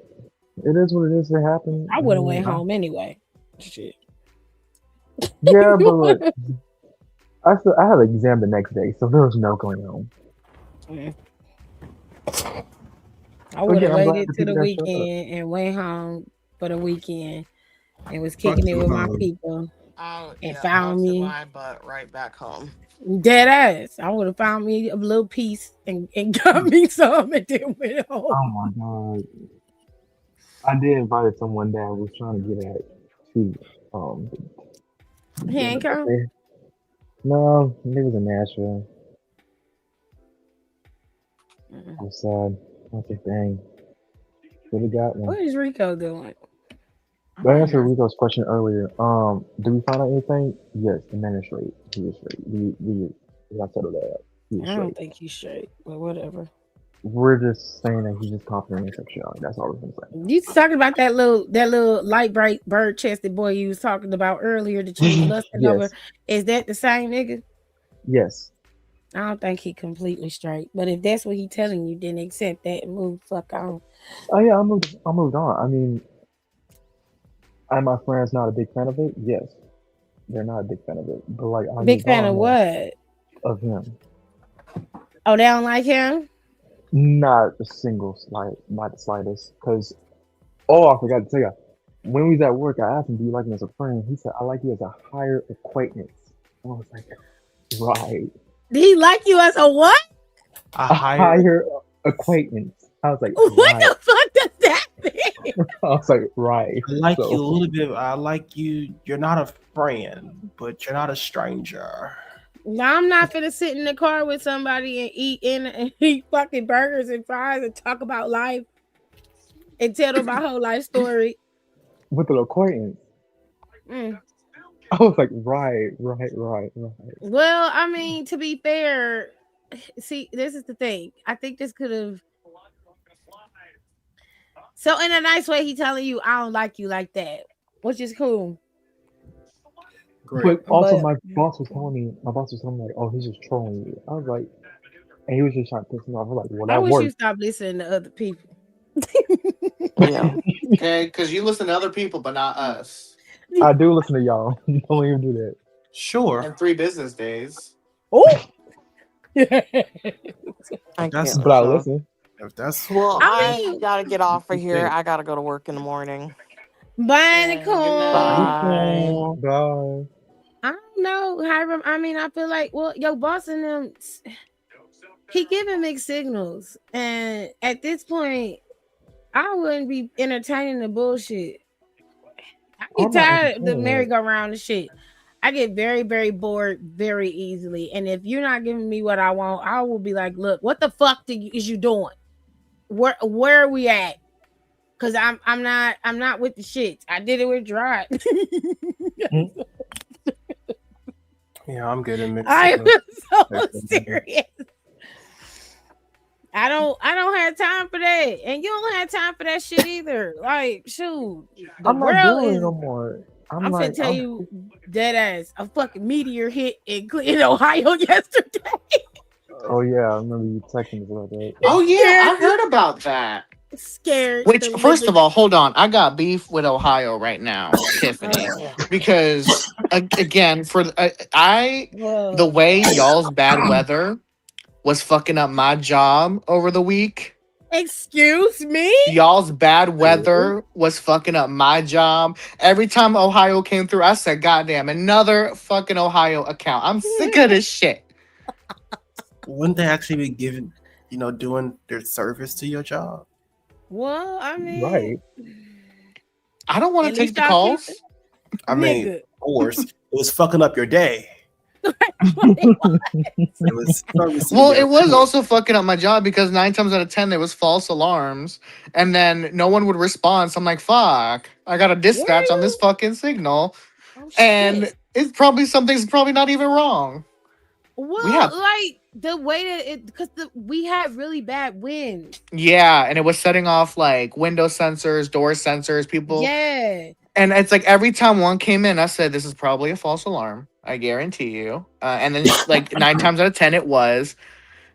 S8: it is what it is. It happened.
S2: I
S8: I
S2: would have
S8: mean,
S2: went home anyway. Shit.
S8: yeah, but look, I had an exam the next day, so there was no going home.
S2: Mm. I
S8: So
S2: would have
S8: yeah, I'm glad
S2: waited
S8: the
S2: to the
S8: people that showed up.
S2: weekend and went home for the weekend and was
S7: Fuck
S2: kicking it
S7: you,
S2: with my
S7: home.
S2: people
S3: Oh
S2: and
S3: yeah, I'll
S2: found
S3: sit
S2: me
S3: my butt right back home.
S2: dead ass. I would have found me a little piece and got me some and then went home.
S8: Oh my god, I did invite someone that I was trying to get at to um
S2: He
S8: dinner,
S2: ain't
S8: but
S2: come.
S8: they no, they was in Nashville.
S2: Mm.
S8: I was sad. I was like, dang, should have got one.
S2: What is Rico doing? I
S8: But I
S2: want
S8: answered
S2: her.
S8: Rico's question earlier. Do we find out anything? Yes, the man is straight. He is straight. We got settled that up. He is
S2: I don't
S8: straight.
S2: think he's straight, but whatever.
S8: we're just saying that he's just confident in sexuality. That's all we're gonna say.
S2: You talking about that little light bright bird chested boy you was talking about earlier that you was lusting over?
S8: Yes,
S2: Is that the same nigga?
S8: yes.
S2: I don't think he completely straight, but if that's what he telling you, then accept that and move the fuck on.
S8: Oh yeah, I moved on. I mean, am my friends not a big fan of it? Yes, they're not a big fan of it. But like, I
S2: Big
S8: moved
S2: fan of
S8: on
S2: what?
S8: of him.
S2: Oh, they don't like him?
S8: Not a single slight, not the slightest. Because, oh, I forgot to tell you. When we was at work, I asked him, "Do you like me as a friend?" He said, "I like you as a higher acquaintance." I was like, "Right,
S2: Did he like you as a what?
S5: A
S8: a
S5: higher.
S8: higher acquaintance." I was like,
S2: What
S8: "Right."
S2: the fuck does that mean?
S8: I was like, "Right."
S5: I like
S8: So,
S5: you a little bit. I like you. You're not a friend, but you're not a stranger.
S2: No, I'm not finna sit in the car with somebody and eat fucking burgers and fries and talk about life and tell them my whole life story.
S8: with an acquaintance,
S2: Mm.
S8: I was like, "Right."
S2: Well, I mean, to be fair, see, this is the thing. I think this could have. So, in a nice way, he telling you, "I don't like you like that," which is cool.
S7: Great.
S8: But also,
S2: But
S8: my boss was telling me like, "Oh, he's just trolling you." I was like, and he was just trying to piss me off. I was like, "Well,
S2: I
S8: that
S2: wish you
S8: worked."
S2: stop listening to other people.
S6: Yeah. Okay, because you listen to other people, but not us.
S8: I do listen to y'all. Don't even do that.
S5: Sure.
S6: And 3 business days.
S2: Oh,
S3: I
S5: That's
S3: can't.
S8: But I
S3: So.
S8: listen.
S5: if that's
S3: Well,
S2: I
S3: I
S2: mean,
S3: gotta get off of here.
S5: think.
S3: I gotta go to work in the morning.
S2: bye,
S6: Good
S2: Nicole.
S6: night.
S8: Bye.
S2: I don't know, Hiram. I mean, I feel like, well, your boss and them, he giving mixed signals, and at this point, I wouldn't be entertaining the bullshit. I get
S8: I'm not
S2: tired of the
S8: entertaining it.
S2: merry-go-round and shit. I get very, very bored very easily, and if you're not giving me what I want, I will be like, "Look, what the fuck is you doing? Where are we at?" Because I'm not with the shit. I did it with Dry.
S5: Yeah, I'm good in mixed
S2: I am
S5: signals.
S2: so
S5: That's
S2: serious. I don't have time for that, and you don't have time for that shit either. Like, shoot, the
S8: I'm not
S2: world
S8: doing it
S2: is.
S8: no more.
S2: I'm finna tell you, dead ass, a fucking meteor hit in Ohio yesterday.
S8: Oh yeah, I remember you texting me about that.
S6: Oh, yeah, I
S2: Scared,
S6: heard about that.
S2: scared.
S6: Which,
S2: the
S6: first of
S2: living-
S6: all, hold on. I got beef with Ohio right now, Tiffany, because again, the way y'all's bad weather was fucking up my job over the week.
S2: Excuse me.
S6: Y'all's bad weather was fucking up my job. Every time Ohio came through, I said, "Goddamn, another fucking Ohio account." I'm sick of this shit.
S5: Wouldn't they actually be giving, doing their service to your job?
S2: Well, I mean,
S8: Right.
S6: I don't want
S2: At
S6: to take
S2: least
S6: the
S2: y'all
S6: calls.
S2: keep
S5: I mean,
S2: nigga.
S5: of course, it was fucking up your day. It was servicing
S6: Well,
S5: your
S6: it was
S5: crew.
S6: also fucking up my job because 9 times out of 10 there was false alarms, and then no one would respond. So I'm like, "Fuck! I got a dispatch on this fucking signal,
S2: Oh
S6: and
S2: shit.
S6: it's probably something's probably not even wrong."
S2: Well,
S6: have-
S2: like the way that it, because we had really bad wind.
S6: Yeah, and it was setting off like window sensors, door sensors, people.
S2: Yeah.
S6: And it's like every time one came in, I said, "This is probably a false alarm. I guarantee you." And then like 9 times out of 10, it was.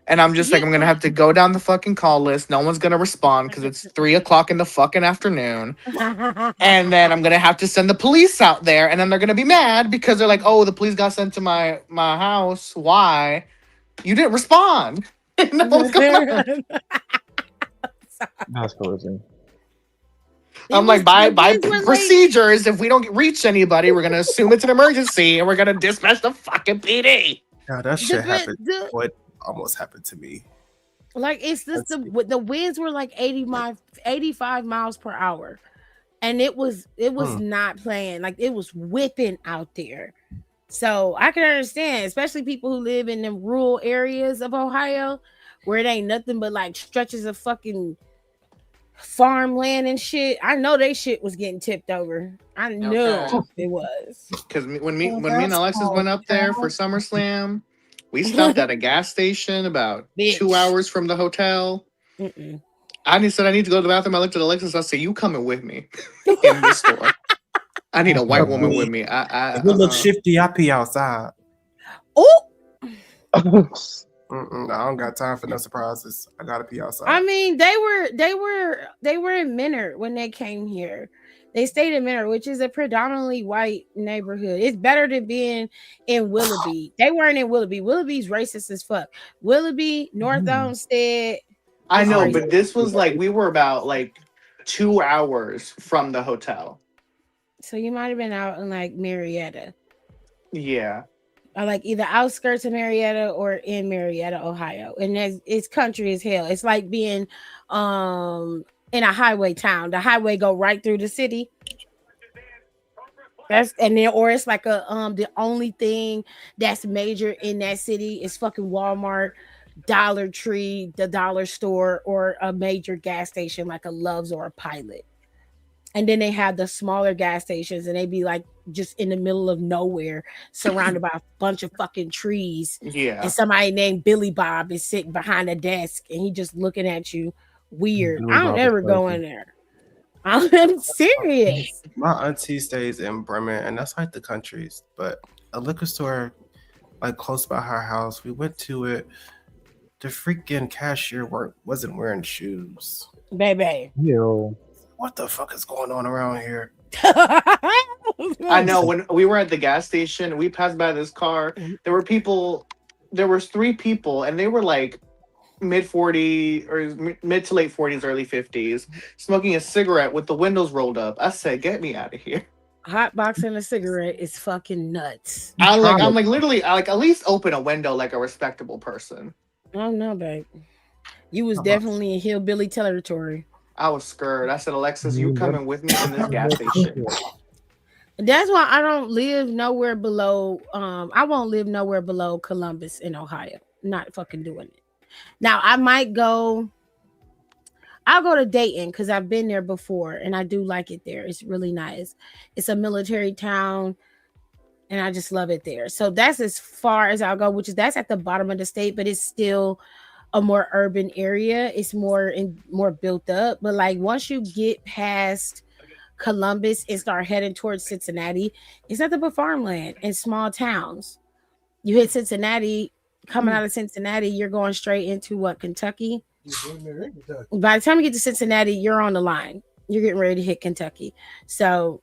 S6: And I'm just like, I'm gonna have to go down the fucking call list. No one's gonna respond because it's 3 o'clock in the fucking afternoon. And then I'm gonna have to send the police out there, and then they're gonna be mad because they're like, "Oh, the police got sent to my house. Why? You didn't respond." No one's gonna-
S8: That's crazy.
S6: I'm like, by
S2: winds were late.
S6: procedures, if we don't reach anybody, we're gonna assume it's an emergency and we're gonna dispatch the fucking PD.
S5: Yeah, that shit happened.
S2: the-
S5: What almost happened to me.
S2: Like it's just the winds were like 85 miles per hour, and it was not playing. Like it was whipping out there. So I can understand, especially people who live in the rural areas of Ohio, where it ain't nothing but like stretches of fucking farmland and shit. I know they shit was getting tipped over. I know it was.
S6: Because when me and Alexis went up there for SummerSlam, we stopped at a gas station about 2 hours from the hotel.
S2: Mm-mm.
S6: I said I need to go to the bathroom. I looked at Alexis. I said, "You coming with me in this store? I need a white woman with me."
S5: If it looks shifty, I pee outside.
S2: Oh,
S7: Oh,
S5: I don't got time for no surprises. I gotta pee outside.
S2: I mean, they were in Menard when they came here. They stayed in Menard, which is a predominantly white neighborhood. It's better than being in Willoughby. They weren't in Willoughby. Willoughby's racist as fuck. Willoughby, North Olmsted.
S6: I
S2: It's
S6: know,
S2: racist.
S6: but this was like we were about like 2 hours from the hotel.
S2: So you might have been out in like Marietta.
S6: Yeah.
S2: Or like either outskirts of Marietta or in Marietta, Ohio. And it's country as hell. It's like being in a highway town. The highway go right through the city. Or it's like the only thing that's major in that city is fucking Walmart, Dollar Tree, the dollar store, or a major gas station like a Love's or a Pilot. And then they have the smaller gas stations, and they be like just in the middle of nowhere, surrounded by a bunch of fucking trees.
S6: Yeah.
S2: And somebody named Billy Bob is sitting behind a desk, and he just looking at you weird.
S7: Billy
S2: I don't
S7: Bob
S2: ever
S7: is
S2: go
S7: crazy.
S2: in there. I'm serious.
S5: My auntie stays in Bremen, and that's like the countries. But a liquor store, like close by her house, we went to it. The freaking cashier wasn't wearing shoes.
S2: Baby.
S8: Yo.
S5: What the fuck is going on around here?
S6: I know when we were at the gas station, we passed by this car. There were people. There was 3 people, and they were like mid 40 or mid to late 40s, early 50s, smoking a cigarette with the windows rolled up. I said, "Get me out of here."
S2: Hot boxing a cigarette is fucking nuts.
S6: I'm like literally, I like at least open a window like a respectable person.
S2: Oh no, babe. You was definitely in hillbilly territory.
S6: I was scared. I said, "Alexis, you coming with me in this gas station?"
S2: That's why I don't live nowhere below. I won't live nowhere below Columbus in Ohio. Not fucking doing it. Now I might go. I'll go to Dayton because I've been there before and I do like it there. It's really nice. It's a military town and I just love it there. So that's as far as I'll go, that's at the bottom of the state, but it's still a more urban area. It's more built up. But like once you get past Columbus and start heading towards Cincinnati, it's nothing but farmland and small towns. You hit Cincinnati, coming out of Cincinnati, you're going straight into what, Kentucky? By the time you get to Cincinnati, you're on the line. You're getting ready to hit Kentucky. So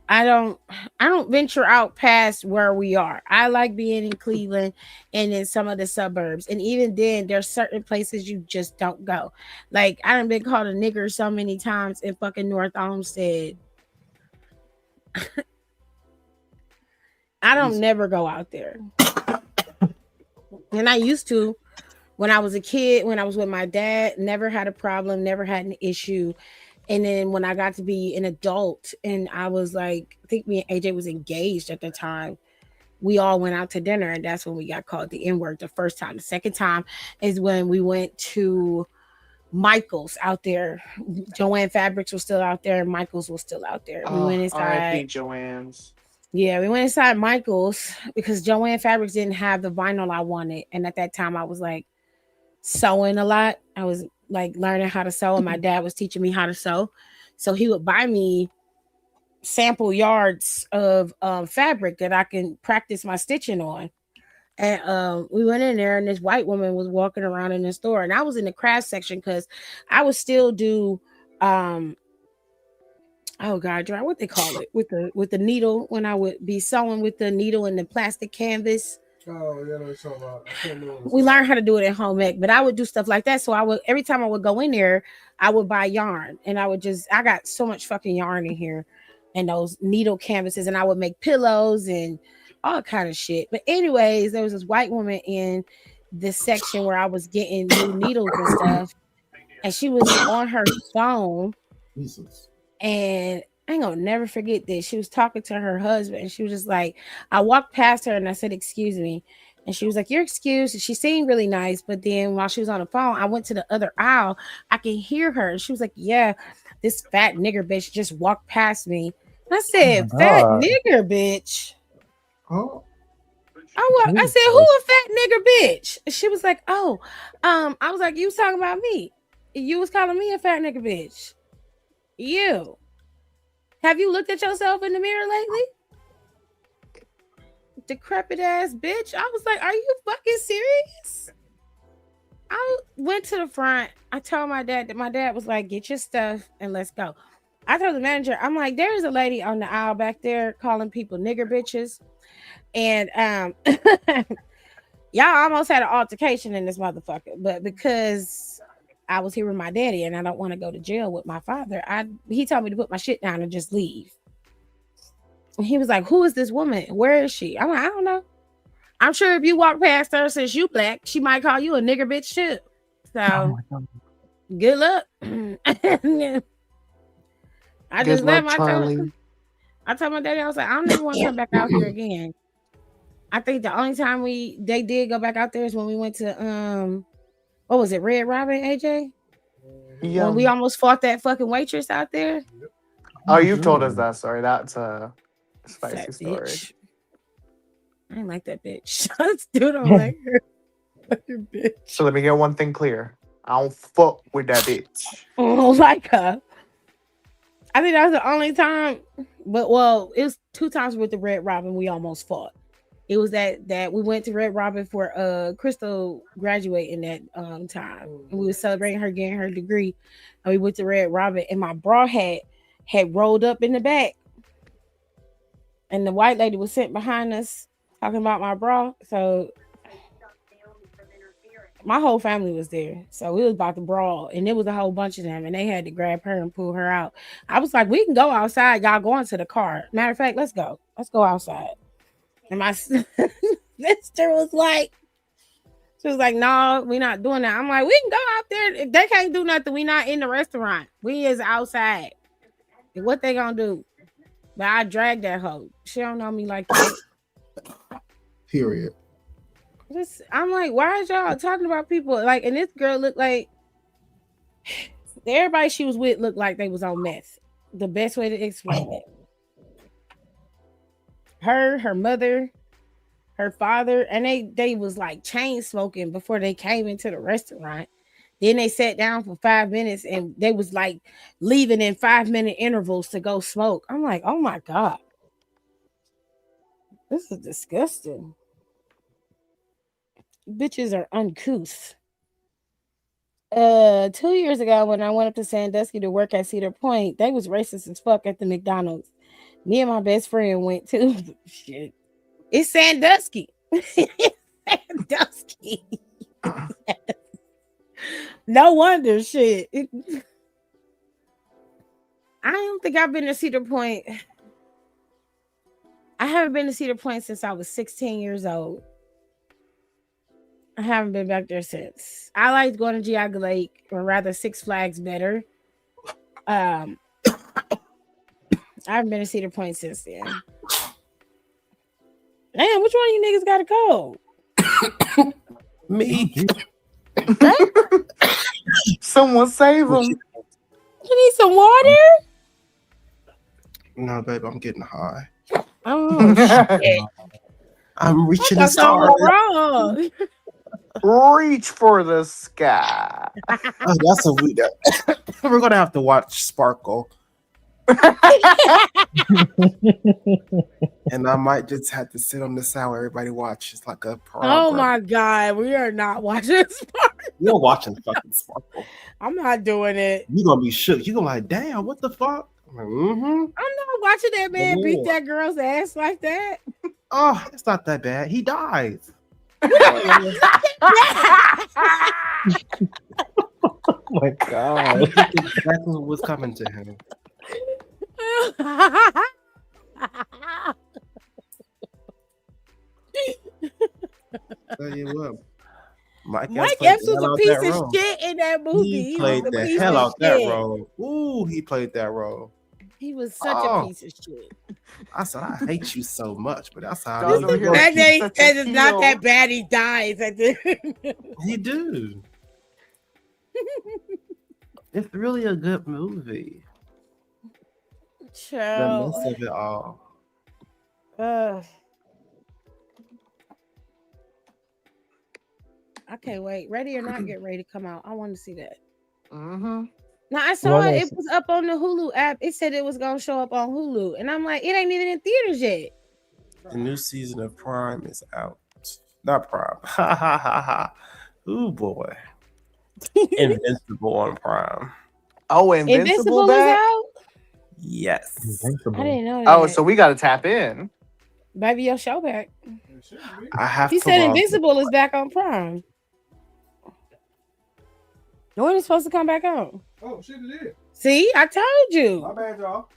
S2: I don't venture out past where we are. I like being in Cleveland and in some of the suburbs. And even then, there's certain places you just don't go. Like I done been called a nigger so many times in fucking North Olmsted. I don't never go out there. And I used to when I was a kid, when I was with my dad, never had a problem, never had an issue. And then when I got to be an adult and I was like, I think me and AJ was engaged at the time, we all went out to dinner and that's when we got called the N-word the first time. The second time is when we went to Michael's out there. Joanne Fabrics was still out there and Michael's was still out there. We went inside.
S6: R.I.P. Joanne's.
S2: Yeah, we went inside Michael's because Joanne Fabrics didn't have the vinyl I wanted. And at that time I was like sewing a lot. I was like learning how to sew and my dad was teaching me how to sew. So he would buy me sample yards of fabric that I can practice my stitching on. And we went in there and this white woman was walking around in the store and I was in the craft section because I would still do oh god, what they call it with the needle when I would be sewing with the needle and the plastic canvas.
S7: Oh, yeah, that's all about. I can't remember.
S2: We learned how to do it at home ec, but I would do stuff like that. So I would every time I would go in there, I would buy yarn and I got so much fucking yarn in here and those needle canvases and I would make pillows and all kind of shit. But anyways, there was this white woman in this section where I was getting new needles and stuff, and she was on her phone.
S7: Jesus.
S2: And I ain't gonna never forget this. She was talking to her husband, and she was just like, I walked past her and I said, "Excuse me." And she was like, "You're excused." And she seemed really nice, but then while she was on the phone, I went to the other aisle. I can hear her, and she was like, "Yeah, this fat nigger bitch just walked past me." And I said, "Fat nigger bitch."
S7: Oh.
S2: I said, "Who a fat nigger bitch?" And she was like, "Oh, I was like, you was talking about me." You was calling me a fat nigga bitch. You. Have you looked at yourself in the mirror lately? Decrepit ass bitch. I was like, are you fucking serious? I went to the front. I told my dad that my dad was like, get your stuff and let's go. I told the manager, I'm like, there's a lady on the aisle back there calling people nigger bitches. And y'all almost had an altercation in this motherfucker. But because I was here with my daddy and I don't want to go to jail with my father, he told me to put my shit down and just leave. And he was like, who is this woman? Where is she? I'm like, I don't know. I'm sure if you walk past her since you black, she might call you a nigger bitch too. So good luck. I just left. I told my daddy, I was like, I don't ever want to come back out here again. I think the only time they did go back out there is when we went to what was it, Red Robin, AJ? Yeah. When we almost fought that fucking waitress out there.
S6: Oh, you've told us that story. That's a spicy
S2: Fat
S6: story.
S2: Bitch. I ain't like that bitch. I still don't like her. Bitch.
S6: So let me get one thing clear. I don't fuck with that bitch.
S2: I don't like her. I think that was the only time, but well, it was 2 times with the Red Robin we almost fought. It was that we went to Red Robin for Crystal graduating that time. And we were celebrating her getting her degree. And we went to Red Robin and my bra had rolled up in the back. And the white lady was sitting behind us talking about my bra. So my whole family was there. So we was about to brawl. And there was a whole bunch of them. And they had to grab her and pull her out. I was like, we can go outside. Y'all going to the car. Matter of fact, let's go. Let's go outside. And my sister was like, no, we're not doing that. I'm like, we can go out there. If they can't do nothing, we not in the restaurant. We is outside. And what they gonna do? But I dragged that hoe. She don't know me like that.
S7: Period.
S2: I'm like, why is y'all talking about people? Like, and this girl looked like everybody she was with looked like they was on meth. The best way to explain it. Her mother, her father, and they was like chain smoking before they came into the restaurant. Then they sat down for 5 minutes and they was like leaving in 5-minute intervals to go smoke. I'm like, oh my God. This is disgusting. Bitches are uncouth. 2 years ago when I went up to Sandusky to work at Cedar Point, they was racist as fuck at the McDonald's. Me and my best friend went to shit. It's Sandusky. Sandusky. No wonder shit. I don't think I've been to Cedar Point. I haven't been to Cedar Point since I was 16 years old. I haven't been back there since. I liked going to Geauga Lake, or rather Six Flags better. I haven't been to Cedar Point since then. Damn, which one of you niggas got a cold?
S7: Me.
S6: Someone save him.
S2: You need some water?
S7: No, babe, I'm getting high.
S2: Oh, shit.
S7: I'm reaching
S2: the
S7: the stars.
S2: wrong.
S6: Reach for the sky.
S7: Oh, that's a weird. We're gonna have to watch Sparkle. And I might just have to sit on the side where everybody watches like a program.
S2: Oh my God, we are not watching Sparkle.
S7: You're watching fucking Sparkle.
S2: I'm not doing it.
S7: You're gonna be shook. You're gonna be like, damn, what the fuck? Mm-hmm.
S2: I'm not watching that man beat that girl's ass like that.
S7: Oh, it's not that bad. He dies.
S8: Oh my God.
S7: Exactly what was coming to him. Tell you what,
S2: Mike Epps was a piece of shit in that movie.
S7: He played the hell out that role. Ooh, he played that role.
S2: He was such a piece of shit.
S7: I said, I hate you so much, but that's how
S2: that is not that bad. He dies.
S7: He do. It's really a good movie. The mess of it all. I can't wait. Ready or Not get ready to come out. I want to see that.
S6: Mm-hmm.
S2: Now I saw it. It was up on the Hulu app. It said it was gonna show up on Hulu, and I'm like, it ain't even in theaters yet.
S5: The new season of Prime is out. Not Prime. Ha ha ha ha. Ooh boy. Invincible on Prime.
S6: Oh, Invincible
S2: Is
S6: back?
S2: out.
S5: Yes.
S2: I didn't know that.
S6: Oh, so we gotta tap in.
S2: Baby, your show back.
S5: I have
S2: He
S5: to
S2: said
S5: watch
S2: Invincible is back on Prime. When is supposed to come back on?
S7: Oh shit, it is.
S2: See, I told you.
S7: My bad, y'all.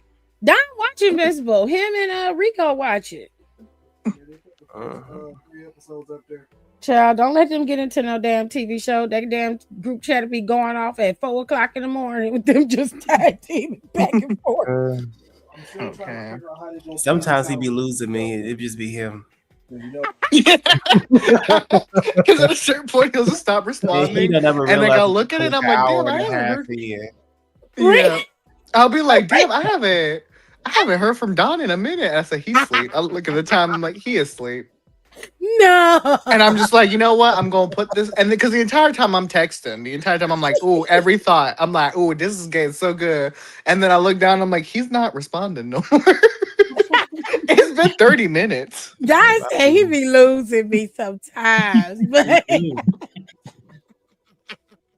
S2: Don watch Invincible. Him and Rico watch it.
S7: 3 episodes up there.
S2: Child, don't let them get into no damn TV show. That damn group chat be going off at 4:00 in the morning with them just tag teaming back and forth.
S6: Okay.
S5: Sometimes he be losing me. It just be him.
S6: Because at a certain point he'll just stop responding, and like I'll look at it, I'm like, damn, I haven't heard. Yeah, I'll be like, damn, I haven't heard from Don in a minute. And I say he's asleep. I look at the time, I'm like, he is asleep.
S2: No.
S6: And I'm just like, you know what? I'm gonna put this, and because the entire time I'm texting, the entire time I'm like, ooh, every thought, I'm like, ooh, this is getting so good. And then I look down, I'm like, he's not responding no more. It's been 30 minutes.
S2: Don said he be losing me sometimes, but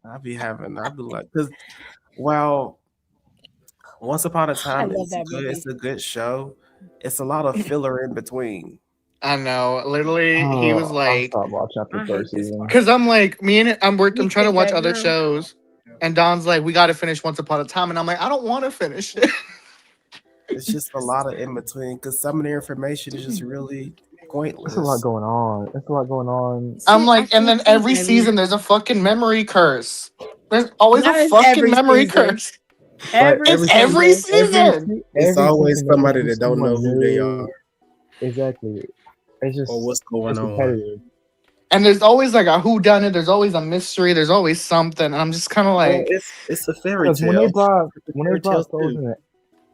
S5: I'll be like, because well, Once Upon a Time it's a good show. It's a lot of filler in between.
S6: I know. Literally, he was like,
S8: I'll stop watching after third season.
S6: because I'm like, I'm trying to watch other shows, and Don's like, we got to finish Once Upon a Time, and I'm like, I don't want to finish it.
S5: It's just a lot of in between because some of the information is just really pointless.
S8: There's a lot going on.
S6: I'm like, and then every season there's a fucking memory curse. There's always a fucking memory curse. Every season.
S5: It's always somebody that don't know who they are.
S8: Exactly. It's just
S5: or what's going on.
S6: And there's always like a whodunit. There's always a mystery. There's always something. And I'm just kind of like,
S5: it's a fairy tale.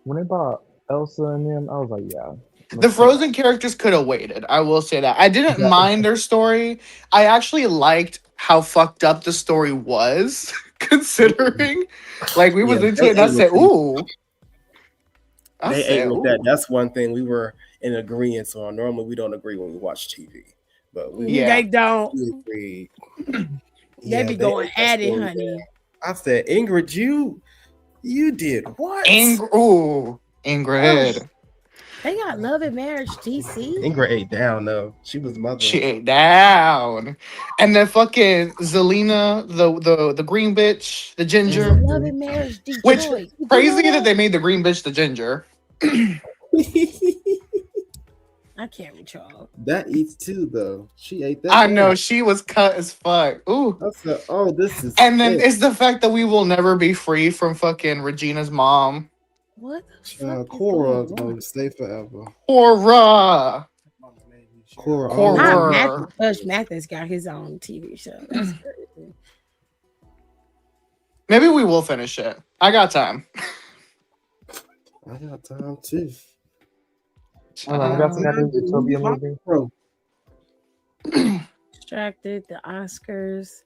S8: When they brought Elsa and them, I was like, yeah.
S6: The Frozen characters could have waited. I will say that. I didn't mind their story. I actually liked how fucked up the story was, considering. Like, we was into it, and I said, ooh.
S5: They ate with that. That's one thing we were in agreement on. Normally, we don't agree when we watch TV. But
S2: they don't.
S5: We agreed.
S2: They be going at it, honey.
S5: I said, Ingrid, you did what?
S6: Ingrid.
S2: They got Love and Marriage DC.
S5: Ingrid ate down though. She was mother.
S6: She ate down. And then fucking Zelina, the green bitch, the ginger.
S2: Love and Marriage Detroit.
S6: Which crazy that they made the green bitch the ginger.
S2: I can't with y'all.
S5: That eats too though. She ate that.
S6: I know she was cut as fuck. Ooh.
S5: I said, oh, this is.
S6: And then it's the fact that we will never be free from fucking Regina's mom.
S2: What?
S5: Cora's gonna stay forever.
S6: Cora.
S2: Hush Mathis got his own TV show. That's crazy.
S6: Maybe we will finish it. I got time.
S5: I got time too.
S8: I got some Utopia movie.
S2: Distracted, the Oscars.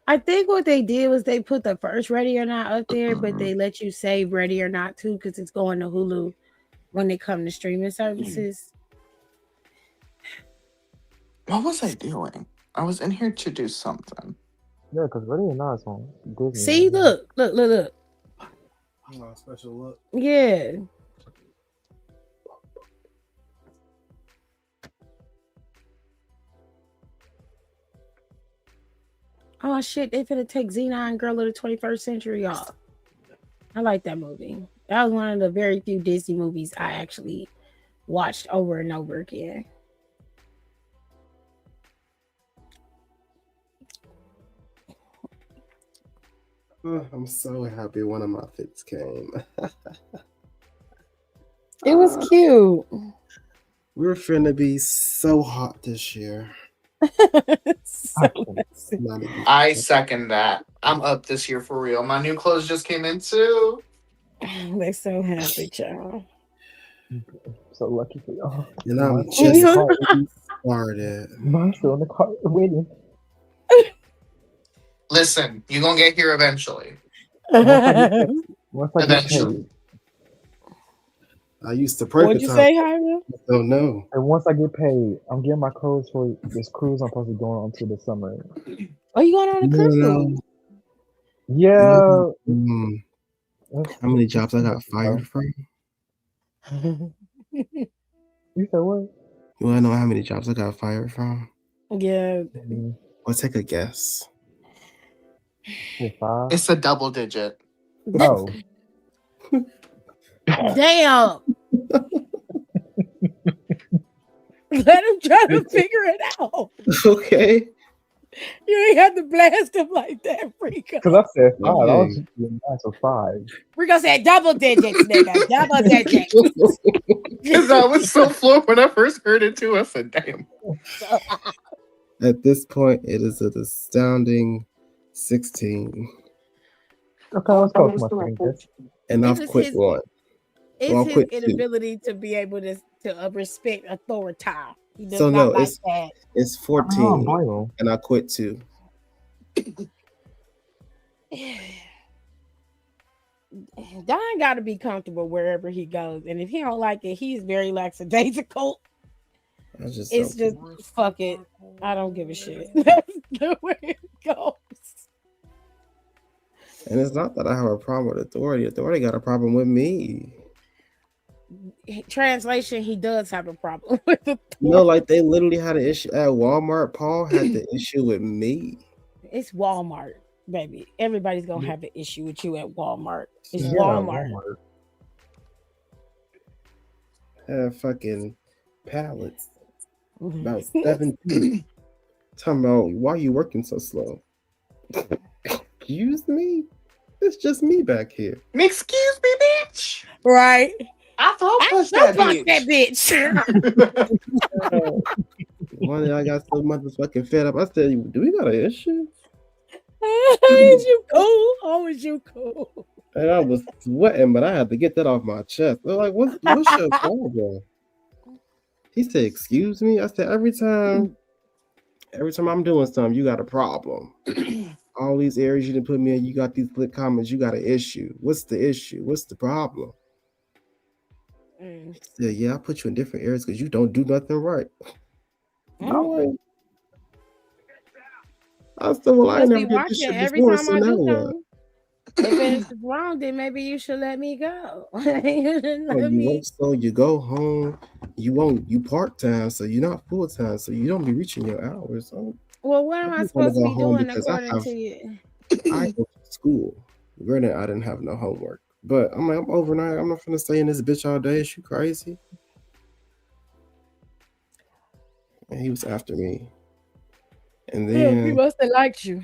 S2: I think what they did was they put the first Ready or Not up there, but they let you save Ready or Not too because it's going to Hulu when they come to streaming services.
S6: What was I doing? I was in here to do something.
S8: Yeah, because Ready or Not is on Disney.
S2: See, look.
S7: Oh, special look.
S2: Yeah. Oh shit, they finna take Xenon Girl of the 21st Century off. I like that movie. That was one of the very few Disney movies I actually watched over and over again.
S5: I'm so happy one of my fits came.
S2: It was cute.
S5: We're finna be so hot this year.
S6: I second that. I'm up this year for real. My new clothes just came in too.
S2: They're so happy, child.
S8: So lucky for y'all.
S5: And I'm just started.
S8: Mine's still in the car waiting.
S6: Listen, you're gonna get here eventually.
S8: Once I get
S6: Eventually.
S8: paid,
S7: I used to pray for
S2: What'd you
S7: time.
S2: say, Jaime?
S7: Don't know.
S8: and once I get paid, I'm getting my clothes for this cruise I'm supposed to go on to this summer.
S2: Oh, you going on a cruise?
S7: No.
S8: Yeah.
S7: How many jobs I got fired from?
S8: You said what?
S7: You want to know how many jobs I got fired from?
S2: Yeah.
S7: Well, take a guess.
S8: Say 5.
S6: It's a double digit.
S8: Oh,
S2: Damn. Let him try to figure it out.
S7: Okay.
S2: You ain't have to blast him like that, Rico.
S8: because I said 5. I was
S7: Okay.
S8: just being nice with 5.
S2: Rico said double digits, nigga. Double digits.
S6: Because I was so floored when I first heard it too. I said, damn.
S7: At this point, it is an astounding 16.
S8: Okay, let's go for my second guess.
S7: And
S2: It
S7: I've
S2: was
S7: quit
S2: his-
S7: one.
S2: It's
S7: Well, I'll
S2: his
S7: quit two.
S2: inability to be able to respect authority. He does
S7: So
S2: not
S7: no,
S2: like
S7: it's
S2: that.
S7: it's
S8: I don't
S7: 14,
S8: blame him.
S7: and I quit 2.
S2: Don got to be comfortable wherever he goes, and if he don't like it, he's very lackadaisical.
S7: I just
S2: It's
S7: don't
S2: just fuck it. I don't give a shit. That's the way it goes.
S7: And it's not that I have a problem with authority. Authority got a problem with me.
S2: Translation: he does have a problem with the.
S7: No, like they literally had an issue at Walmart. Paul had the issue with me.
S2: It's Walmart, baby. Everybody's gonna have an issue with you at Walmart. It's
S8: Yeah,
S2: Walmart.
S7: Had fucking pallets.
S2: Mhm.
S7: About 17. Talking about why you working so slow. Excuse me? It's just me back here.
S6: Excuse me, bitch.
S2: Right.
S6: I thought push
S2: Don't
S6: that
S2: punch
S6: bitch.
S2: that bitch.
S7: One day I got so motherfucking fed up. I said, do we got an issue?
S2: Is you cool? Oh, is you cool?
S7: And I was sweating, but I had to get that off my chest. They're like, what's your problem? He said, excuse me? I said, every time I'm doing something, you got a problem. All these areas you didn't put me in, you got these click comments, you got an issue. What's the issue? What's the problem? He said, yeah, I put you in different areas because you don't do nothing right. No. I said, well, I ain't
S2: Must be
S7: never did this
S2: watching
S7: shit
S2: every
S7: before,
S2: time
S7: so
S2: I
S7: now
S2: do
S7: what?
S2: something. If it's wrong, then maybe you should let me go.
S7: Well, you work so you go home, you part-time, so you're not full-time, so you don't be reaching your hours. So
S2: Well, what am I
S7: just
S2: supposed to
S7: wanna
S2: be
S7: go home
S2: doing
S7: because
S2: according to you?
S7: I go to school. Granted, I didn't have no homework. But I'm like, I'm overnight. I'm not gonna stay in this bitch all day. Is you crazy? And he was after me. And
S2: He
S7: then
S2: must have liked you.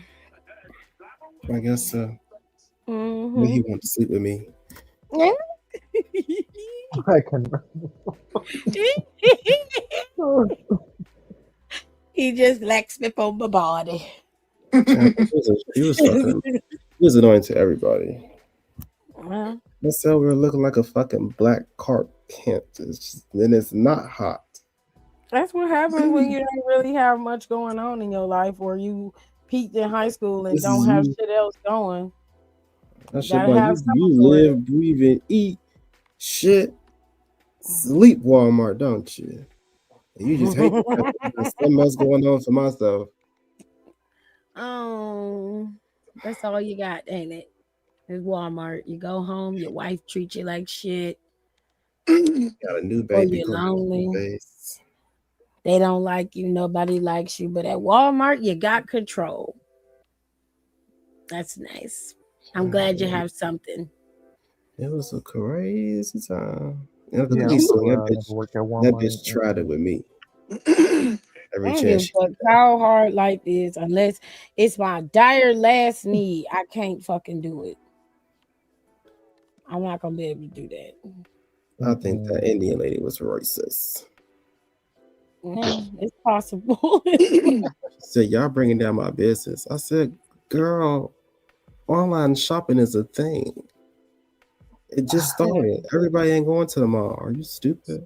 S7: I guess then
S2: Mhm.
S7: he wanted to sleep with me.
S8: I can.
S2: He just likes me for my body.
S7: He was annoying to everybody.
S2: Well,
S7: I said we were looking like a fucking black Clark Kent. Then it's not hot.
S2: that's what happens when you don't really have much going on in your life, or you peaked in high school and
S7: This
S2: don't
S7: is
S2: have
S7: you.
S2: shit else going.
S7: I should
S2: Gotta
S7: like
S2: have
S7: you
S2: something for
S7: live,
S2: it.
S7: breathe, and eat shit. Sleep Walmart, don't you? You just hate the fact that there's something else going on for myself.
S2: Oh, that's all you got, ain't it? It's Walmart. You go home, your wife treats you like shit,
S7: Got a new
S2: or
S7: baby
S2: you're
S7: girl on
S2: lonely.
S7: your face.
S2: They don't like you. Nobody likes you. But at Walmart, you got control. That's nice. I'm glad you have something.
S7: It was a crazy time. And
S8: Yeah,
S7: be
S8: I'm so
S7: so
S8: glad I
S7: that
S8: never worked at
S7: that
S8: Walmart.
S7: bitch tried it with me. Every
S2: I don't give
S7: chance
S2: a
S7: she
S2: fuck how hard life is, unless it's my dire last need. I can't fucking do it. I'm not gonna be able to do that.
S7: I think that Indian lady was racist.
S2: Yeah, it's possible.
S7: She said, y'all bringing down my business. I said, girl, online shopping is a thing. It just started. Everybody ain't going to the mall. Are you stupid?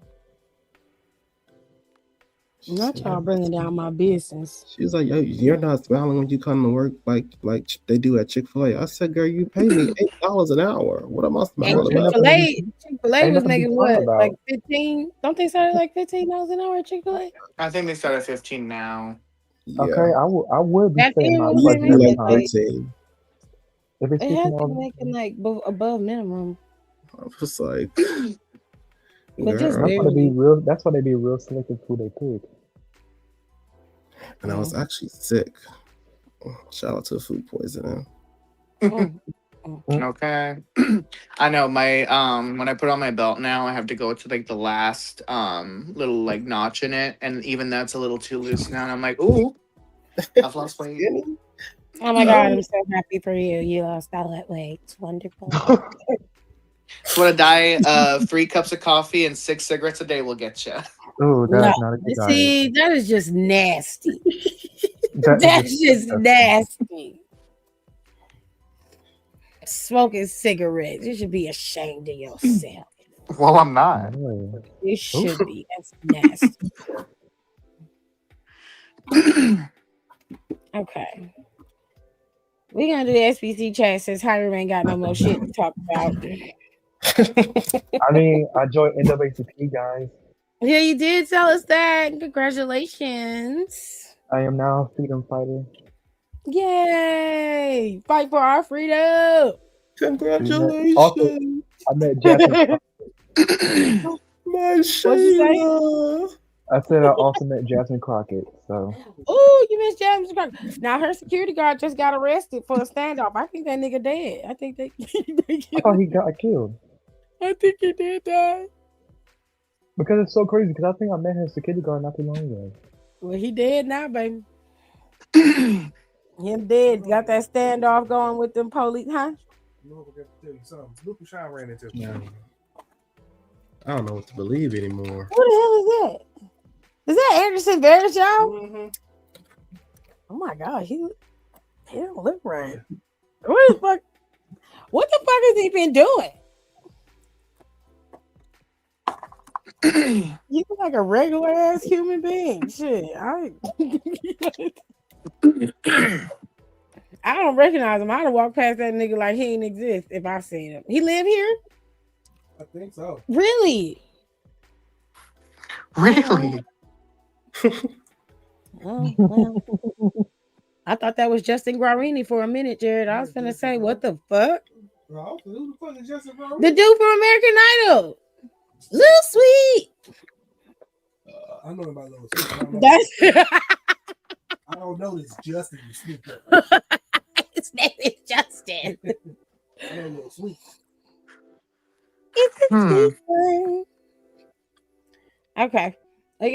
S2: Not y'all bringing down my business.
S7: She was like, "Yo, you're not smiling when you come to work like they do at Chick-fil-A." I said, "Girl, you pay me $8 an hour. What am I
S2: And
S7: smiling
S8: Ain't
S7: about?"
S8: nothing to be,
S2: Chick-fil-A
S8: ain't
S2: was
S8: nothing to be
S2: making
S8: smiling
S2: what, like
S8: about.
S2: 15? Don't they start at like $15 an hour at Chick-fil-A?
S6: I think they start at 15 now.
S7: Yeah,
S8: Okay, I would be
S2: Back
S8: setting
S2: then,
S8: my
S2: it
S7: it
S2: was
S7: used
S8: budget
S7: to be
S8: every
S7: like
S2: making
S8: time.
S2: like
S7: 13.
S8: If it's
S2: it
S8: fifteen
S2: had to be
S8: dollars,
S2: making like above minimum,
S7: I was like,
S2: but just
S7: "Girl,"
S8: that's why they be
S2: barely.
S8: real. That's why they be real selective who they pick.
S7: and I was
S2: Mm,
S7: actually sick. Shout out to food poisoning.
S2: mm, mm.
S6: Okay. I know my when I put on my belt now, I have to go to like the last little like notch in it, and even that's a little too loose now. And I'm like, ooh, I've lost weight.
S7: Skinny?
S2: Oh my God,
S7: Oh,
S2: I'm so happy for you. You lost all that weight. It's wonderful.
S6: It's what a diet of 3 cups of coffee and 6 cigarettes a day will get you.
S8: Oh,
S2: No,
S8: that's not a good diet.
S2: see, that is just nasty.
S8: That is
S2: That's
S8: just
S2: just
S8: disgusting.
S2: nasty. Smoking cigarettes. You should be ashamed of yourself.
S6: Well, I'm not.
S8: No.
S2: You should be. That's nasty. Okay. We're gonna do the SBC chat since Hiram ain't got no more shit to talk about.
S8: I mean, I joined NAACP, guys.
S2: Yeah, you did tell us that. Congratulations.
S8: I am now a freedom fighter.
S2: Yay! Fight for our freedom.
S7: congratulations,
S8: Also, I met Jasmine.
S7: my
S2: What'd you say?
S7: Shayla.
S8: I said I also met Jasmine Crockett. So
S2: Oh, you missed James. Now her security guard just got arrested for a standoff. I think that nigga dead. I think they
S8: I thought he got killed
S2: I think he did die.
S8: because it's so crazy. Because I think I met his security guard not too long ago.
S2: Well, he dead now, baby. Him dead. Got that standoff going with them police, huh?
S7: Look, I got to tell you something. Look who Sean ran into. I don't know what to believe anymore.
S2: Who the hell is that? Is that Anderson Varejao?
S7: Mm-hmm.
S2: Oh my God, he don't look right. What the fuck? What the fuck has he been doing? You look like a regular ass human being. Shit, I don't recognize him. I'd have walked past that nigga like he ain't exist if I seen him. He live here?
S7: I think so.
S2: Really?
S6: Really?
S2: Oh, well. I thought that was Justin Guarini for a minute, Jared. I was gonna say, what the fuck?
S7: Who the fuck is Justin Bro?
S2: The dude from American Idol. Little Sweet.
S7: I know about Little Sweet. I don't know,
S2: That's
S7: I don't know this Justin Sweet.
S2: his name is Justin.
S7: I know Little Sweet.
S2: It's a sweet one. Okay. We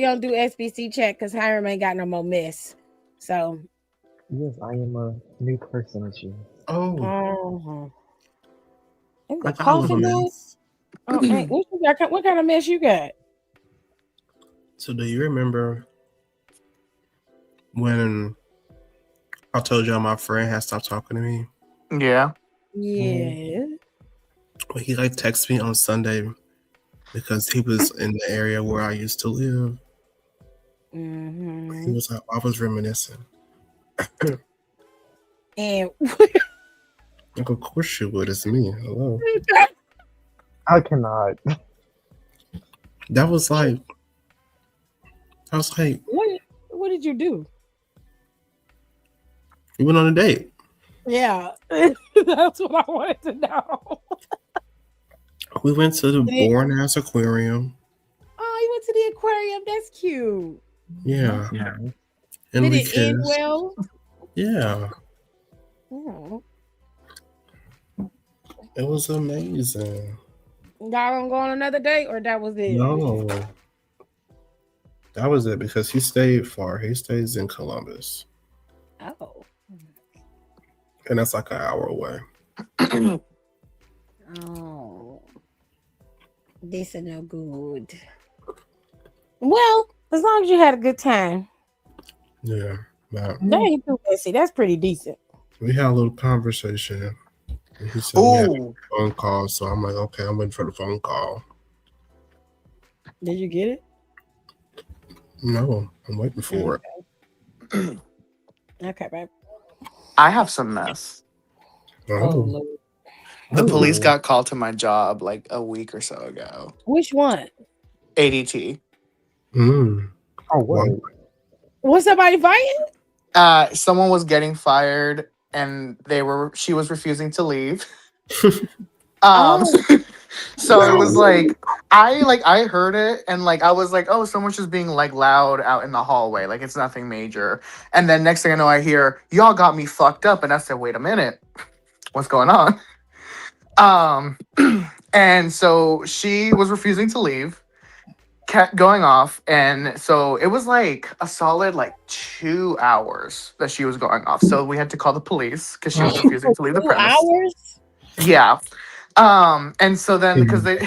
S2: gonna do SBC check because Hiram ain't got no more mess. So
S8: Yes, I am a new person with you.
S7: Oh,
S2: is
S7: I
S2: it
S7: got a little
S2: coughing mess?
S7: mess.
S2: Oh, hey, what kind of mess you got?
S7: So do you remember when I told y'all my friend had stopped talking to me?
S6: Yeah.
S2: Yeah.
S7: Well, he like texted me on Sunday because he was in the area where I used to live. He was like, I was reminiscing.
S2: And
S7: Like, of course you would. It's me. Hello.
S8: I cannot.
S7: That was like, I was like,
S2: what did you do?
S7: we went on a date.
S2: Yeah, that's what I wanted to know.
S7: We went to the Bourne Ass Aquarium.
S2: Oh, you went to the aquarium. That's cute.
S7: Yeah.
S8: Nice.
S7: And
S2: Did
S7: we
S2: it end
S7: kissed.
S2: well?
S7: Yeah.
S2: Oh.
S7: It was amazing.
S2: Y'all gonna go on another date, or that was it?
S7: No. That was it because he stayed far. He stays in Columbus.
S2: Oh.
S7: And that's like an hour away.
S2: Oh. This is no good. Well, as long as you had a good time.
S7: Yeah. But
S2: That ain't too messy. That's pretty decent.
S7: we had a little conversation. And he said he had a
S6: Ooh.
S7: phone call. So I'm like, okay, I'm waiting for the phone call.
S2: Did you get it?
S7: No, I'm waiting for it.
S2: Okay, babe.
S6: I have some mess.
S2: Oh,
S7: Oh,
S2: Lord.
S6: The police
S7: oh.
S6: got called to my job like a week or so ago.
S2: Which one?
S6: ADT.
S8: Oh
S7: Wow.
S8: wait.
S2: Was somebody fighting?
S6: Someone was getting fired and she was refusing to leave. Um
S2: Oh,
S6: so it was like I heard it and like I was like, oh, someone's just being like loud out in the hallway, like it's nothing major. And then next thing I know I hear, y'all got me fucked up, and I said, wait a minute, what's going on? And so she was refusing to leave, kept going off, and so it was like a solid like 2 hours that she was going off. So we had to call the police because she was refusing to leave the
S2: for
S6: premise.
S2: 2 hours?
S6: Yeah. And so then because they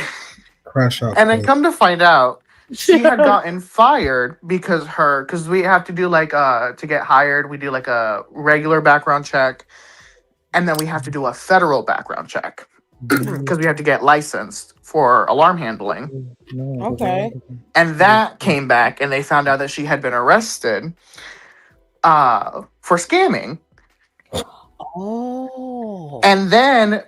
S7: Crash out.
S6: and then
S7: Point.
S6: come to find out, she had gotten fired because we have to do like to get hired, we do like a regular background check, and then we have to do a federal background check because we have to get licensed for alarm handling.
S2: Okay.
S6: And that came back and they found out that she had been arrested for scamming.
S2: Oh.
S6: And then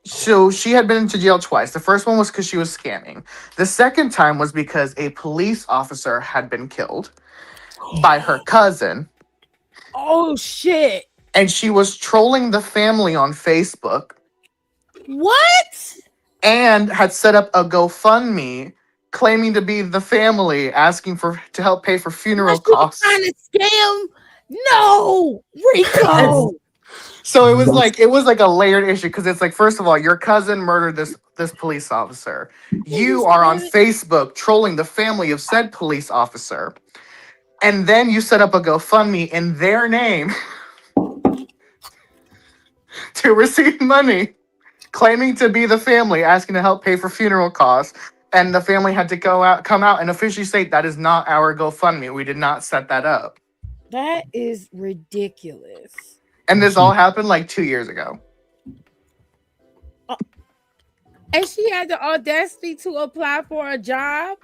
S6: so she had been into jail twice. The first one was because she was scamming. The second time was because a police officer had been killed by her cousin.
S2: Oh, shit.
S6: And she was trolling the family on Facebook
S2: What?
S6: and had set up a GoFundMe claiming to be the family, asking to help pay for funeral
S2: What, you was
S6: costs.
S2: trying to scam? No, Rico.
S6: So it was like a layered issue because it's like, first of all, your cousin murdered this police officer. You are on Facebook trolling the family of said police officer, and then you set up a GoFundMe in their name to receive money, claiming to be the family, asking to help pay for funeral costs. And the family had to come out and officially say that is not our GoFundMe. We did not set that up.
S2: That is ridiculous.
S6: And this all happened like 2 years ago.
S2: And she had the audacity to apply for a job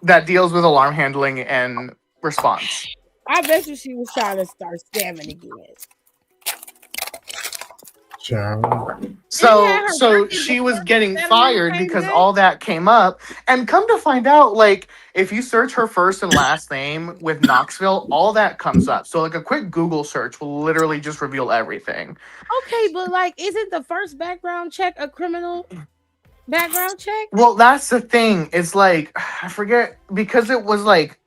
S6: that deals with alarm handling and response.
S2: I bet you she was trying to start scamming again.
S6: So she was getting fired because all that came up. And come to find out, like, if you search her first and last name with Knoxville, all that comes up. So like a quick Google search will literally just reveal everything.
S2: Okay, but like, isn't the first background check a criminal background check?
S6: Well, that's the thing. It's like, I forget, because it was like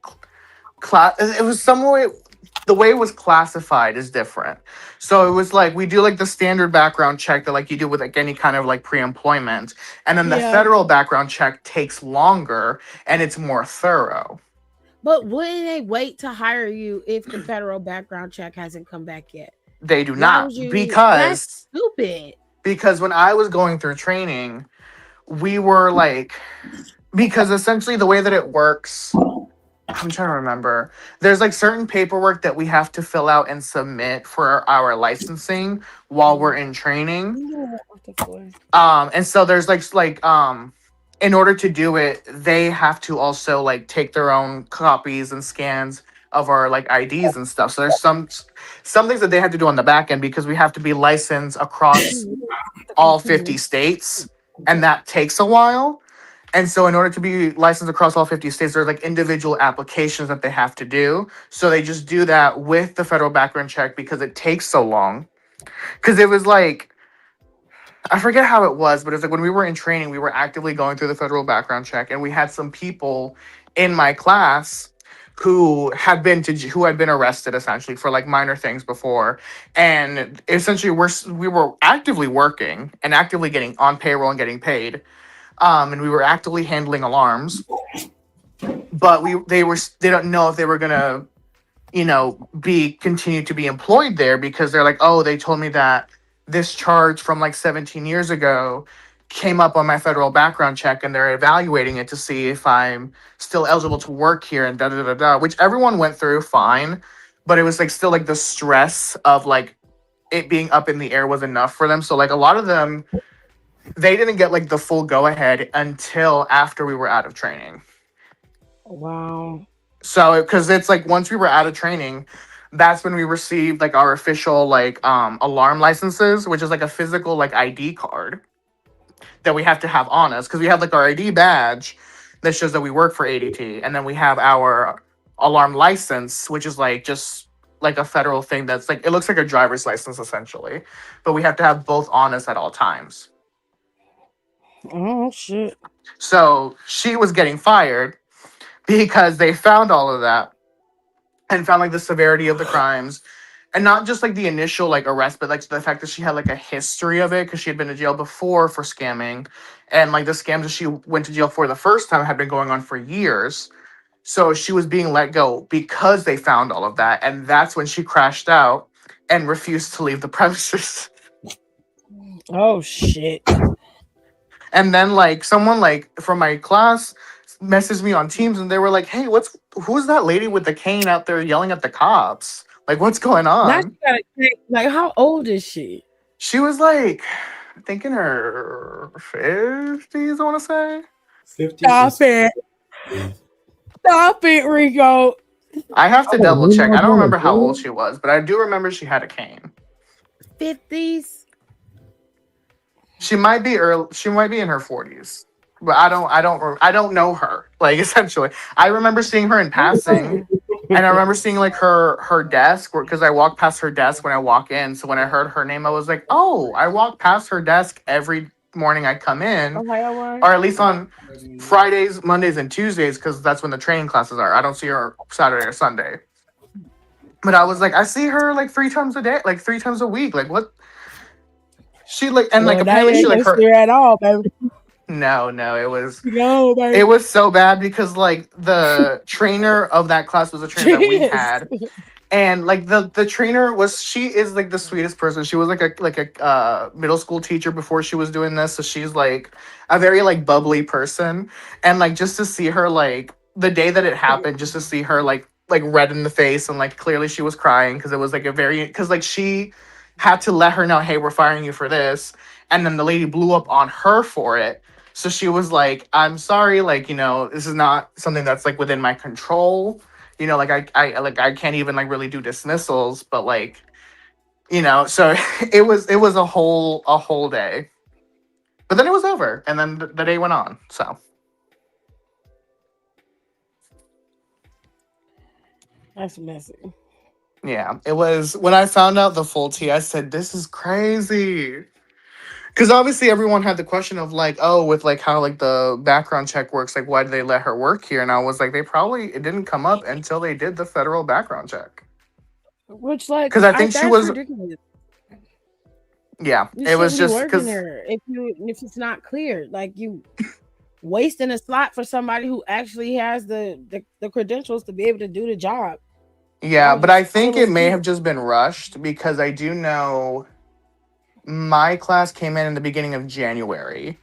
S6: it was some way, the way it was classified is different. So it was like, we do like the standard background check that like you do with like any kind of like pre-employment, and then the federal background check takes longer and it's more thorough.
S2: But wouldn't they wait to hire you if the federal background check hasn't come back yet?
S6: They do not, because
S2: that's stupid.
S6: Because when I was going through training, we were like, because essentially the way that it works, I'm trying to remember. There's like certain paperwork that we have to fill out and submit for our licensing while we're in training. And so there's like in order to do it, they have to also like take their own copies and scans of our like IDs and stuff. So there's some things that they have to do on the back end because we have to be licensed across all 50 states, and that takes a while. And so in order to be licensed across all 50 states, there's like individual applications that they have to do. So they just do that with the federal background check because it takes so long. Because it was like, I forget how it was, but it's like when we were in training, we were actively going through the federal background check, and we had some people in my class who had been arrested essentially for like minor things before, and essentially we were actively working and actively getting on payroll and getting paid. And we were actively handling alarms, but they don't know if they were gonna, continue to be employed there because they're like, oh, they told me that this charge from like 17 years ago came up on my federal background check, and they're evaluating it to see if I'm still eligible to work here and da da da da, which everyone went through fine, but it was like still like the stress of like it being up in the air was enough for them. So like a lot of them, they didn't get like the full go ahead until after we were out of training.
S2: Wow.
S6: So, because it's like once we were out of training, that's when we received like our official like alarm licenses, which is like a physical like ID card that we have to have on us because we have like our ID badge that shows that we work for ADT, and then we have our alarm license, which is like just like a federal thing that's like it looks like a driver's license essentially, but we have to have both on us at all times.
S2: Oh shit.
S6: So she was getting fired because they found all of that and found like the severity of the crimes and not just like the initial like arrest, but like the fact that she had like a history of it because she had been to jail before for scamming, and like the scams that she went to jail for the first time had been going on for years. So she was being let go because they found all of that, and that's when she crashed out and refused to leave the premises.
S2: Oh shit.
S6: And then like someone like from my class messaged me on Teams, and they were like, "Hey, who's that lady with the cane out there yelling at the cops? Like, what's going
S2: Now
S6: on?"
S2: she gotta think, like, how old is she?
S6: She was like, I think in her 50s, I want to say.
S7: 50
S2: Stop it. Stop it, Rico.
S6: I have to
S8: Oh,
S6: double check. I don't
S8: meanwhile,
S6: remember how old she was, but I do remember she had a cane.
S2: 50s.
S6: She might be early. She might be in her 40s, but I don't know her. Like essentially, I remember seeing her in passing, and I remember seeing like her desk because I walk past her desk when I walk in. So when I heard her name, I was like, oh, I walk past her desk every morning I come in, or at least on Fridays, Mondays, and Tuesdays, because that's when the training classes are. I don't see her Saturday or Sunday. But I was like, I see her like 3 times a day, like 3 times a week. Like what? She like and like
S2: Well, now you
S6: apparently she
S2: ain't
S6: like
S2: gonna
S6: her.
S2: see her at all, baby.
S6: No, it was
S2: No, baby.
S6: it was so bad because like the trainer of that class was a trainer that we
S2: Yes.
S6: had, and like the trainer was she is like the sweetest person. She was like a middle school teacher before she was doing this, so she's like a very like bubbly person, and like just to see her like the day that it happened, just to see her like red in the face and like clearly she was crying because it was like a very because like she had to let her know, hey, we're firing you for this, and then the lady blew up on her for it. So she was like, I'm sorry, like, this is not something that's like within my control. Like I can't even like really do dismissals, but like, so it was a whole day. But then it was over and then the day went on. So
S2: That's messy.
S6: yeah, it was when I found out the full tea, I said, this is crazy. Because obviously everyone had the question of like, oh, with like how like the background check works, like why did they let her work here? And I was like, it didn't come up until they did the federal background check.
S2: Which, like,
S6: Because I think she
S2: that's
S6: was,
S2: ridiculous.
S6: yeah,
S2: You
S6: it was
S2: shouldn't be
S6: just
S2: working
S6: because,
S2: there if it's not clear. Like, you wasting a slot for somebody who actually has the credentials to be able to do the job.
S6: yeah,
S2: Y'all
S6: but I
S2: just
S6: think
S2: pulling
S6: it may
S2: teeth.
S6: have just been rushed because I do know my class came in the beginning of January,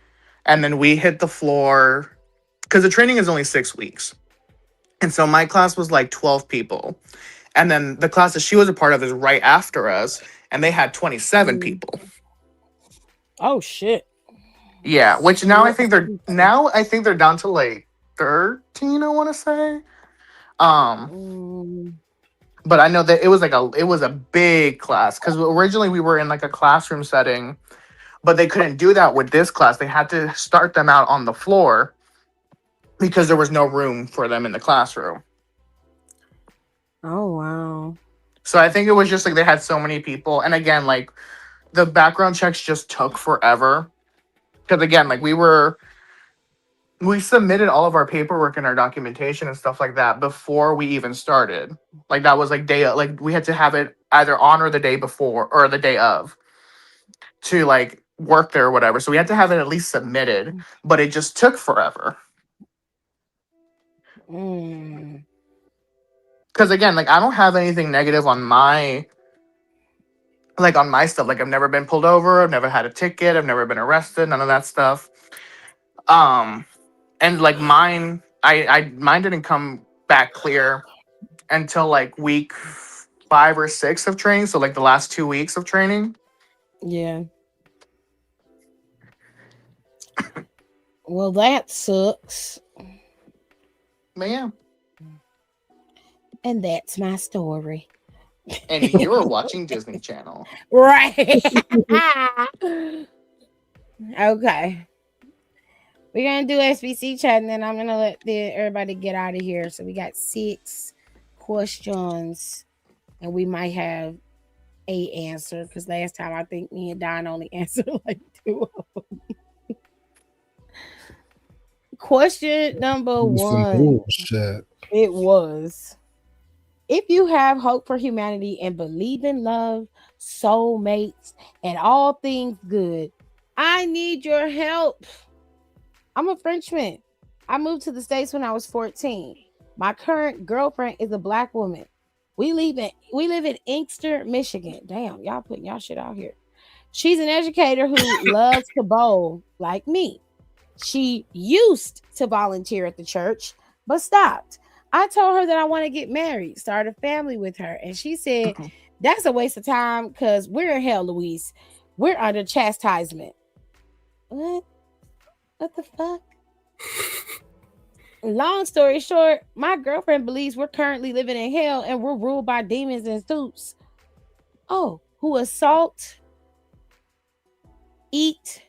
S6: and then we hit the floor because the training is only 6 weeks. And so my class was like 12 people. And then the class that she was a part of is right after us, and they had 27 people.
S2: Oh shit.
S6: Yeah, which
S2: So what?
S6: now I think they're down to like 13, I want to say.
S2: Mm,
S6: But I know that it was a big class because originally we were in like a classroom setting, but they couldn't do that with this class. They had to start them out on the floor because there was no room for them in the classroom.
S2: oh wow.
S6: So I think it was just like they had so many people, and again, like the background checks just took forever because again, like we submitted all of our paperwork and our documentation and stuff like that before we even started. Like that was like we had to have it either on or the day before or the day of to like work there or whatever. So we had to have it at least submitted, but it just took forever.
S2: Mm.
S6: Because again, like I don't have anything negative on my stuff. Like I've never been pulled over, I've never had a ticket, I've never been arrested, none of that stuff. And like mine didn't come back clear until like week 5 or 6 of training. So like the last 2 weeks of training.
S2: Yeah. Well, that sucks.
S6: Ma'am.
S2: And that's my story.
S6: And you're watching Disney Channel.
S2: Right. Okay. We're gonna do SBC chat, and then I'm gonna let everybody get out of here. So we got 6 questions, and we might have a answer because last time I think me and Don only answered like 2 of them. Question number
S7: Some
S2: 1.
S7: bullshit.
S2: It was: if you have hope for humanity and believe in love, soulmates, and all things good, I need your help. I'm a Frenchman. I moved to the States when I was 14. My current girlfriend is a Black woman. We live in Inkster, Michigan. Damn, y'all putting y'all shit out here. She's an educator who loves to bowl like me. She used to volunteer at the church, but stopped. I told her that I want to get married, start a family with her, and she said that's a waste of time because we're in hell, Louise. We're under chastisement. What? What the fuck? Long story short, my girlfriend believes we're currently living in hell and we're ruled by demons and suits. Oh, who assault, eat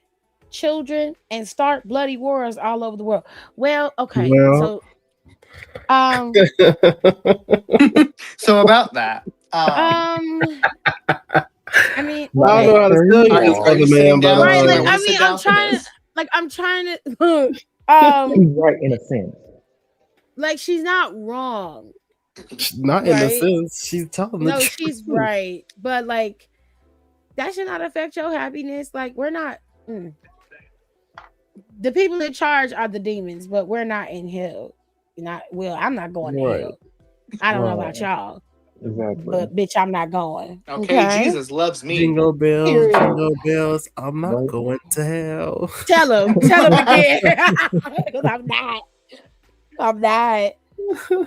S2: children, and start bloody wars all over the world. Well, okay.
S7: Well.
S6: So about that.
S2: I mean,
S7: I don't know how to tell you this,
S6: Are you
S7: other
S6: sitting
S7: man, but
S6: down?
S2: right,
S6: Do you
S2: like,
S6: want
S2: I
S6: to sit
S2: mean,
S6: down for this?
S2: I'm trying to
S8: He's right in a sense.
S2: like she's not wrong.
S7: not in a
S2: Right?
S7: sense. She's telling the
S2: No,
S7: truth.
S2: she's right. But like that should not affect your happiness. Like we're not the people in charge are the demons, but we're not in hell. I'm not going to
S8: Right.
S2: hell. I don't know
S8: Right.
S2: about y'all.
S8: Exactly.
S2: But bitch, I'm not going.
S6: Okay, Jesus loves me.
S7: Jingle bells,
S2: Period.
S7: jingle bells. I'm not
S8: Right.
S7: going to hell.
S2: Tell him again. I'm not.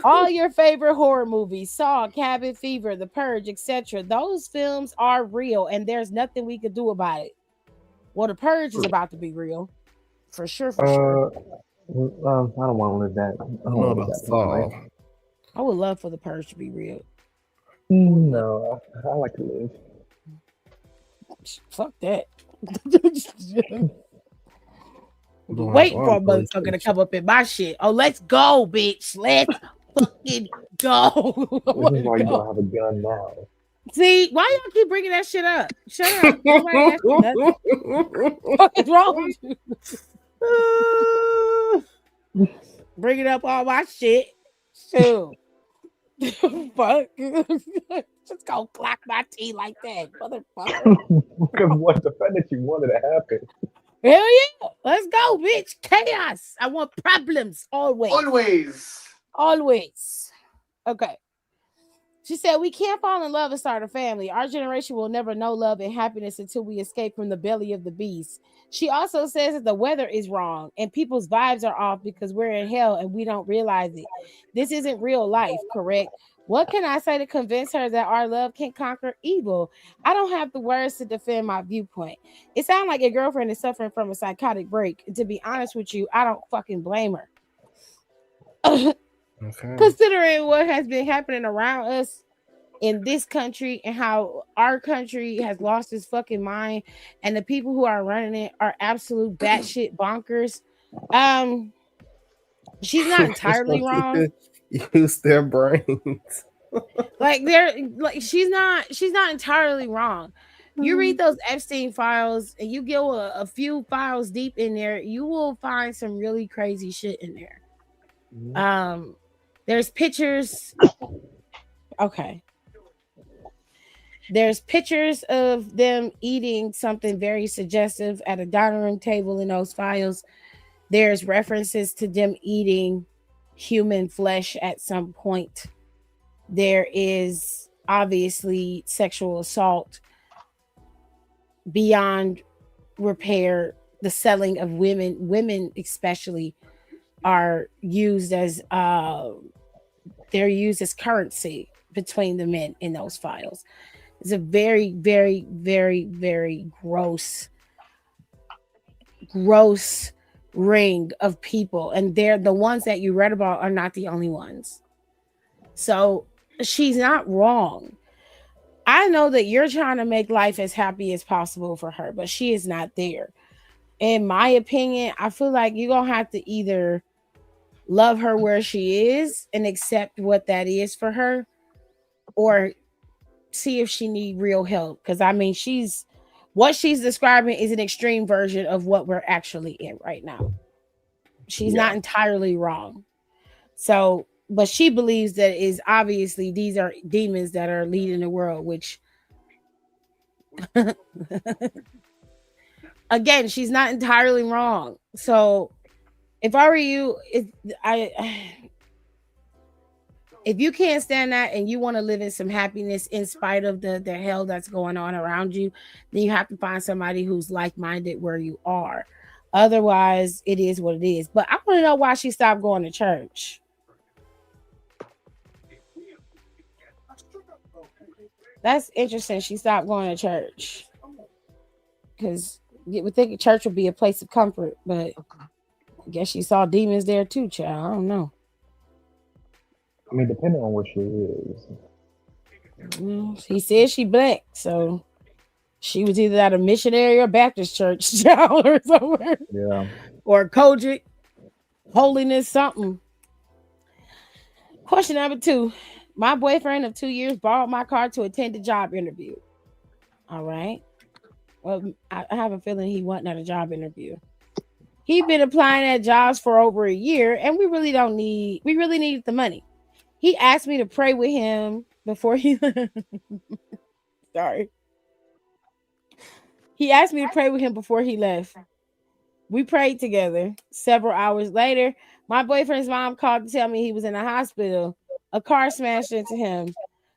S2: All your favorite horror movies, Saw, Cabin Fever, The Purge, etc. Those films are real, and there's nothing we could do about it. Well, The Purge is about to be real, for sure.
S8: I don't want to live that. I
S7: I don't know about Saul.
S2: I would love for The Purge to be real.
S8: No, I like to live.
S2: Fuck that. Waiting for a motherfucker to come up in my shit. Oh, let's go, bitch. Let's fucking go.
S8: This is why you don't have a gun now.
S2: See, why y'all keep bringing that shit up? Shut up. Nobody asked you nothing. What is wrong with you? Bringing up all my shit. So, fuck. Just go clock my tea like that, motherfucker.
S8: Because what the fact that you wanted to happen.
S2: Hell yeah. Let's go, bitch. Chaos. I want problems always. Always. Okay. She said, we can't fall in love and start a family. Our generation will never know love and happiness until we escape from the belly of the beast. She also says that the weather is wrong and people's vibes are off because we're in hell and we don't realize it. This isn't real life, correct? What can I say to convince her that our love can conquer evil? I don't have the words to defend my viewpoint. It sounds like your girlfriend is suffering from a psychotic break. And to be honest with you, I don't fucking blame her.
S7: Okay.
S2: Considering what has been happening around us in this country and how our country has lost its fucking mind and the people who are running it are absolute batshit bonkers. She's not entirely wrong.
S7: Use their brains.
S2: She's not entirely wrong. You read those Epstein files and you go a few files deep in there, you will find some really crazy shit in there. There's pictures. Okay. There's pictures of them eating something very suggestive at a dining room table in those files. There's references to them eating human flesh at some point. There is obviously sexual assault beyond repair. The selling of women. Women especially are used as they're used as currency between the men in those files. It's a very, very, very, very gross ring of people, and they're the ones that you read about are not the only ones. So she's not wrong. I know that you're trying to make life as happy as possible for her, but she is not there. In my opinion, I feel like you're going to have to either love her where she is and accept what that is for her, or see if she need real help. Because I mean, what she's describing is an extreme version of what we're actually in right now. She's not entirely wrong. So, but she believes that is obviously these are demons that are leading the world, which again, she's not entirely wrong. So if I were you, if you can't stand that and you want to live in some happiness in spite of the hell that's going on around you, then you have to find somebody who's like-minded where you are. Otherwise, it is what it is. But I want to know why she stopped going to church. That's interesting. She stopped going to church because you would think a church would be a place of comfort, but I guess she saw demons there too, child. I don't know.
S8: I mean, depending on what she is.
S2: He said she black, so she was either at a missionary or Baptist church, child, or somewhere.
S8: Yeah.
S2: Or Kojic, holiness, something. Question number 2. My boyfriend of 2 years borrowed my car to attend a job interview. All right. Well, I have a feeling he wasn't at a job interview. He'd been applying at jobs for over a year, and we really needed the money. He asked me to pray with him before he sorry. He asked me to pray with him before he left. We prayed together. Several hours later, my boyfriend's mom called to tell me he was in the hospital. A car smashed into him.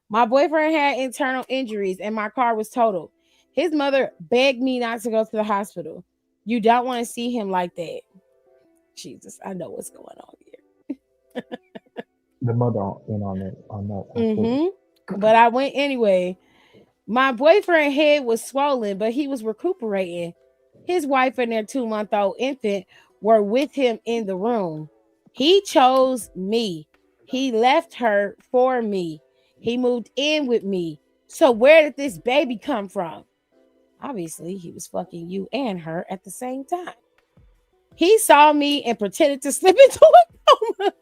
S2: My boyfriend had internal injuries and my car was totaled. His mother begged me not to go to the hospital. You don't want to see him like that. Jesus, I know what's going on here.
S8: The mother in on that.
S2: But I went anyway. My boyfriend's head was swollen, but he was recuperating. His wife and their 2-month-old infant were with him in the room. He chose me. He left her for me. He moved in with me. So where did this baby come from? Obviously, he was fucking you and her at the same time. He saw me and pretended to slip into a coma.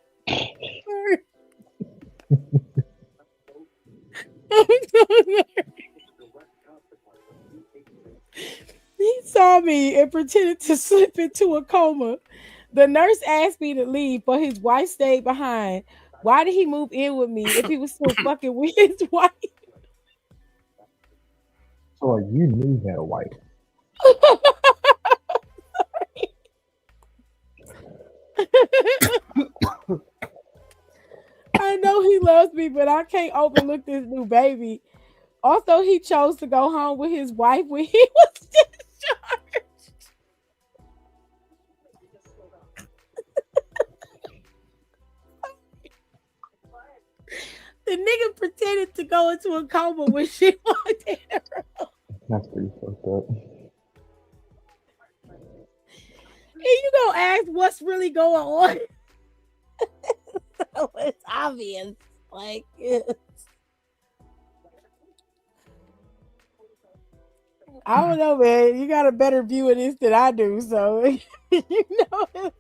S2: He saw me and pretended to slip into a coma. The nurse asked me to leave, but his wife stayed behind. Why did he move in with me if he was still fucking with his wife?
S8: So like, you knew he had a wife.
S2: I know he loves me, but I can't overlook this new baby. Also, he chose to go home with his wife when he was discharged. The nigga pretended to go into a coma when she walked in the room.
S8: That's pretty fucked up.
S2: And you gonna ask what's really going on? So it's obvious. Like, I don't know, man. You got a better view of this than I do, so you know.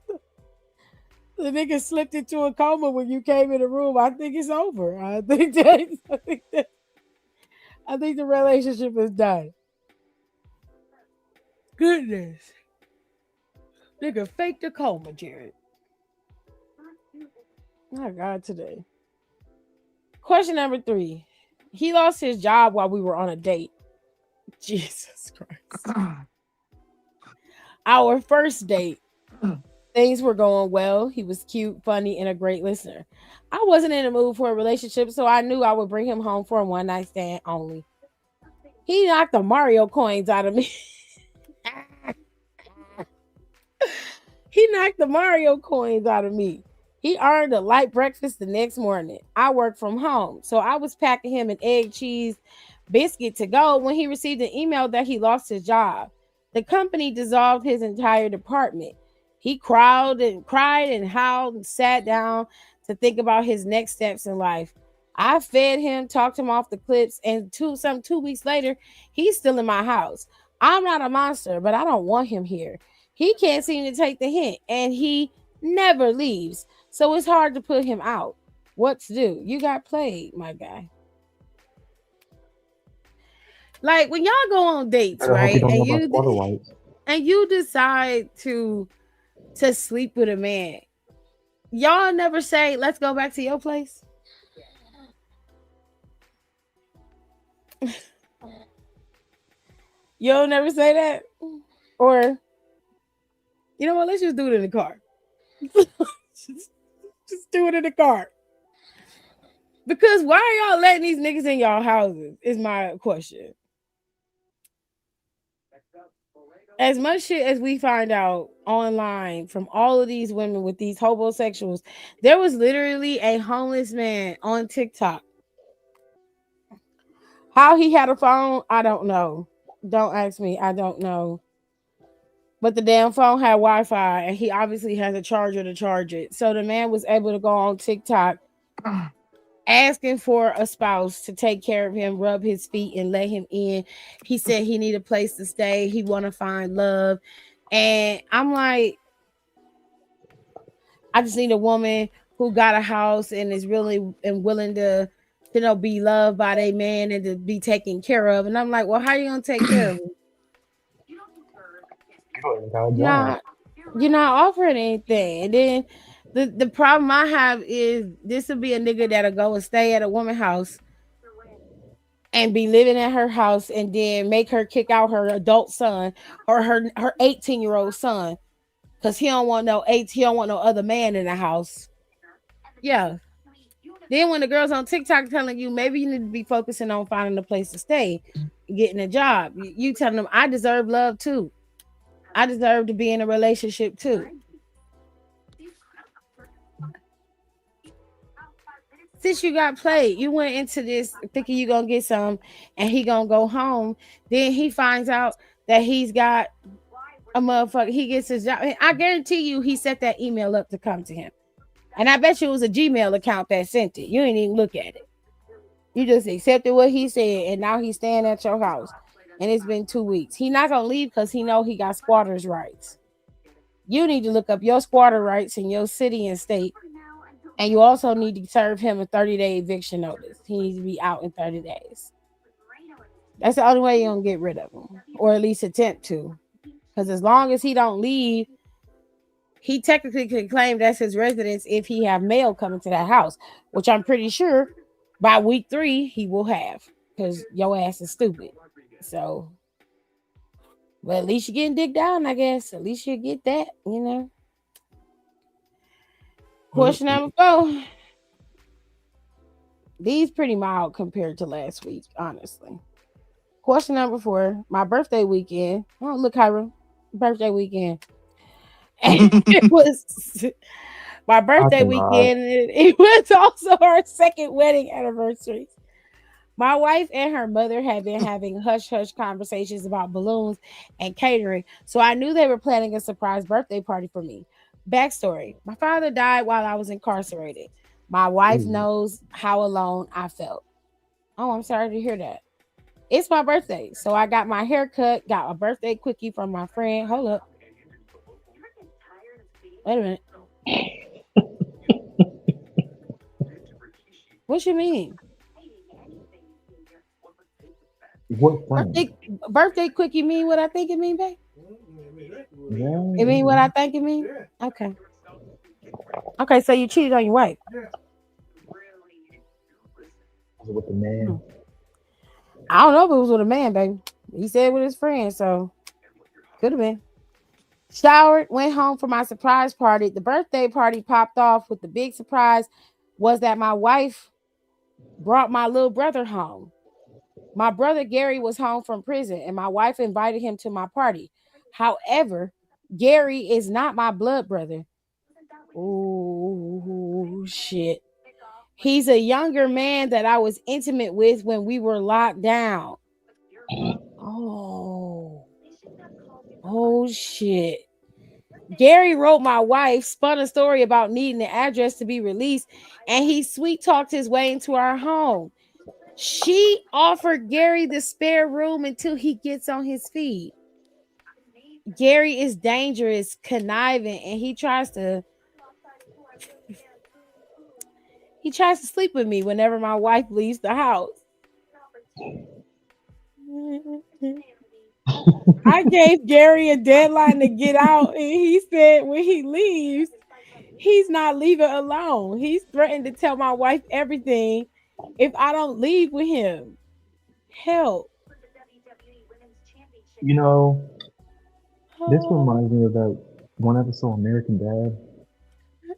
S2: The nigga slipped into a coma when you came in the room. I think it's over. I think the relationship is done. Goodness. Nigga faked a coma, Jared. My God, today. Question number 3. He lost his job while we were on a date. Jesus Christ. Our first date. Things were going well. He was cute, funny, and a great listener. I wasn't in the mood for a relationship, so I knew I would bring him home for a one-night stand only. He knocked the Mario coins out of me. He knocked the Mario coins out of me. He earned a light breakfast the next morning. I worked from home, so I was packing him an egg, cheese, biscuit to go when he received an email that he lost his job. The company dissolved his entire department. He cried and howled and sat down to think about his next steps in life. I fed him, talked him off the clips, and 2 weeks later, he's still in my house. I'm not a monster, but I don't want him here. He can't seem to take the hint, and he never leaves. So it's hard to put him out. What to do? You got played, my guy. Like when y'all go on dates,
S8: Better hope you
S2: right?
S8: don't
S2: And
S8: know about squatter rights.
S2: you decide to sleep with a man. Y'all never say, "Let's go back to your place." You'll never say that, or you know what? Let's just do it in the car. just do it in the car. Because why are y'all letting these niggas in y'all houses? Is my question. As much shit as we find out online from all of these women with these homosexuals, there was literally a homeless man on TikTok. How he had a phone, I don't know. Don't ask me. I don't know. But the damn phone had Wi-Fi and he obviously has a charger to charge it. So the man was able to go on TikTok asking for a spouse to take care of him, rub his feet and let him in. He said he need a place to stay. He want to find love. And I'm like, I just need a woman who got a house and is really and willing to, be loved by their man and to be taken care of. And I'm like, well, how you gonna take care of him?
S8: You don't even got a
S2: You're
S8: job.
S2: not, you're not offering anything. And then the problem I have is this will be a nigga that'll go and stay at a woman house and be living at her house and then make her kick out her adult son or her 18-year-old son because he don't want he don't want no other man in the house. Yeah. Then when the girls on TikTok telling you maybe you need to be focusing on finding a place to stay, getting a job, you telling them I deserve love too. I deserve to be in a relationship too. Since you got played, you went into this thinking you gonna get some and he gonna go home. Then he finds out that he's got a motherfucker. He gets his job. I guarantee you he set that email up to come to him. And I bet you it was a Gmail account that sent it. You didn't even look at it. You just accepted what he said, and now he's staying at your house. And it's been 2 weeks. He not gonna leave because he know he got squatters' rights. You need to look up your squatter rights in your city and state. And you also need to serve him a 30-day eviction notice. He needs to be out in 30 days. That's the only way you're gonna get rid of him. Or at least attempt to. Because as long as he don't leave, he technically can claim that's his residence if he have mail coming to that house, which I'm pretty sure by week 3 he will have, because your ass is stupid. So, but at least you're getting digged down, I guess. At least you get that, you know. Question number 4. These pretty mild compared to last week, honestly. Question number 4. My birthday weekend. Oh, look, Hiram. Birthday weekend. And it was my birthday
S8: I cannot.
S2: weekend. It was also our second wedding anniversary. My wife and her mother had been having hush hush conversations about balloons and catering, so I knew they were planning a surprise birthday party for me. Backstory: my father died while I was incarcerated. My wife
S8: Ooh.
S2: knows how alone I felt. Oh, I'm sorry to hear that. It's my birthday, so I got my hair cut, got a birthday quickie from my friend. Hold up. Wait a minute. What you mean?
S8: What friend?
S2: Birthday quickie mean what I think it mean, babe?
S8: Yeah,
S2: It mean what I think it mean? Okay. Okay, so you cheated on your wife.
S8: was it with the man?
S2: I don't know if it was with a man, baby. He said with his friend, so could have been. Showered, went home for my surprise party. The birthday party popped off with the big surprise was that my wife brought my little brother home. My brother Gary was home from prison and my wife invited him to my party. However, Gary is not my blood brother. Oh, shit. He's a younger man that I was intimate with when we were locked down. Oh shit. Gary wrote my wife, spun a story about needing the address to be released, and he sweet talked his way into our home. She offered Gary the spare room until he gets on his feet. Gary is dangerous, conniving, and he tries to sleep with me whenever my wife leaves the house. I gave Gary a deadline to get out, and he said when he leaves, he's not leaving alone. He's threatened to tell my wife everything if I don't leave with him. Help.
S8: You know, this
S2: Oh,
S8: reminds me of that one episode of American Dad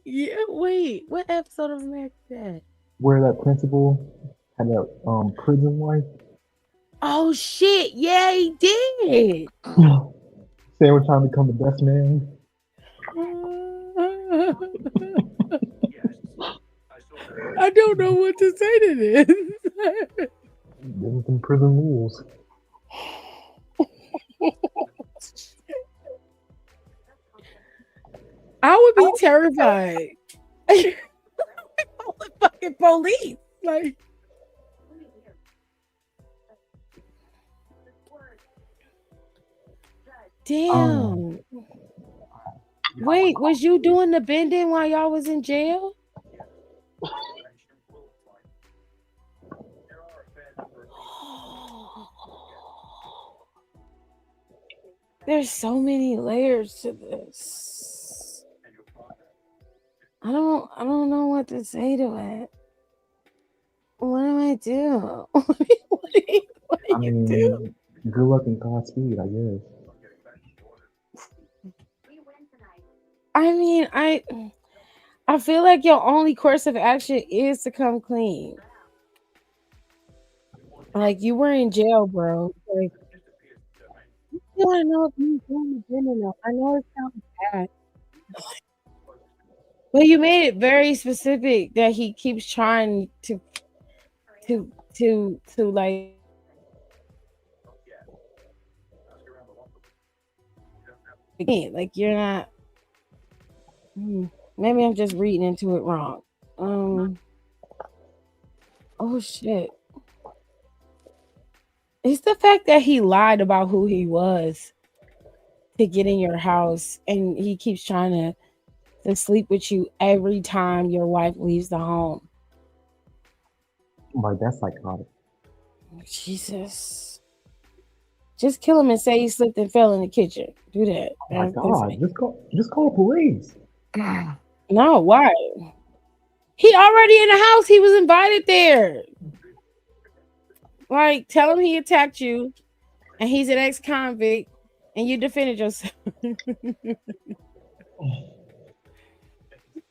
S2: yeah, wait. What episode of American Dad?
S8: where that principal had that prison wife.
S2: Oh shit! Yeah, he did.
S8: Say we're trying to become the best man.
S2: I don't know what to say to this.
S8: There's some prison rules.
S2: I would be terrified. The fucking police. Like, damn. Wait, was you doing the bending while y'all was in jail? There's so many layers to this. I don't know what to say to it. What do I do? What do
S8: I
S2: you
S8: mean,
S2: do?
S8: good luck and Godspeed, I guess.
S2: I mean, I feel like your only course of action is to come clean. Like, you were in jail, bro. Like, I want to know if you doing the bending though. I know it sounds bad, but you made it very specific that he keeps trying to like. Again, like you're not. Maybe I'm just reading into it wrong. Oh shit! It's the fact that he lied about who he was to get in your house, and he keeps trying to sleep with you every time your wife leaves the home.
S8: Like, that's psychotic.
S2: Jesus. Just kill him and say he slipped and fell in the kitchen. Do that.
S8: Oh my
S2: That's
S8: God,
S2: it.
S8: just call police.
S2: No, why? He already in the house. He was invited there. Like, tell him he attacked you, and he's an ex-convict, and you defended yourself.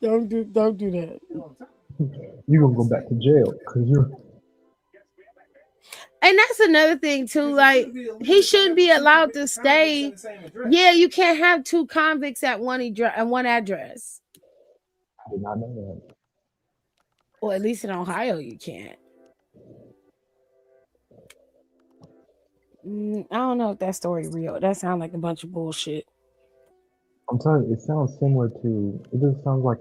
S2: Don't do that.
S8: You're gonna go back to jail because you're.
S2: And that's another thing too. Like, he shouldn't be allowed to stay. Yeah, you can't have two convicts at one address.
S8: I did not know that.
S2: Well, at least in Ohio, you can't. I don't know if that story real. That sounds like a bunch of bullshit.
S8: I'm telling you, it sounds similar to. It just sounds like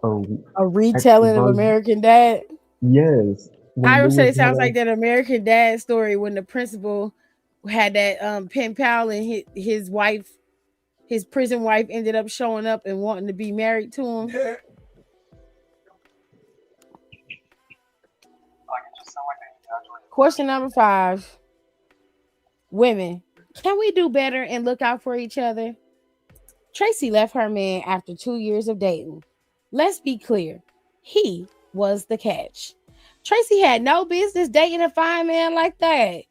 S2: a retelling of American Dad.
S8: Yes.
S2: Hiram said it sounds like that American Dad story when the principal had that pen pal and his wife, his prison wife, ended up showing up and wanting to be married to him. Question number 5. Women, can we do better and look out for each other? Tracy left her man after 2 years of dating. Let's be clear. He was the catch. Tracy had no business dating a fine man like that.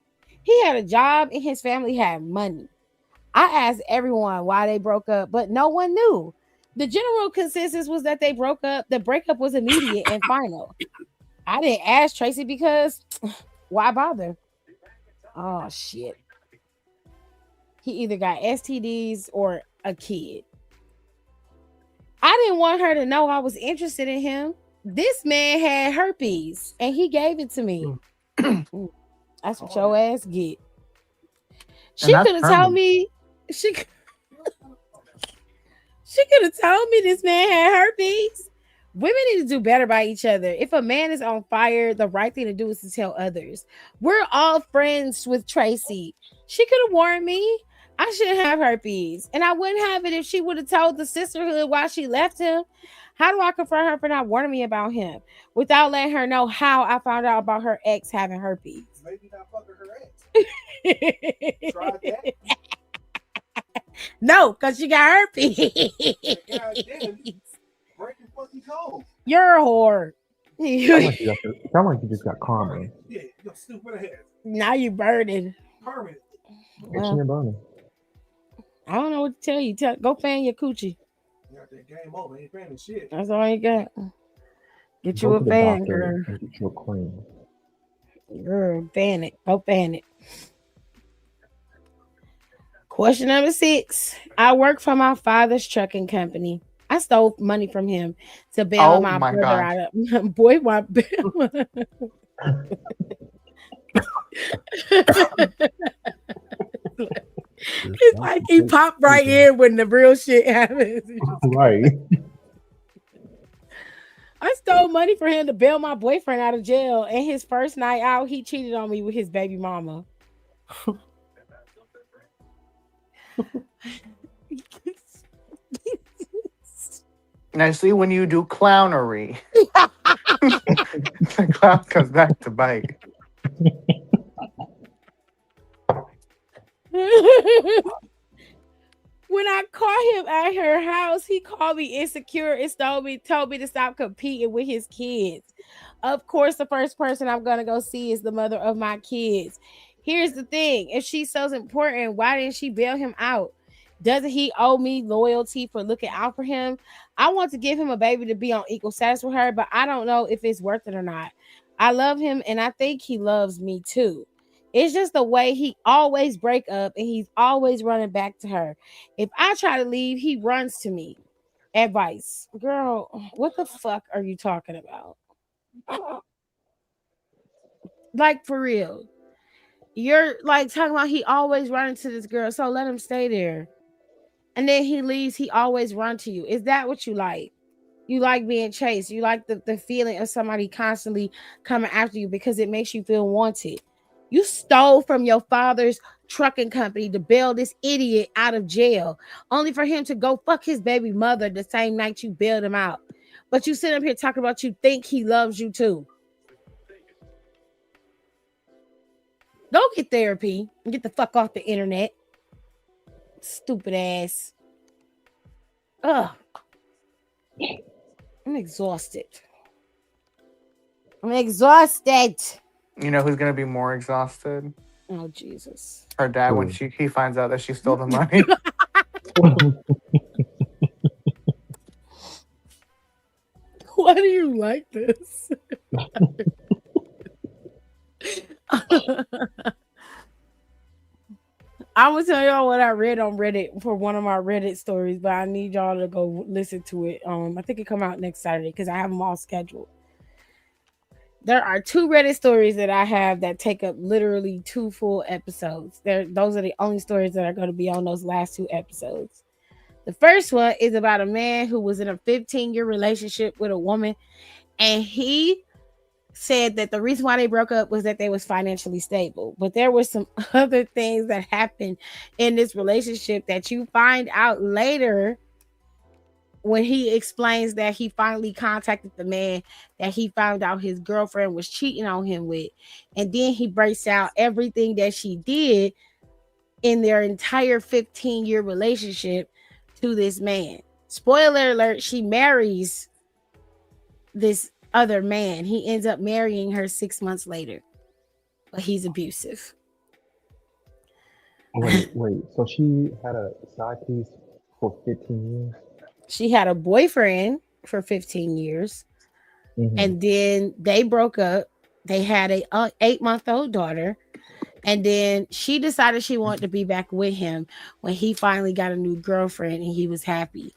S2: He had a job and his family had money. I asked everyone why they broke up, but no one knew. The general consensus was that they broke up. The breakup was immediate and final. I didn't ask Tracy because why bother? Oh, shit. He either got STDs or a kid. I didn't want her to know I was interested in him. This man had herpes and he gave it to me. That's what your ass get. She could have told me. She could have told me this man had herpes. Women need to do better by each other. If a man is on fire, the right thing to do is to tell others. We're all friends with Tracy. She could have warned me. I shouldn't have herpes. And I wouldn't have it if she would have told the sisterhood why she left him. How do I confront her for not warning me about him without letting her know how I found out about her ex having herpes?
S7: Maybe not fucking her ex. Try that.
S2: No, because she got herpes.
S7: God damn, breaking fucking cold.
S2: You're a whore.
S8: Sound like you just got karma.
S7: Yeah, you stupid ass.
S2: Now you burning.
S7: Permanent.
S8: Itching and burning.
S2: I don't know what to tell you. Go fan your coochie.
S7: You got that game over. Ain't fanning shit.
S2: That's all you got. Get you
S8: Go
S2: a
S8: to the
S2: fan,
S8: doctor
S2: girl.
S8: and get you a cream.
S2: Girl, fan it. Go fan it. Question number 6. I work for my father's trucking company. I stole money from him to bail
S6: Oh
S2: my
S6: my
S2: brother
S6: God.
S2: out of boy. My it's like he popped right in when the real shit happens.
S8: Right.
S2: I stole money for him to bail my boyfriend out of jail. And his first night out, he cheated on me with his baby mama.
S6: Now, see, when you do clownery, the clown comes back to bite.
S2: When I caught him at her house, he called me insecure and told me to stop competing with his kids. Of course, the first person I'm going to go see is the mother of my kids. Here's the thing. If she's so important, why didn't she bail him out? Doesn't he owe me loyalty for looking out for him? I want to give him a baby to be on equal status with her, but I don't know if it's worth it or not. I love him and I think he loves me too. It's just the way he always break up and he's always running back to her. If I try to leave, he runs to me. Advice. Girl, what the fuck are you talking about? Like, for real. You're like talking about he always running to this girl, so let him stay there. And then he leaves, he always run to you. Is that what you like? You like being chased. You like the feeling of somebody constantly coming after you because it makes you feel wanted. You stole from your father's trucking company to bail this idiot out of jail, only for him to go fuck his baby mother the same night you bailed him out. But you sit up here talking about you think he loves you too. Go get therapy and get the fuck off the internet. Stupid ass. Ugh. I'm exhausted.
S6: You know who's gonna be more exhausted?
S2: Oh, Jesus.
S6: Her dad when he finds out that she stole the money.
S2: Why do you like this? I'm gonna tell y'all what I read on Reddit for one of my Reddit stories, but I need y'all to go listen to it. I think it come out next Saturday because I have them all scheduled. There are 2 Reddit stories that I have that take up literally 2 full episodes. Those are the only stories that are going to be on those last 2 episodes. The first one is about a man who was in a 15-year relationship with a woman, and he said that the reason why they broke up was that they was financially stable. But there were some other things that happened in this relationship that you find out later when he explains that he finally contacted the man that he found out his girlfriend was cheating on him with. And then he breaks out everything that she did in their entire 15-year relationship to this man. Spoiler alert, she marries this other man. He ends up marrying her 6 months later, but he's abusive.
S8: Wait. So she had a side piece for 15 years?
S2: She had a boyfriend for 15 years, and then they broke up. They had a 8-month-old daughter, and then she decided she wanted to be back with him when he finally got a new girlfriend and he was happy.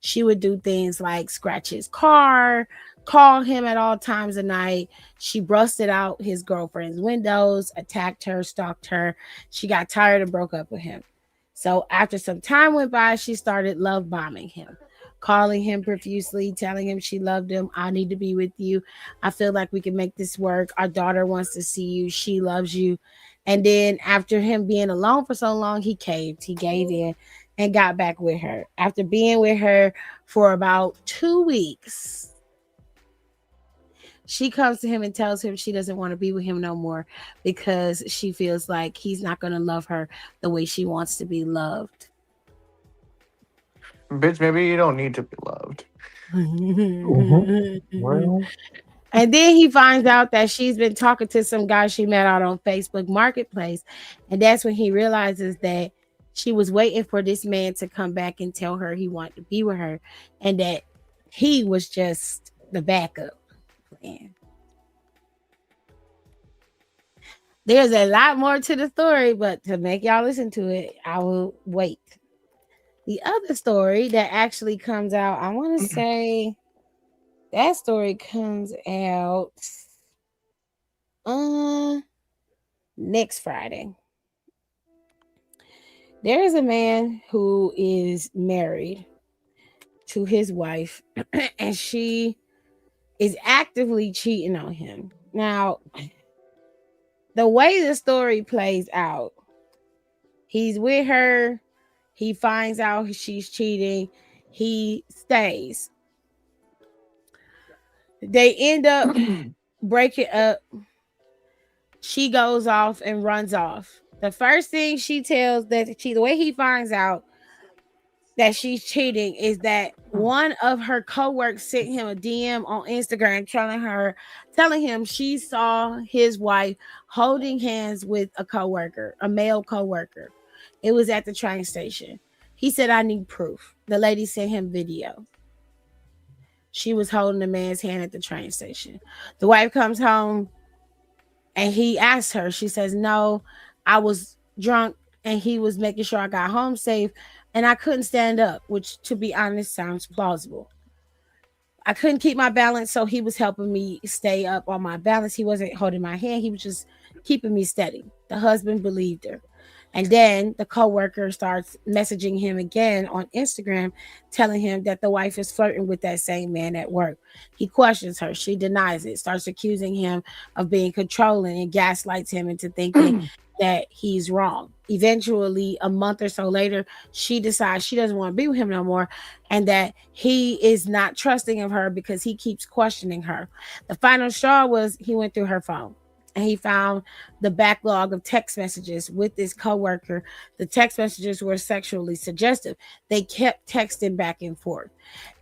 S2: She would do things like scratch his car, call him at all times of night. She busted out his girlfriend's windows, attacked her, stalked her. She got tired and broke up with him. So after some time went by, she started love bombing him, calling him profusely, telling him she loved him. I need to be with you. I feel like we can make this work. Our daughter wants to see you. She loves you. And then after him being alone for so long, he caved. He gave in and got back with her. After being with her for about 2 weeks, she comes to him and tells him she doesn't want to be with him no more because she feels like he's not going to love her the way she wants to be loved.
S6: Bitch, maybe you don't need to be loved.
S8: Well,
S2: And then he finds out that she's been talking to some guy she met out on Facebook Marketplace. And that's when he realizes that she was waiting for this man to come back and tell her he wanted to be with her and that he was just the backup plan. There's a lot more to the story, but to make y'all listen to it, I will wait. The other story that actually comes out, I want to say that story comes out next Friday. There is a man who is married to his wife, and she is actively cheating on him. Now, the way the story plays out, he's with her, he finds out she's cheating, he stays. They end up breaking up. She goes off and runs off. The first thing she tells the way he finds out that she's cheating is that one of her coworkers sent him a DM on Instagram telling him she saw his wife holding hands with a coworker, a male coworker. It was at the train station. He said, I need proof. The lady sent him video. She was holding the man's hand at the train station. The wife comes home and he asks her. She says, no, I was drunk and he was making sure I got home safe and I couldn't stand up, which to be honest sounds plausible. I couldn't keep my balance, so he was helping me stay up on my balance. He wasn't holding my hand. He was just keeping me steady. The husband believed her. And then the coworker starts messaging him again on Instagram, telling him that the wife is flirting with that same man at work. He questions her. She denies it, starts accusing him of being controlling and gaslights him into thinking that he's wrong. Eventually, a month or so later, she decides she doesn't want to be with him no more and that he is not trusting of her because he keeps questioning her. The final straw was he went through her phone and he found the backlog of text messages with this coworker. The text messages were sexually suggestive. They kept texting back and forth.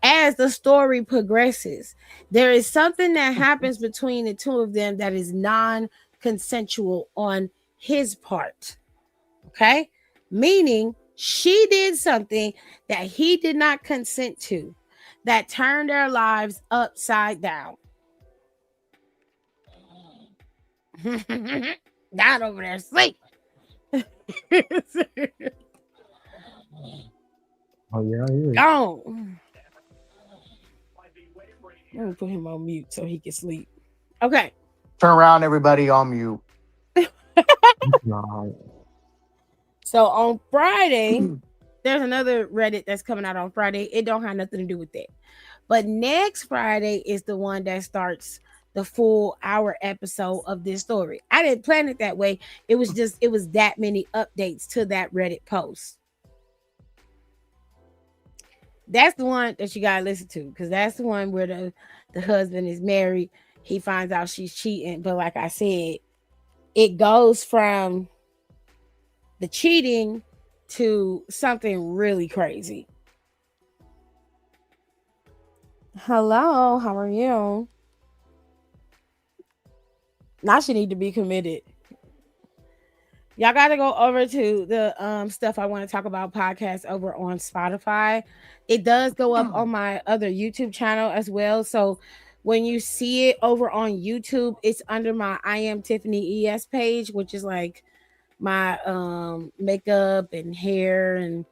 S2: As the story progresses, there is something that happens between the two of them that is non-consensual on his part. Okay? Meaning she did something that he did not consent to that turned their lives upside down. Not over there sleep.
S8: oh yeah, I hear it.
S2: Gone. Let me put him on mute so he can sleep. Okay.
S6: Turn around, everybody on mute.
S8: Nah,
S2: So on Friday, there's another Reddit that's coming out on Friday. It don't have nothing to do with that. But next Friday is the one that starts the full hour episode of this story. I didn't plan it that way. It was that many updates to that Reddit post. That's the one that you gotta listen to because that's the one where the husband is married. He finds out she's cheating. But like I said, it goes from the cheating to something really crazy. Hello, how are you? Now she need to be committed. Y'all got to go over to the stuff I want to talk about podcast over on Spotify. It does go up on my other YouTube channel as well. So when you see it over on YouTube, it's under my I Am Tiffany ES page, which is like my makeup and hair and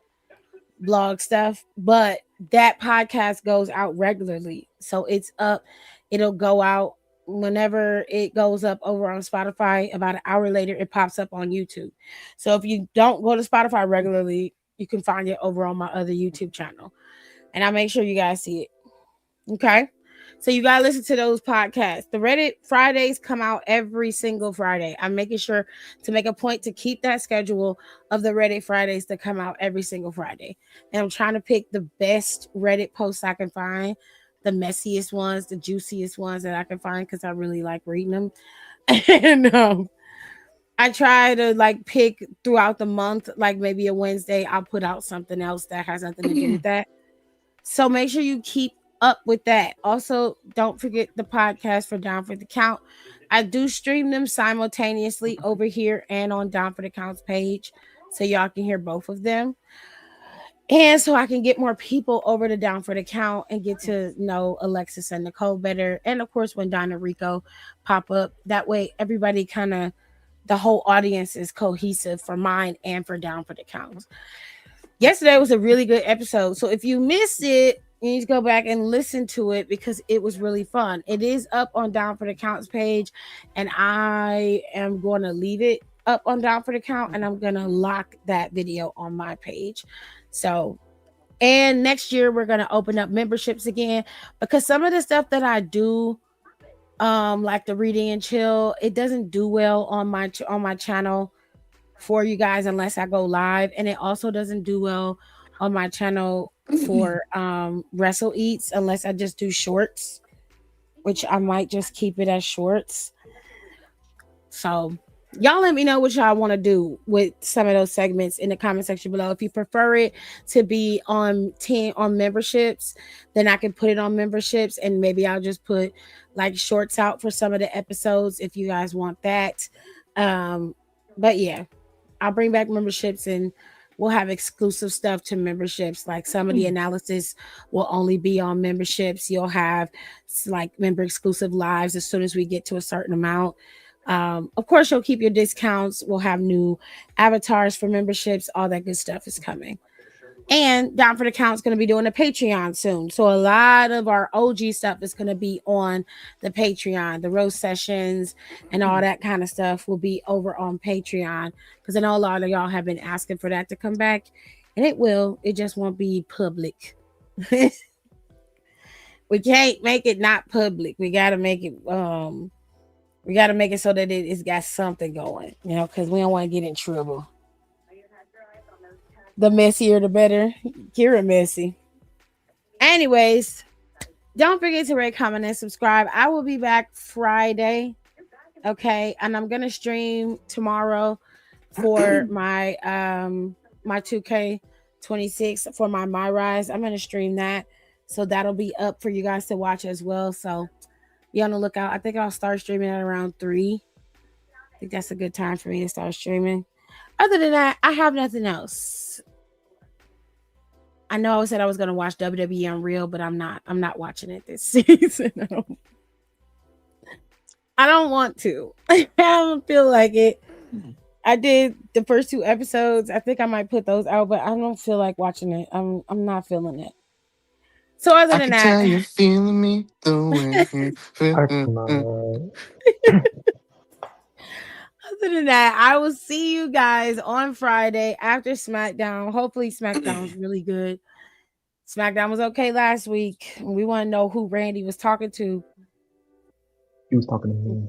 S2: blog stuff. But that podcast goes out regularly. So it's up. It'll go out whenever it goes up over on Spotify, about an hour later, it pops up on YouTube. So if you don't go to Spotify regularly, you can find it over on my other YouTube channel. And I'll make sure you guys see it. Okay. So you gotta listen to those podcasts. The Reddit Fridays come out every single Friday. I'm making sure to make a point to keep that schedule of the Reddit Fridays to come out every single Friday. And I'm trying to pick the best Reddit posts I can find, the messiest ones, the juiciest ones that I can find, because I really like reading them. And I try to like pick throughout the month, like maybe a Wednesday, I'll put out something else that has nothing to do with that. So make sure you keep up with that. Also, don't forget the podcast for Down for the Count. I do stream them simultaneously over here and on Down for the Count's page, so y'all can hear both of them. And so I can get more people over to Down for the Count and get to know Alexis and Nicole better. And of course, when Donna Rico pop up, that way everybody kind of, the whole audience is cohesive for mine and for Down for the Count. Yesterday was a really good episode. So if you missed it, you need to go back and listen to it because it was really fun. It is up on Down for the Count's page, and I am going to leave it up on Down for the Count, and I'm going to lock that video on my page. So, and next year we're going to open up memberships again, because some of the stuff that I do, like the reading and chill, it doesn't do well on my channel for you guys unless I go live, and it also doesn't do well on my channel for Wrestle Eats unless I just do shorts, which I might just keep it as shorts. So y'all let me know what y'all want to do with some of those segments in the comment section below. If you prefer it to be on memberships, then I can put it on memberships, and maybe I'll just put like shorts out for some of the episodes if you guys want that. But yeah, I'll bring back memberships, and we'll have exclusive stuff to memberships. Like some of the analysis will only be on memberships. You'll have like member exclusive lives as soon as we get to a certain amount. Of course, you'll keep your discounts. We'll have new avatars for memberships. All that good stuff is coming. And Down for the Count is going to be doing a Patreon soon. So a lot of our OG stuff is going to be on the Patreon. The roast sessions and all that kind of stuff will be over on Patreon, because I know a lot of y'all have been asking for that to come back, and it will. It just won't be public. We can't make it not public. We got to make it so that it's got something going, because we don't want to get in trouble. The messier, the better. Kira messy. Anyways, don't forget to rate, comment, and subscribe. I will be back Friday. Okay. And I'm going to stream tomorrow for my my 2K26 for my Rise. I'm going to stream that. So that'll be up for you guys to watch as well. So be on the lookout. I think I'll start streaming at around 3. I think that's a good time for me to start streaming. Other than that, I have nothing else. I know I said I was going to watch WWE Unreal, but I'm not watching it this season. I don't want to. I don't feel like it. I did the first 2 episodes. I think I might put those out, but I don't feel like watching it. I'm not feeling it. So other than that,
S6: tell you're feeling me the way you feel.
S2: Other than that, I will see you guys on Friday after SmackDown. Hopefully SmackDown's really good. SmackDown was okay last week. We want to know who Randy was talking to.
S8: He was talking to me.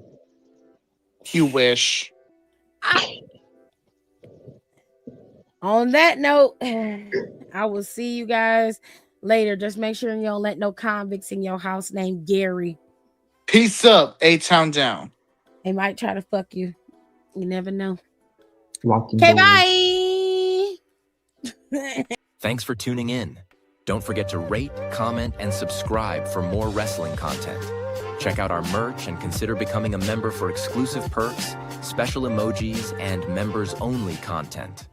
S6: You wish.
S2: On that note, I will see you guys later. Just make sure you don't let no convicts in your house named Gary.
S6: Peace up, A-Town down.
S2: They might try to fuck you. You never know.
S8: Okay,
S2: bye.
S1: Thanks for tuning in. Don't forget to rate, comment, and subscribe for more wrestling content. Check out our merch and consider becoming a member for exclusive perks, special emojis, and members-only content.